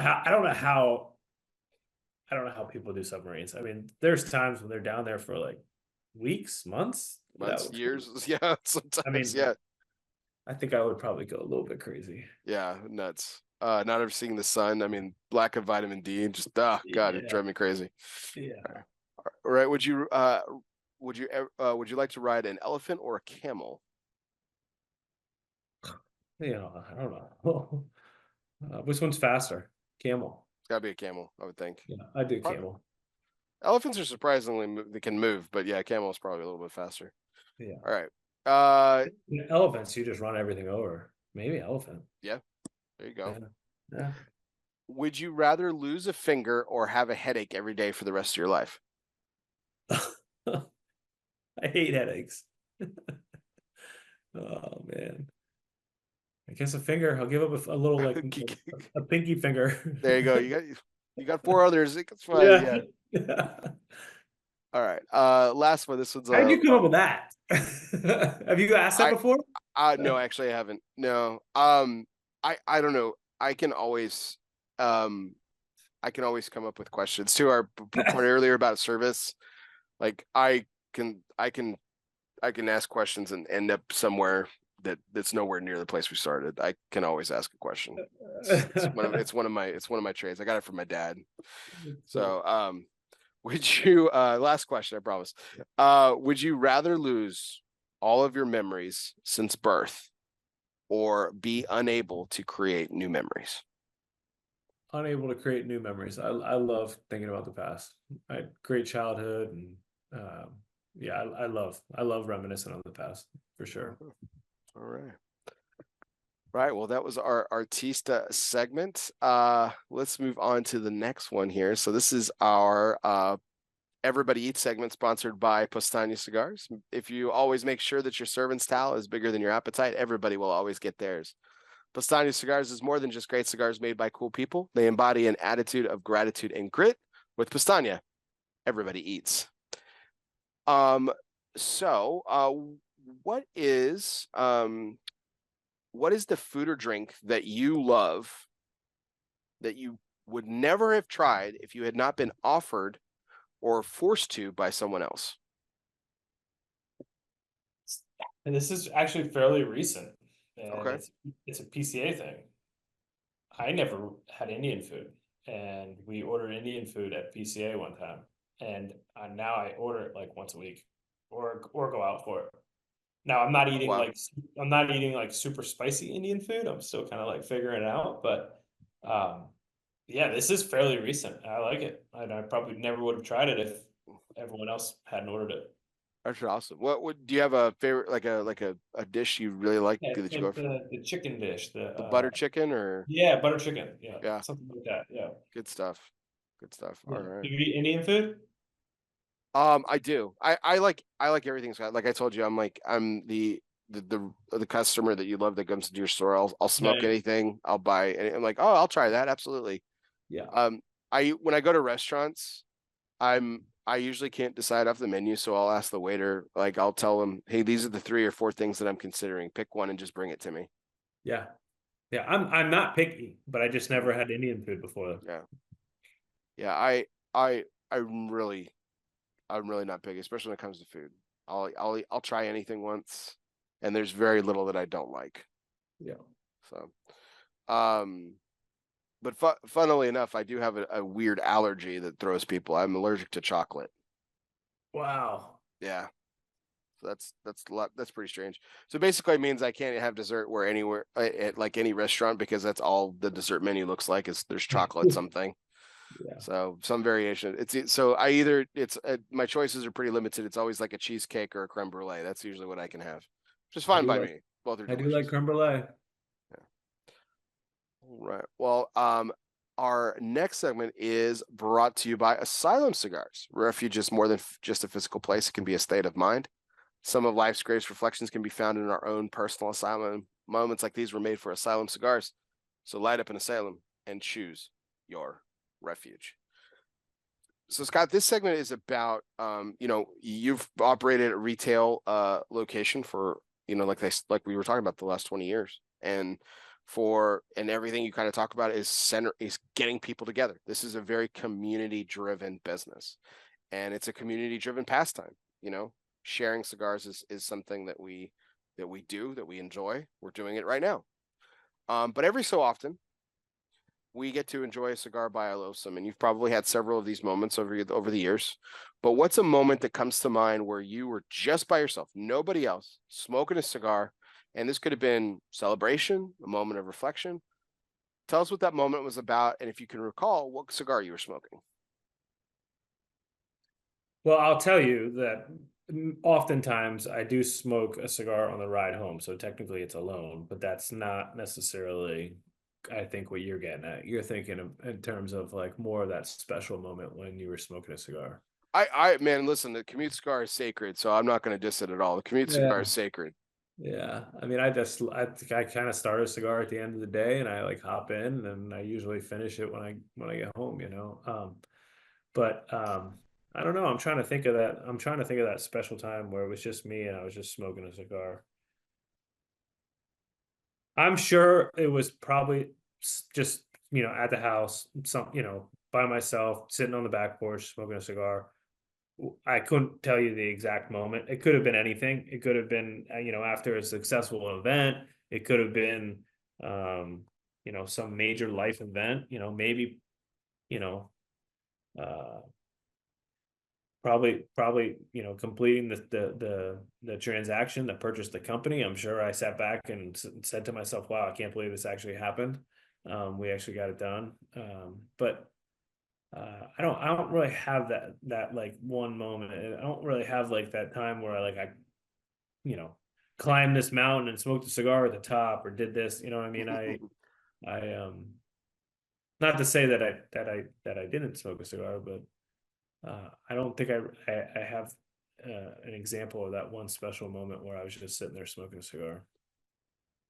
how people do submarines. I mean, there's times when they're down there for like weeks, months Months, without food. years, yeah, I sometimes, mean, yeah, I think I would probably go a little bit crazy. yeah, nuts. Not ever seeing the sun. I mean, lack of vitamin D, just God, it Yeah, drove me crazy. yeah. All right, would you like to ride an elephant or a camel? You know, I don't know. Which one's faster? Camel. It's got to be a camel, I would think. Yeah, I do camel. Elephants are surprisingly they can move, but yeah, camel is probably a little bit faster. Yeah. All right. Uh, Elephants, you just run everything over. Maybe elephant. yeah, there you go. Yeah. Yeah. Would you rather lose a finger or have a headache every day for the rest of your life? I hate headaches. Oh man. I guess a finger. I'll give up a little like a pinky finger. There you go. You got four others. It's fine. Yeah. Yeah. All right. Last one. This one's How did you come up with that? Have you asked that I before? no, actually I haven't. No. I don't know. Um I can always come up with questions to our point earlier about service. Like I can ask questions and end up somewhere that's nowhere near the place we started. I can always ask a question. It's one of my trades. I got it from my dad. So would you last question, I promise. Would you rather lose all of your memories since birth or be unable to create new memories? Unable to create new memories. I love thinking about the past. I had great childhood and yeah, I love reminiscing on the past for sure. All right. Right. Well, that was our Artista segment. Let's move on to the next one here. So this is our Everybody Eats segment sponsored by Postania Cigars. If you always make sure that your servant's towel is bigger than your appetite, everybody will always get theirs. Postania Cigars is more than just great cigars made by cool people. They embody an attitude of gratitude and grit. With Postania, everybody eats. So what is the food or drink that you love that you would never have tried if you had not been offered or forced to by someone else? And this is actually fairly recent, and Okay. it's a PCA thing. I never had Indian food, and we ordered Indian food at PCA one time, and now I order it like once a week, or go out for it. Now I'm not eating Wow. like super spicy Indian food. I'm still kind of like figuring it out, but yeah, this is fairly recent. I like it, and I probably never would have tried it if everyone else hadn't ordered it. That's awesome. What would do you have a favorite like a dish you really like Yeah, that it's you go like for? the chicken dish, The butter chicken or yeah, butter chicken, yeah, yeah, something like that. Yeah, good stuff. Good stuff. yeah. All Do right. you eat Indian food? I do. I like everything, Scott. Like I told you, I'm the customer that you love that comes to your store. I'll smoke Yeah, anything. I'll buy and I'm like, oh, I'll try that. Absolutely. yeah, When I go to restaurants, I usually can't decide off the menu, so I'll ask the waiter, like I'll tell them, hey, these are the 3 or 4 things that I'm considering. Pick one and just bring it to me. yeah, yeah. I'm not picky, but I just never had Indian food before. Yeah. Yeah, I'm really not picky, especially when it comes to food. I'll try anything once, and there's very little that I don't like. Yeah. So, but funnily enough, I do have a weird allergy that throws people. I'm allergic to chocolate. Wow. Yeah. So that's pretty strange. So basically it means I can't have dessert where anywhere at like any restaurant because that's all the dessert menu looks like is there's chocolate something. Yeah. So some variation. So I either my choices are pretty limited. It's always like a cheesecake or a creme brulee. That's usually what I can have, which is fine by me. Both are I do like delicious. creme brulee. All right. Well, our next segment is brought to you by Asylum Cigars. Refuge is more than just a physical place. It can be a state of mind. Some of life's greatest reflections can be found in our own personal asylum. Moments like these were made for Asylum Cigars. So light up an asylum and choose your refuge. So Scott, this segment is about, you've operated a retail location for, like we were talking about the last 20 years. And everything you kind of talk about is getting people together. This is a very community driven business, and it's a community driven pastime. Sharing cigars is something that we do, that we enjoy. We're doing it right now. But every so often we get to enjoy a cigar by ELOSOFUMARTAKES, and you've probably had several of these moments over the years. But what's a moment that comes to mind where you were just by yourself, nobody else, smoking a cigar, and this could have been celebration, a moment of reflection? Tell us what that moment was about, and if you can recall, what cigar you were smoking. Well, I'll tell you that oftentimes I do smoke a cigar on the ride home. So technically it's alone, but that's not necessarily, I think, what you're getting at. You're thinking in terms of like more of that special moment when you were smoking a cigar. Man, listen, the commute cigar is sacred, so I'm not going to diss it at all. The commute cigar is sacred. Yeah. I mean, I kind of start a cigar at the end of the day and I like hop in and I usually finish it when I get home, But I don't know. I'm trying to think of that. I'm trying to think of that special time where it was just me and I was just smoking a cigar. I'm sure it was probably just, at the house, by myself, sitting on the back porch, smoking a cigar. I couldn't tell you the exact moment. It could have been anything. It could have been, after a successful event. It could have been, some major life event, maybe, you know, uh, probably completing the transaction that purchased the company. I'm sure I sat back and said to myself, wow, I can't believe this actually happened. We actually got it done. But I don't really have that like one moment. I don't really have like that time where I you know climbed this mountain and smoked a cigar at the top or did this. You know what I mean? I not to say that I didn't smoke a cigar, but I don't think I have an example of that one special moment where I was just sitting there smoking a cigar.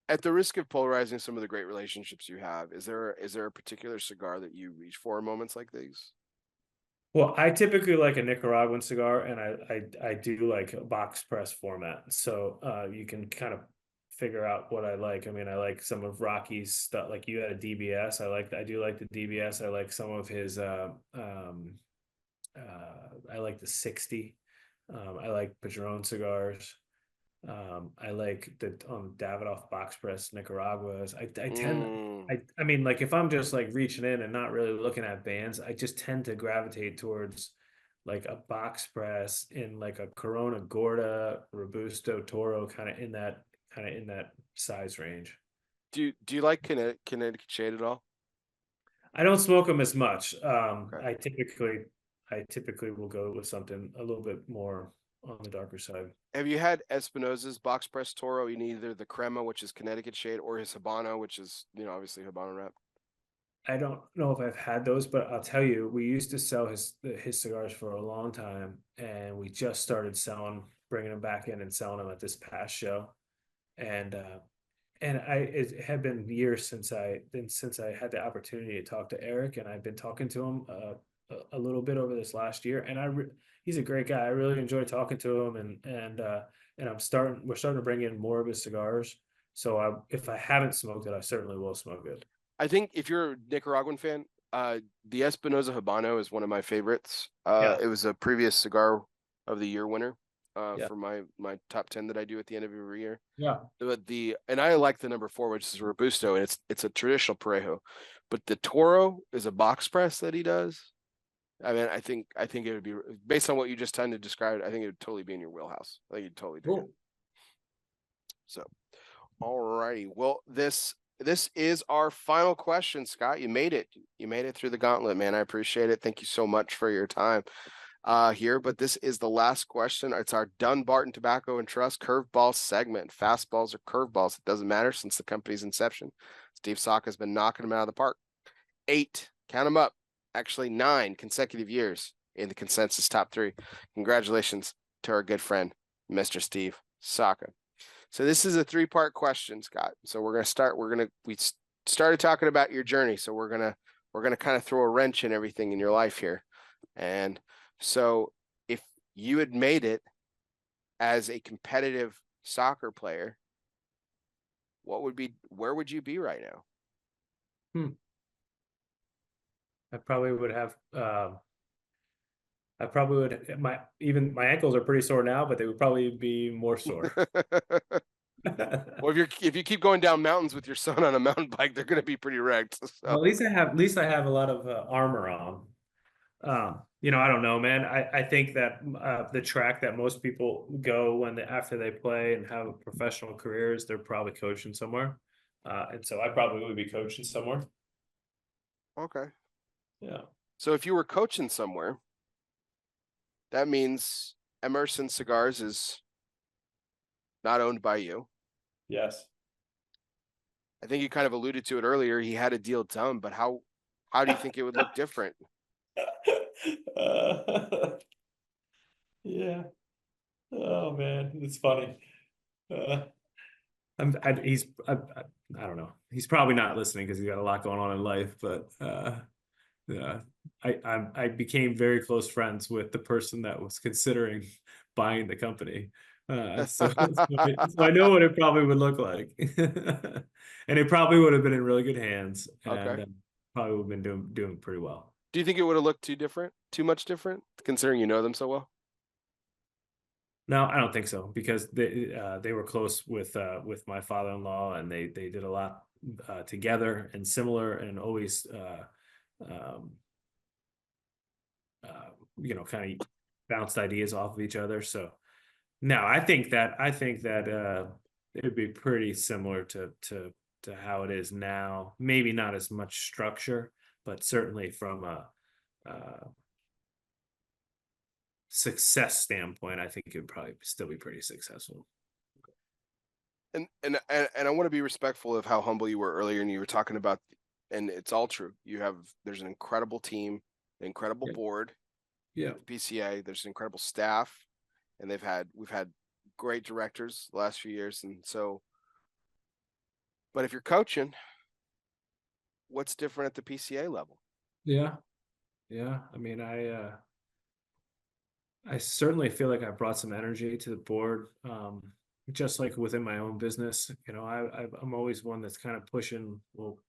At the risk of polarizing some of the great relationships you have, is there a particular cigar that you reach for in moments like these? Well, I typically like a Nicaraguan cigar, and I do like a box press format. So you can kind of figure out what I like. I mean, I like some of Rocky's stuff. Like you had a DBS. I do like the DBS. I like some of his. I like the 60. I like Padron cigars. I like the Davidoff box press Nicaraguas. I tend Mm. I mean, like if I'm just like reaching in and not really looking at bands, I just tend to gravitate towards like a box press in like a Corona Gorda, Robusto Toro kind of in that size range. Do you like Connecticut Shade at all? I don't smoke them as much. Okay. I typically will go with something a little bit more on the darker side. Have you had Espinosa's box press Toro in either the Crema, which is Connecticut Shade, or his Habano, which is obviously Habano wrap? I don't know if I've had those, but I'll tell you, we used to sell his cigars for a long time, and we just started bringing them back in and selling them at this past show. And it had been years since I had the opportunity to talk to Eric, and I've been talking to him a little bit over this last year, and he's a great guy. I really enjoy talking to him, and we're starting to bring in more of his cigars. So if I haven't smoked it, I certainly will smoke it. I think if you're a Nicaraguan fan, the Espinosa Habano is one of my favorites. Yeah, It was a previous Cigar of the Year winner yeah, for my top 10 that I do at the end of every year. yeah. But and I like the number 4, which is Robusto, and it's a traditional Parejo. But the Toro is a box press that he does. I mean, I think it would be, based on what you just tend to describe. I think it would totally be in your wheelhouse. I think you'd totally dig it. Cool. So, all righty. Well, this this is our final question, Scott. You made it. You made it through the gauntlet, man. I appreciate it. Thank you so much for your time here. But this is the last question. It's our Dunbarton Tobacco and Trust curveball segment. Fastballs or curveballs, it doesn't matter since the company's inception. Steve Saka has been knocking them out of the park. 8, count them up, actually 9 consecutive years in the consensus top 3. Congratulations to our good friend, Mr. Steve Saka. So this is a 3-part question, Scott. So we started talking about your journey. So we're gonna kind of throw a wrench in everything in your life here. And so if you had made it as a competitive soccer player, where would you be right now? I probably would have my ankles are pretty sore now, but they would probably be more sore. Well, if you keep going down mountains with your son on a mountain bike, they're going to be pretty wrecked. So. Well, at least I have a lot of armor on. I don't know, man. I think that the track that most people go after they play and have professional careers, they're probably coaching somewhere. And so I probably would be coaching somewhere. Okay. Yeah. So if you were coaching somewhere, that means Emerson Cigars is not owned by you. Yes. I think you kind of alluded to it earlier. He had a deal done, but how do you think it would look different? Yeah. Oh man, it's funny. I don't know. He's probably not listening because he's got a lot going on in life. But yeah, I became very close friends with the person that was considering buying the company. So I know what it probably would look like, and it probably would have been in really good hands, and Okay. probably would have been doing pretty well. Do you think it would have looked too much different, considering you know them so well? No, I don't think so, because they were close with my father-in-law, and they did a lot together and similar, and always kind of bounced ideas off of each other. So no, I think that it would be pretty similar to how it is now. Maybe not as much structure, but certainly from a success standpoint, I think it would probably still be pretty successful. And I want to be respectful of how humble you were earlier, and you were talking about, and it's all true. There's an incredible team, an incredible board. Yeah. PCA. There's an incredible staff, and we've had great directors the last few years, and so. But if you're coaching, what's different at the PCA level? Yeah. I mean, I certainly feel like I brought some energy to the board. Just like within my own business, I'm always one that's kind of pushing. Well,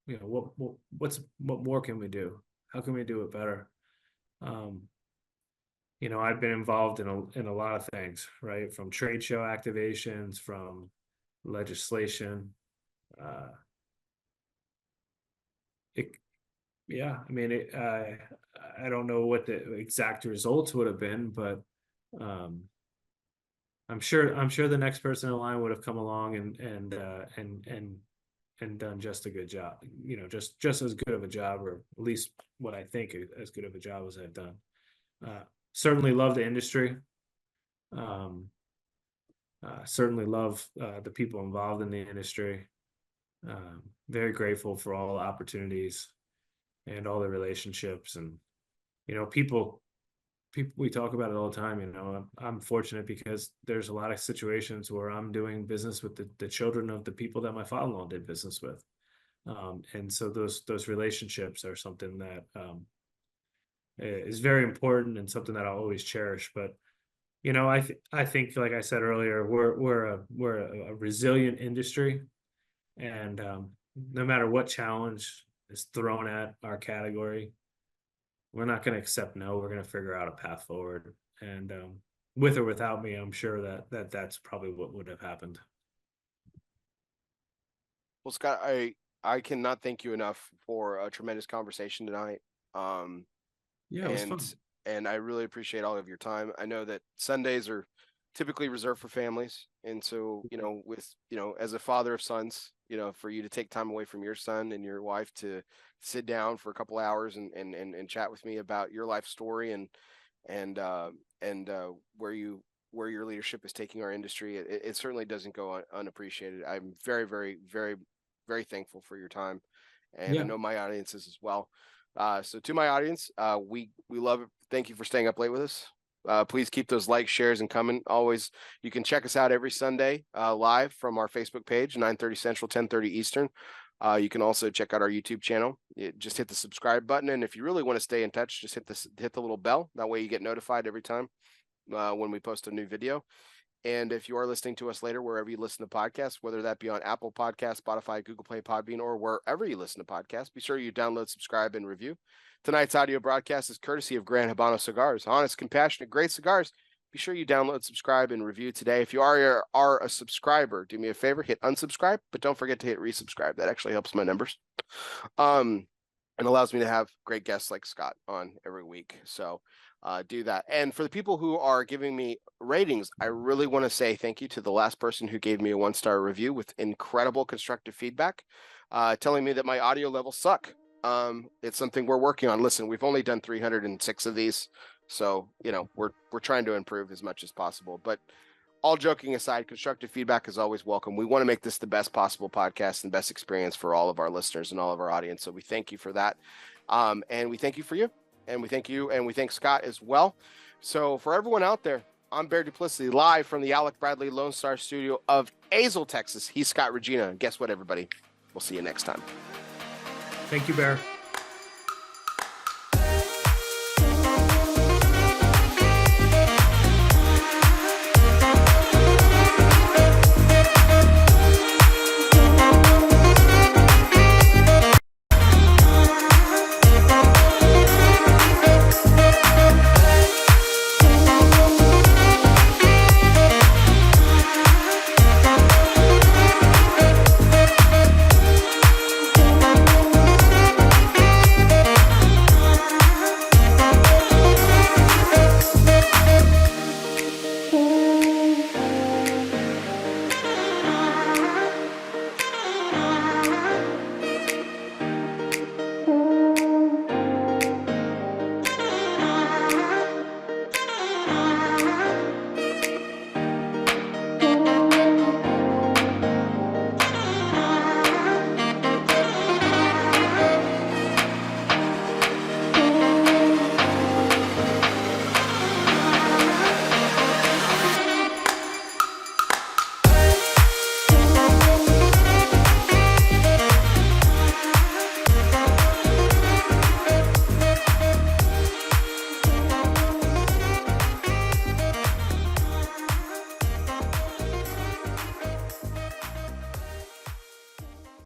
what more can we do? How can we do it better? I've been involved in a lot of things, right? From trade show activations, from legislation. I mean, I don't know what the exact results would have been, but I'm sure the next person in line would have come along and done just a good job, just as good of a job, or at least what I think as good of a job as I've done. Certainly love the industry. Certainly love the people involved in the industry. Very grateful for all the opportunities and all the relationships, and people we talk about it all the time. I'm fortunate because there's a lot of situations where I'm doing business with the children of the people that my father-in-law did business with, and so those relationships are something that is very important and something that I'll always cherish. But I think, like I said earlier, we're a resilient industry, and no matter what challenge is thrown at our category, we're not going to accept no. We're going to figure out a path forward, and with or without me, I'm sure that's probably what would have happened. Well, Scott, I cannot thank you enough for a tremendous conversation tonight. Yeah, it was fun. And I really appreciate all of your time. I know that Sundays are typically reserved for families. And so, as a father of sons, for you to take time away from your son and your wife to sit down for a couple hours and chat with me about your life story and where your leadership is taking our industry, it certainly doesn't go unappreciated. I'm very, very, very, very thankful for your time, and I know my audience is as well. So to my audience, we love it. Thank you for staying up late with us. Please keep those likes, shares, and comment. Always, you can check us out every Sunday live from our Facebook page, 9:30 Central, 10:30 Eastern. You can also check out our YouTube channel. Just hit the subscribe button, and if you really want to stay in touch, just hit the little bell. That way, you get notified every time when we post a new video. And if you are listening to us later, wherever you listen to podcasts, whether that be on Apple Podcasts, Spotify, Google Play, Podbean, or wherever you listen to podcasts, be sure you download, subscribe, and review. Tonight's audio broadcast is courtesy of Gran Habano Cigars. Honest, compassionate, great cigars. Be sure you download, subscribe, and review today. If you are a subscriber, do me a favor, hit unsubscribe, but don't forget to hit resubscribe. That actually helps my numbers. And allows me to have great guests like Scott on every week. So do that. And for the people who are giving me ratings, I really want to say thank you to the last person who gave me a 1-star review with incredible constructive feedback, telling me that my audio levels suck. It's something we're working on. Listen, we've only done 306 of these, so we're trying to improve as much as possible. But all joking aside, constructive feedback is always welcome. We want to make this the best possible podcast and best experience for all of our listeners and all of our audience. So we thank you for that, and we thank you for you. And we thank you, and we thank Scott as well. So for everyone out there, I'm Bear Duplessis, live from the Alec Bradley Lone Star studio of Azle, Texas. He's Scott Regina. And guess what, everybody? We'll see you next time. Thank you, Bear.